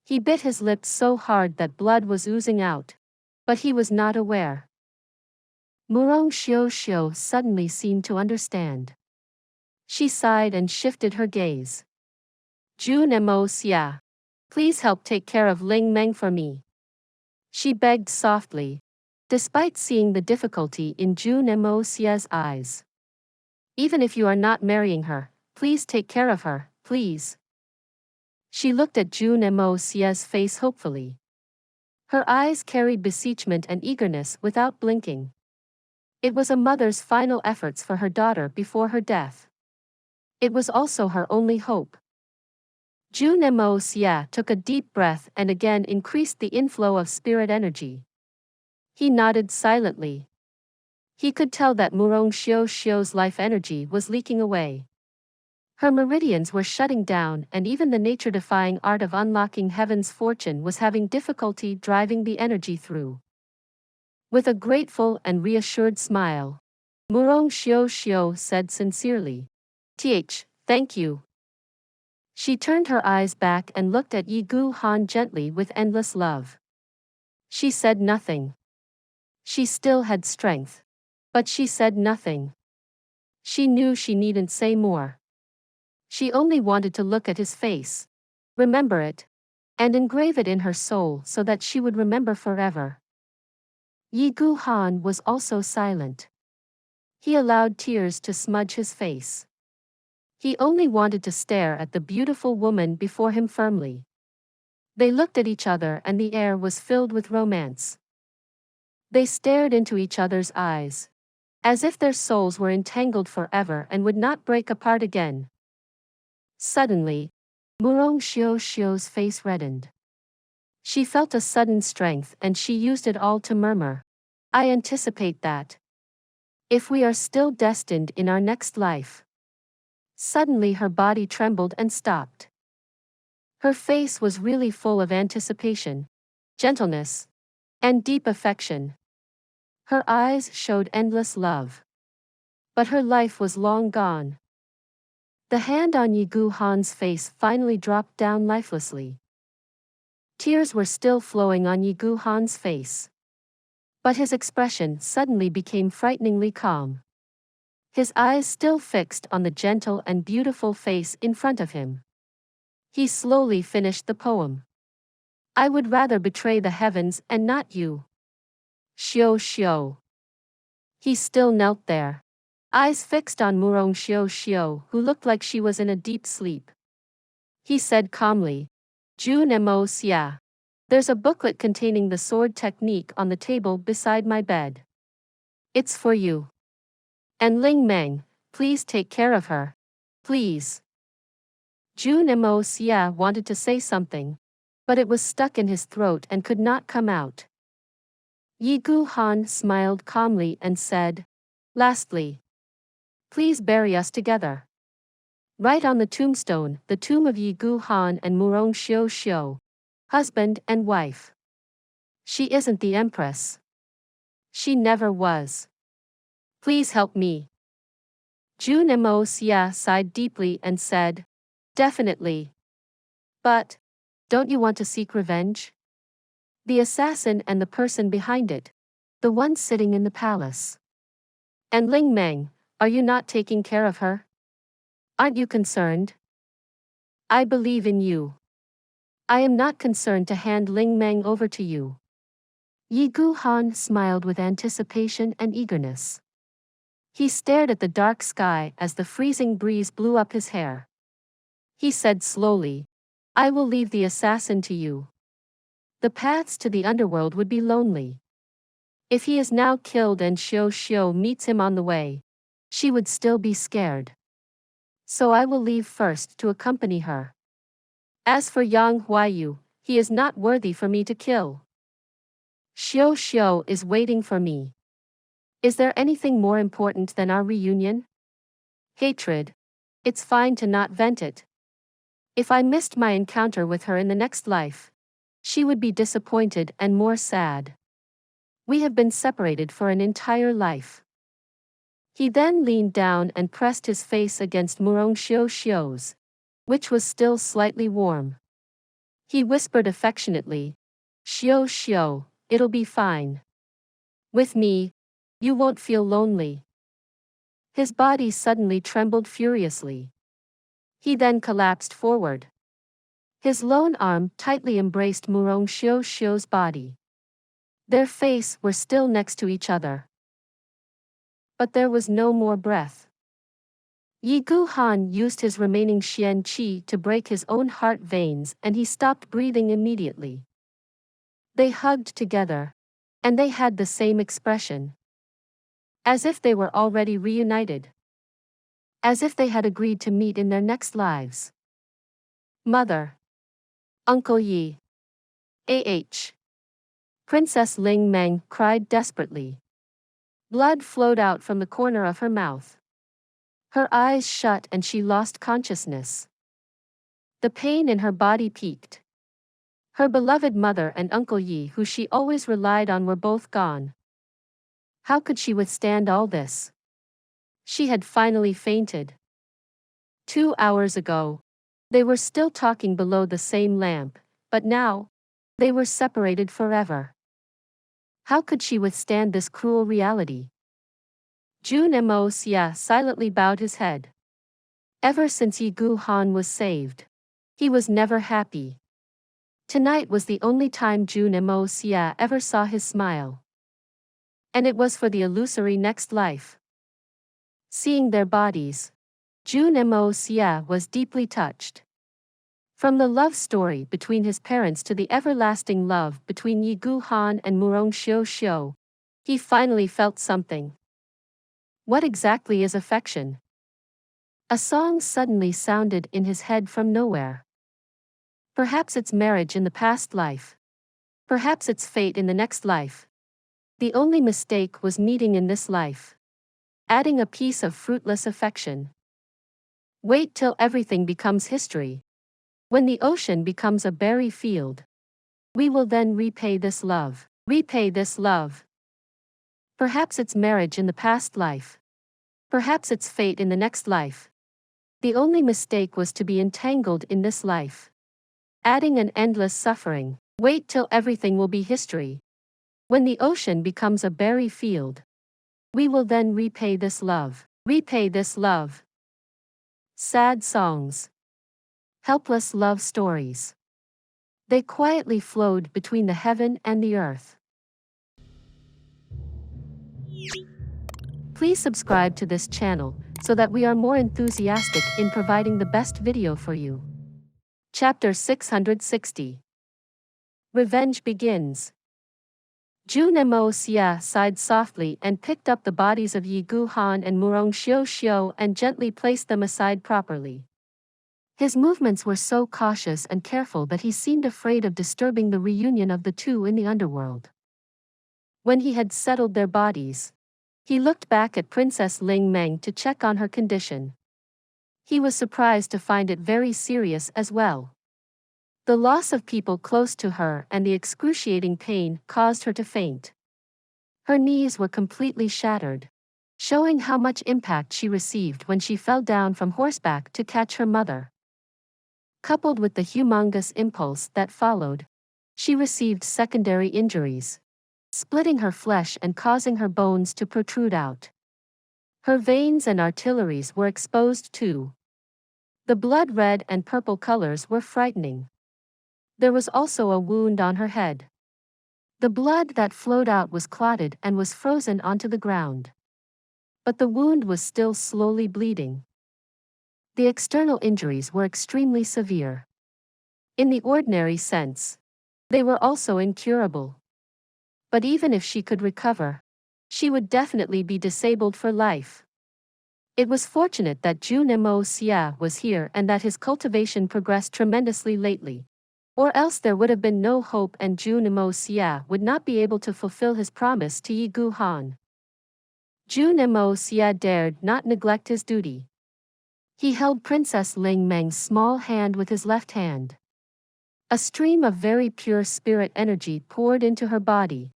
A: He bit his lips so hard that blood was oozing out, but he was not aware. Murong Xiao suddenly seemed to understand. She sighed and shifted her gaze. Jun Moxie, please help take care of Ling Meng for me. She begged softly, despite seeing the difficulty in Jun Moxie's eyes. Even if you are not marrying her, please take care of her, please. She looked at Jun Moxie's face hopefully. Her eyes carried beseechment and eagerness without blinking. It was a mother's final efforts for her daughter before her death. It was also her only hope. Jun Moxie took a deep breath and again increased the inflow of spirit energy. He nodded silently. He could tell that Murong Xiao's life energy was leaking away. Her meridians were shutting down and even the nature-defying art of unlocking heaven's fortune was having difficulty driving the energy through. With a grateful and reassured smile, Murong Xiao said sincerely, Thank you." She turned her eyes back and looked at Yi Gu Han gently with endless love. She said nothing. She still had strength. But she said nothing. She knew she needn't say more. She only wanted to look at his face, remember it, and engrave it in her soul so that she would remember forever. Yi Gu Han was also silent. He allowed tears to smudge his face. He only wanted to stare at the beautiful woman before him firmly. They looked at each other and the air was filled with romance. They stared into each other's eyes, as if their souls were entangled forever and would not break apart again. Suddenly, Murong Xiao's face reddened. She felt a sudden strength and she used it all to murmur, "I anticipate that. If we are still destined in our next life." Suddenly her body trembled and stopped. Her face was really full of anticipation, gentleness, and deep affection. Her eyes showed endless love. But her life was long gone. The hand on Yi Gu Han's face finally dropped down lifelessly. Tears were still flowing on Yi Gu Han's face. But his expression suddenly became frighteningly calm. His eyes still fixed on the gentle and beautiful face in front of him. He slowly finished the poem. "I would rather betray the heavens and not you. Xiao." He still knelt there, eyes fixed on Murong Xiao, who looked like she was in a deep sleep. He said calmly, "Jun Moxie, there's a booklet containing the sword technique on the table beside my bed. It's for you. And Ling Meng, please take care of her. Please." Jun Moxie wanted to say something, but it was stuck in his throat and could not come out. Yi Gu Han smiled calmly and said, "Lastly, please bury us together. Write on the tombstone the tomb of Yi Gu Han and Murong Xiao, husband and wife. She isn't the empress. She never was. Please help me." Jun Moxie sighed deeply and said, "Definitely. But, don't you want to seek revenge? The assassin and the person behind it, The one sitting in the palace. And Ling Meng, are you not taking care of her? Aren't you concerned? I believe in you. I am not concerned to hand Ling Meng over to you. Yi Guhan smiled with anticipation and eagerness. He stared at the dark sky as the freezing breeze blew up his hair. He said slowly, I will leave the assassin to you. The paths to the underworld would be lonely. If he is now killed and Xiao meets him on the way, she would still be scared. So I will leave first to accompany her. As for Yang Huayu, he is not worthy for me to kill. Xiao is waiting for me. Is there anything more important than our reunion? Hatred. It's fine to not vent it. If I missed my encounter with her in the next life, she would be disappointed and more sad. We have been separated for an entire life. He then leaned down and pressed his face against Murong Xiao's, which was still slightly warm. He whispered affectionately, Xiao, it'll be fine. With me, you won't feel lonely. His body suddenly trembled furiously. He then collapsed forward. His lone arm tightly embraced Murong Xiao's body. Their faces were still next to each other. But there was no more breath. Yi Guhan used his remaining Xian Qi to break his own heart veins and he stopped breathing immediately. They hugged together. And they had the same expression. As if they were already reunited. As if they had agreed to meet in their next lives. Mother. Uncle Yi. Princess Ling Meng cried desperately. Blood flowed out from the corner of her mouth. Her eyes shut and she lost consciousness. The pain in her body peaked. Her beloved mother and Uncle Yi, who she always relied on, were both gone. How could she withstand all this? She had finally fainted. 2 hours ago, they were still talking below the same lamp, but now, they were separated forever. How could she withstand this cruel reality? Jun Moxie silently bowed his head. Ever since Yi Guhan was saved, he was never happy. Tonight was the only time Jun Moxie ever saw his smile. And it was for the illusory next life. Seeing their bodies, Jun Moxie was deeply touched. From the love story between his parents to the everlasting love between Yi Guhan and Murong Xiao, he finally felt something. What exactly is affection? A song suddenly sounded in his head from nowhere. Perhaps it's marriage in the past life. Perhaps it's fate in the next life. The only mistake was meeting in this life. Adding a piece of fruitless affection. Wait till everything becomes history. When the ocean becomes a berry field. We will then repay this love. Repay this love. Perhaps it's marriage in the past life. Perhaps it's fate in the next life. The only mistake was to be entangled in this life. Adding an endless suffering. Wait till everything will be history. When the ocean becomes a berry field. We will then repay this love. Repay this love. Sad songs. Helpless love stories. They quietly flowed between the heaven and the earth. Please subscribe to this channel so that we are more enthusiastic in providing the best video for you. Chapter 660. Revenge begins. Jun Moxie sighed softly and picked up the bodies of Yi Guhan and Murong Xiao and gently placed them aside properly. His movements were so cautious and careful that he seemed afraid of disturbing the reunion of the two in the underworld. When he had settled their bodies, he looked back at Princess Ling Meng to check on her condition. He was surprised to find it very serious as well. The loss of people close to her and the excruciating pain caused her to faint. Her knees were completely shattered, showing how much impact she received when she fell down from horseback to catch her mother. Coupled with the humongous impulse that followed, she received secondary injuries. splitting her flesh and causing her bones to protrude out. Her veins and arteries were exposed too. The blood red and purple colors were frightening. There was also a wound on her head. The blood that flowed out was clotted and was frozen onto the ground. But the wound was still slowly bleeding. The external injuries were extremely severe. In the ordinary sense, they were also incurable. But even if she could recover, she would definitely be disabled for life. It was fortunate that Jun Moxie was here and that his cultivation progressed tremendously lately. Or else there would have been no hope and Jun Moxie would not be able to fulfill his promise to Yi Guhan. Jun Moxie dared not neglect his duty. He held Princess Ling Meng's small hand with his left hand. A stream of very pure spirit energy poured into her body,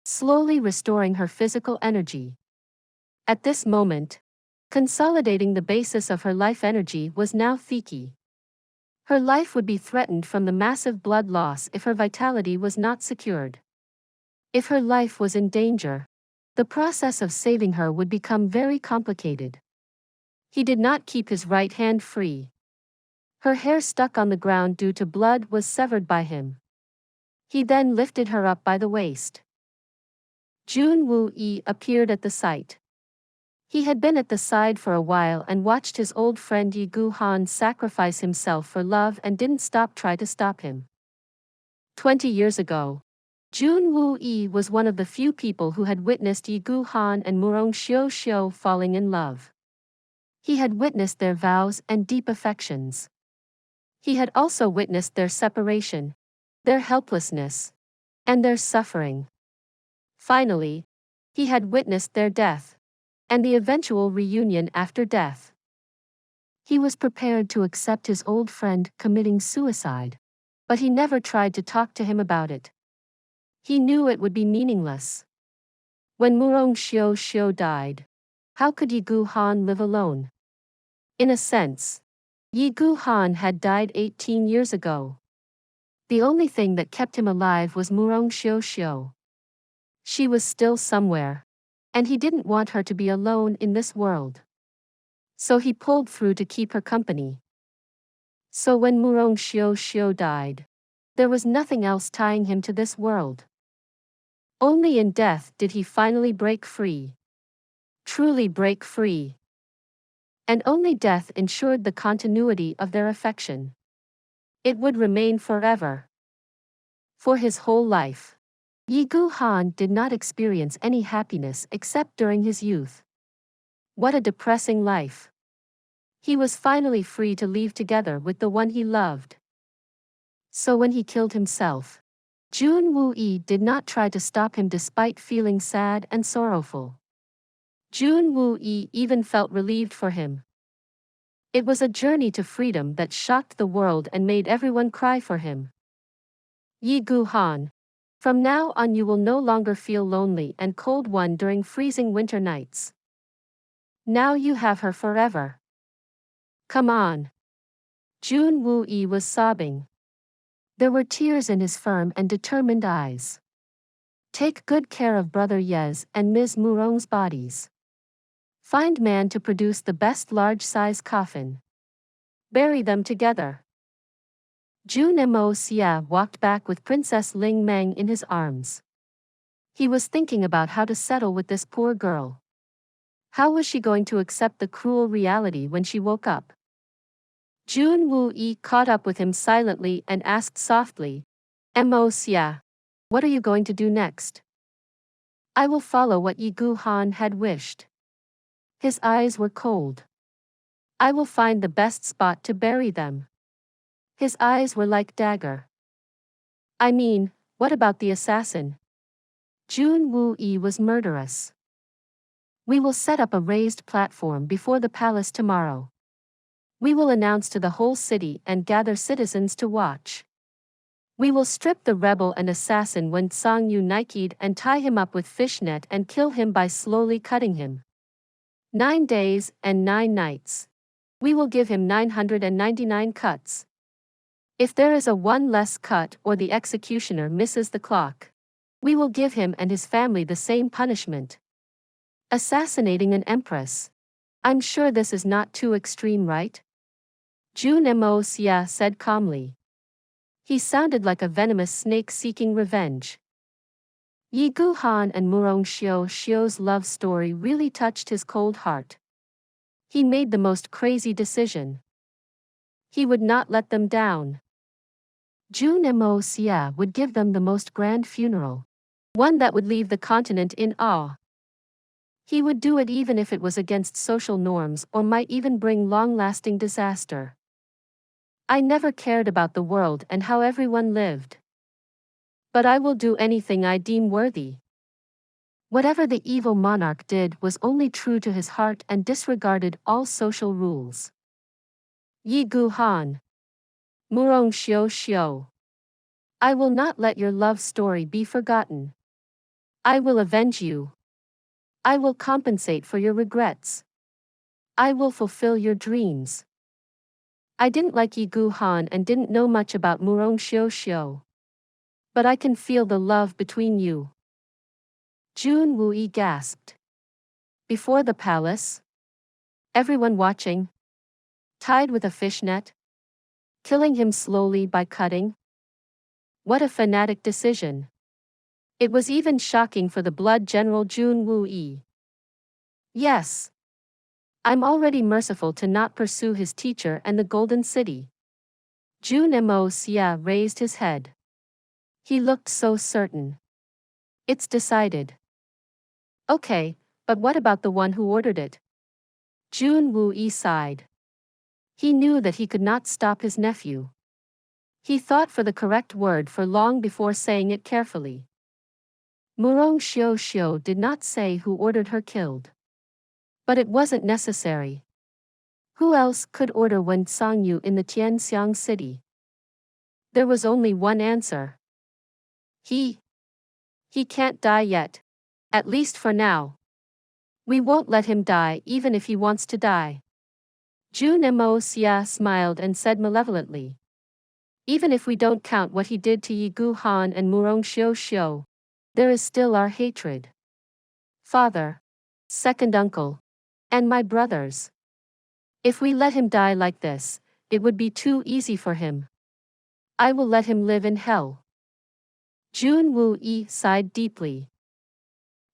A: slowly restoring her physical energy. At this moment, consolidating the basis of her life energy was now Thiki. Her life would be threatened from the massive blood loss if her vitality was not secured. If her life was in danger, the process of saving her would become very complicated. He did not keep his right hand free. Her hair stuck on the ground due to blood was severed by him. He then lifted her up by the waist. Jun Xie appeared at the sight. He had been at the side for a while and watched his old friend Yi Guhan sacrifice himself for love and didn't try to stop him. 20 years ago, Jun Xie was one of the few people who had witnessed Yi Guhan and Monarch Jun Xie falling in love. He had witnessed their vows and deep affections. He had also witnessed their separation, their helplessness, and their suffering. Finally, he had witnessed their death, and the eventual reunion after death. He was prepared to accept his old friend committing suicide, but he never tried to talk to him about it. He knew it would be meaningless. When Monarch Jun Xie died, how could Yi Guhan live alone? In a sense, Yi Guhan had died 18 years ago. The only thing that kept him alive was Monarch Jun Xie. She was still somewhere, and he didn't want her to be alone in this world. So he pulled through to keep her company. So when Monarch Jun Xie died, there was nothing else tying him to this world. Only in death did he finally break free. Truly break free. And only death ensured the continuity of their affection. It would remain forever. For his whole life, Yi Guhan did not experience any happiness except during his youth. What a depressing life. He was finally free to leave together with the one he loved. So when he killed himself, Jun Xie did not try to stop him despite feeling sad and sorrowful. Jun Xie even felt relieved for him. It was a journey to freedom that shocked the world and made everyone cry for him. Yi Guhan, from now on you will no longer feel lonely and cold one during freezing winter nights. Now you have her forever. Come on. Jun Xie was sobbing. There were tears in his firm and determined eyes. Take good care of Brother Yez and Ms. Murong's bodies. Find man to produce the best large-size coffin. Bury them together. Jun Moxie walked back with Princess Ling Meng in his arms. He was thinking about how to settle with this poor girl. How was she going to accept the cruel reality when she woke up? Jun Xie caught up with him silently and asked softly, Moxie, what are you going to do next? I will follow what Yi Guhan had wished. His eyes were cold. I will find the best spot to bury them. His eyes were like dagger. I mean, what about the assassin? Jun Xie was murderous. We will set up a raised platform before the palace tomorrow. We will announce to the whole city and gather citizens to watch. We will strip the rebel and assassin Wen Songyu naked and tie him up with fishnet and kill him by slowly cutting him. 9 days and 9 nights. We will give him 999 cuts. If there is a one less cut or the executioner misses the clock, We will give him and his family the same punishment. Assassinating an empress. I'm sure this is not too extreme, right? Jun Moxie said calmly. He sounded like a venomous snake seeking revenge. Ye Gu Han and Murong Xio's love story really touched his cold heart. He made the most crazy decision. He would not let them down. Jun Moxie would give them the most grand funeral. One that would leave the continent in awe. He would do it even if it was against social norms or might even bring long-lasting disaster. I never cared about the world and how everyone lived. But I will do anything I deem worthy. Whatever the evil monarch did was only true to his heart and disregarded all social rules. Yi Gu Han. Murong Xio. I will not let your love story be forgotten. I will avenge you. I will compensate for your regrets. I will fulfill your dreams. I didn't like Yi Gu Han and didn't know much about Murong Xio. But I can feel the love between you. Jun Wui gasped. Before the palace? Everyone watching? Tied with a fishnet? Killing him slowly by cutting? What a fanatic decision. It was even shocking for the blood general Jun Wui. Yes. I'm already merciful to not pursue his teacher and the Golden City. Jun Moxie raised his head. He looked so certain. It's decided. Okay, but what about the one who ordered it? Jun Wui sighed. He knew that he could not stop his nephew. He thought for the correct word for long before saying it carefully. Murong Xio did not say who ordered her killed. But it wasn't necessary. Who else could order Wen Songyu in the Tianxiang city? There was only one answer. He can't die yet. At least for now. We won't let him die even if he wants to die. Jun Moxie smiled and said malevolently. Even if we don't count what he did to Yi Gu Han and Murong Xio, there is still our hatred. Father, second uncle, and my brothers. If we let him die like this, it would be too easy for him. I will let him live in hell. Jun Wui sighed deeply.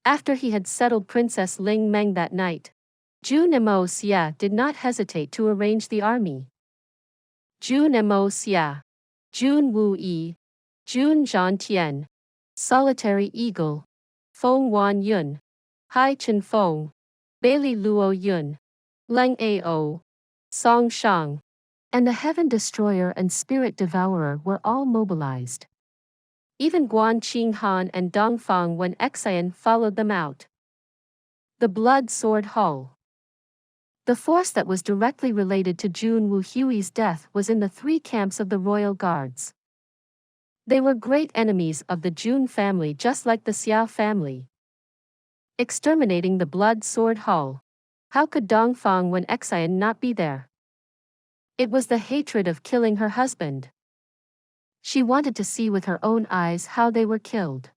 A: After he had settled Princess Ling Meng that night, Jun Moxie did not hesitate to arrange the army. Jun Moxie, Jun Wui, Jun Zhan Tian, Solitary Eagle, Feng Wan Yun, Hai Chen Feng, Bailey Luo Yun, Leng Ao, Song Shang, and the Heaven Destroyer and Spirit Devourer were all mobilized. Even Guan Qinghan and Dongfang Wen Xian followed them out. The Blood Sword Hull. The force that was directly related to Jun Wuhui's death was in the three camps of the royal guards. They were great enemies of the Jun family just like the Xiao family. Exterminating the Blood Sword Hull. How could Dongfang Wen Xian not be there? It was the hatred of killing her husband. She wanted to see with her own eyes how they were killed.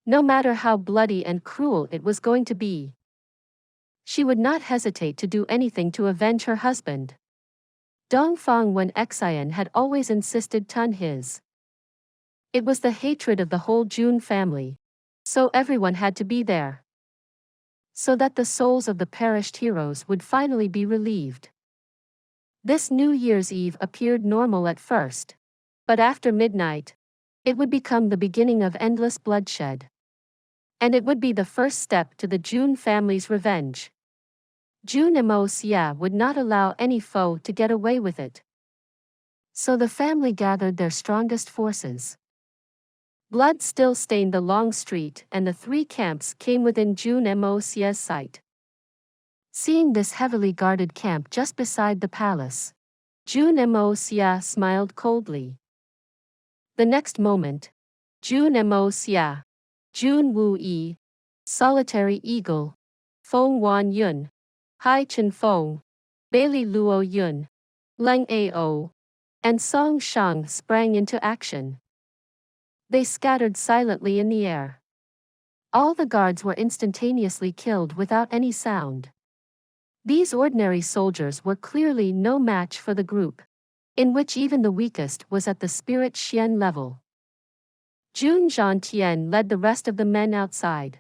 A: No matter how bloody and cruel it was going to be. She would not hesitate to do anything to avenge her husband. Dongfang Wen Xian had always insisted on his. It was the hatred of the whole Jun family. So everyone had to be there. So that the souls of the perished heroes would finally be relieved. This New Year's Eve appeared normal at first. But after midnight, it would become the beginning of endless bloodshed. And it would be the first step to the Jun family's revenge. Jun Moxie would not allow any foe to get away with it. So the family gathered their strongest forces. Blood still stained the long street and the three camps came within Jun Moxie's sight. Seeing this heavily guarded camp just beside the palace, Jun Moxie smiled coldly. The next moment, Jun Moxie, Jun Wui, Solitary Eagle, Feng Wan Yun, Hai Chen Feng, Bailey Luo Yun, Leng Ao, and Song Shang sprang into action. They scattered silently in the air. All the guards were instantaneously killed without any sound. These ordinary soldiers were clearly no match for the group, in which even the weakest was at the spirit Xian level. Jun Xie Tian led the rest of the men outside.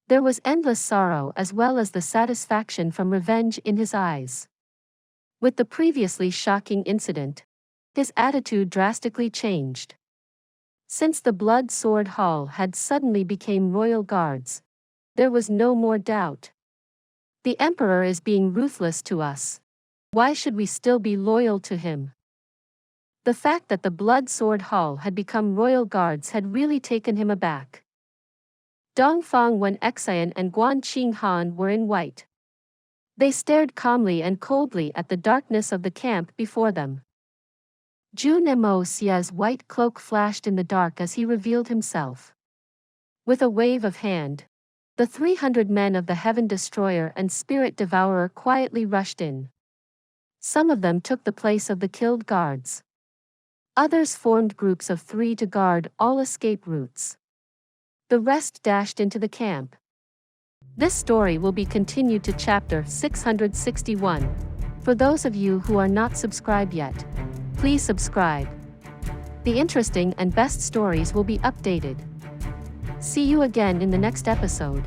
A: There was endless sorrow as well as the satisfaction from revenge in his eyes. With the previously shocking incident, his attitude drastically changed. Since the Blood Sword Hall had suddenly become royal guards, there was no more doubt. The Emperor is being ruthless to us. Why should we still be loyal to him? The fact that the Blood Sword Hall had become royal guards had really taken him aback. Dongfang Wen Xian and Guan Qinghan were in white. They stared calmly and coldly at the darkness of the camp before them. Jun Moxie's white cloak flashed in the dark as he revealed himself. With a wave of hand, the 300 men of the Heaven Destroyer and Spirit Devourer quietly rushed in. Some of them took the place of the killed guards. Others formed groups of 3 to guard all escape routes. The rest dashed into the camp. This story will be continued to chapter 661. For those of you who are not subscribed yet, please subscribe. The interesting and best stories will be updated. See you again in the next episode.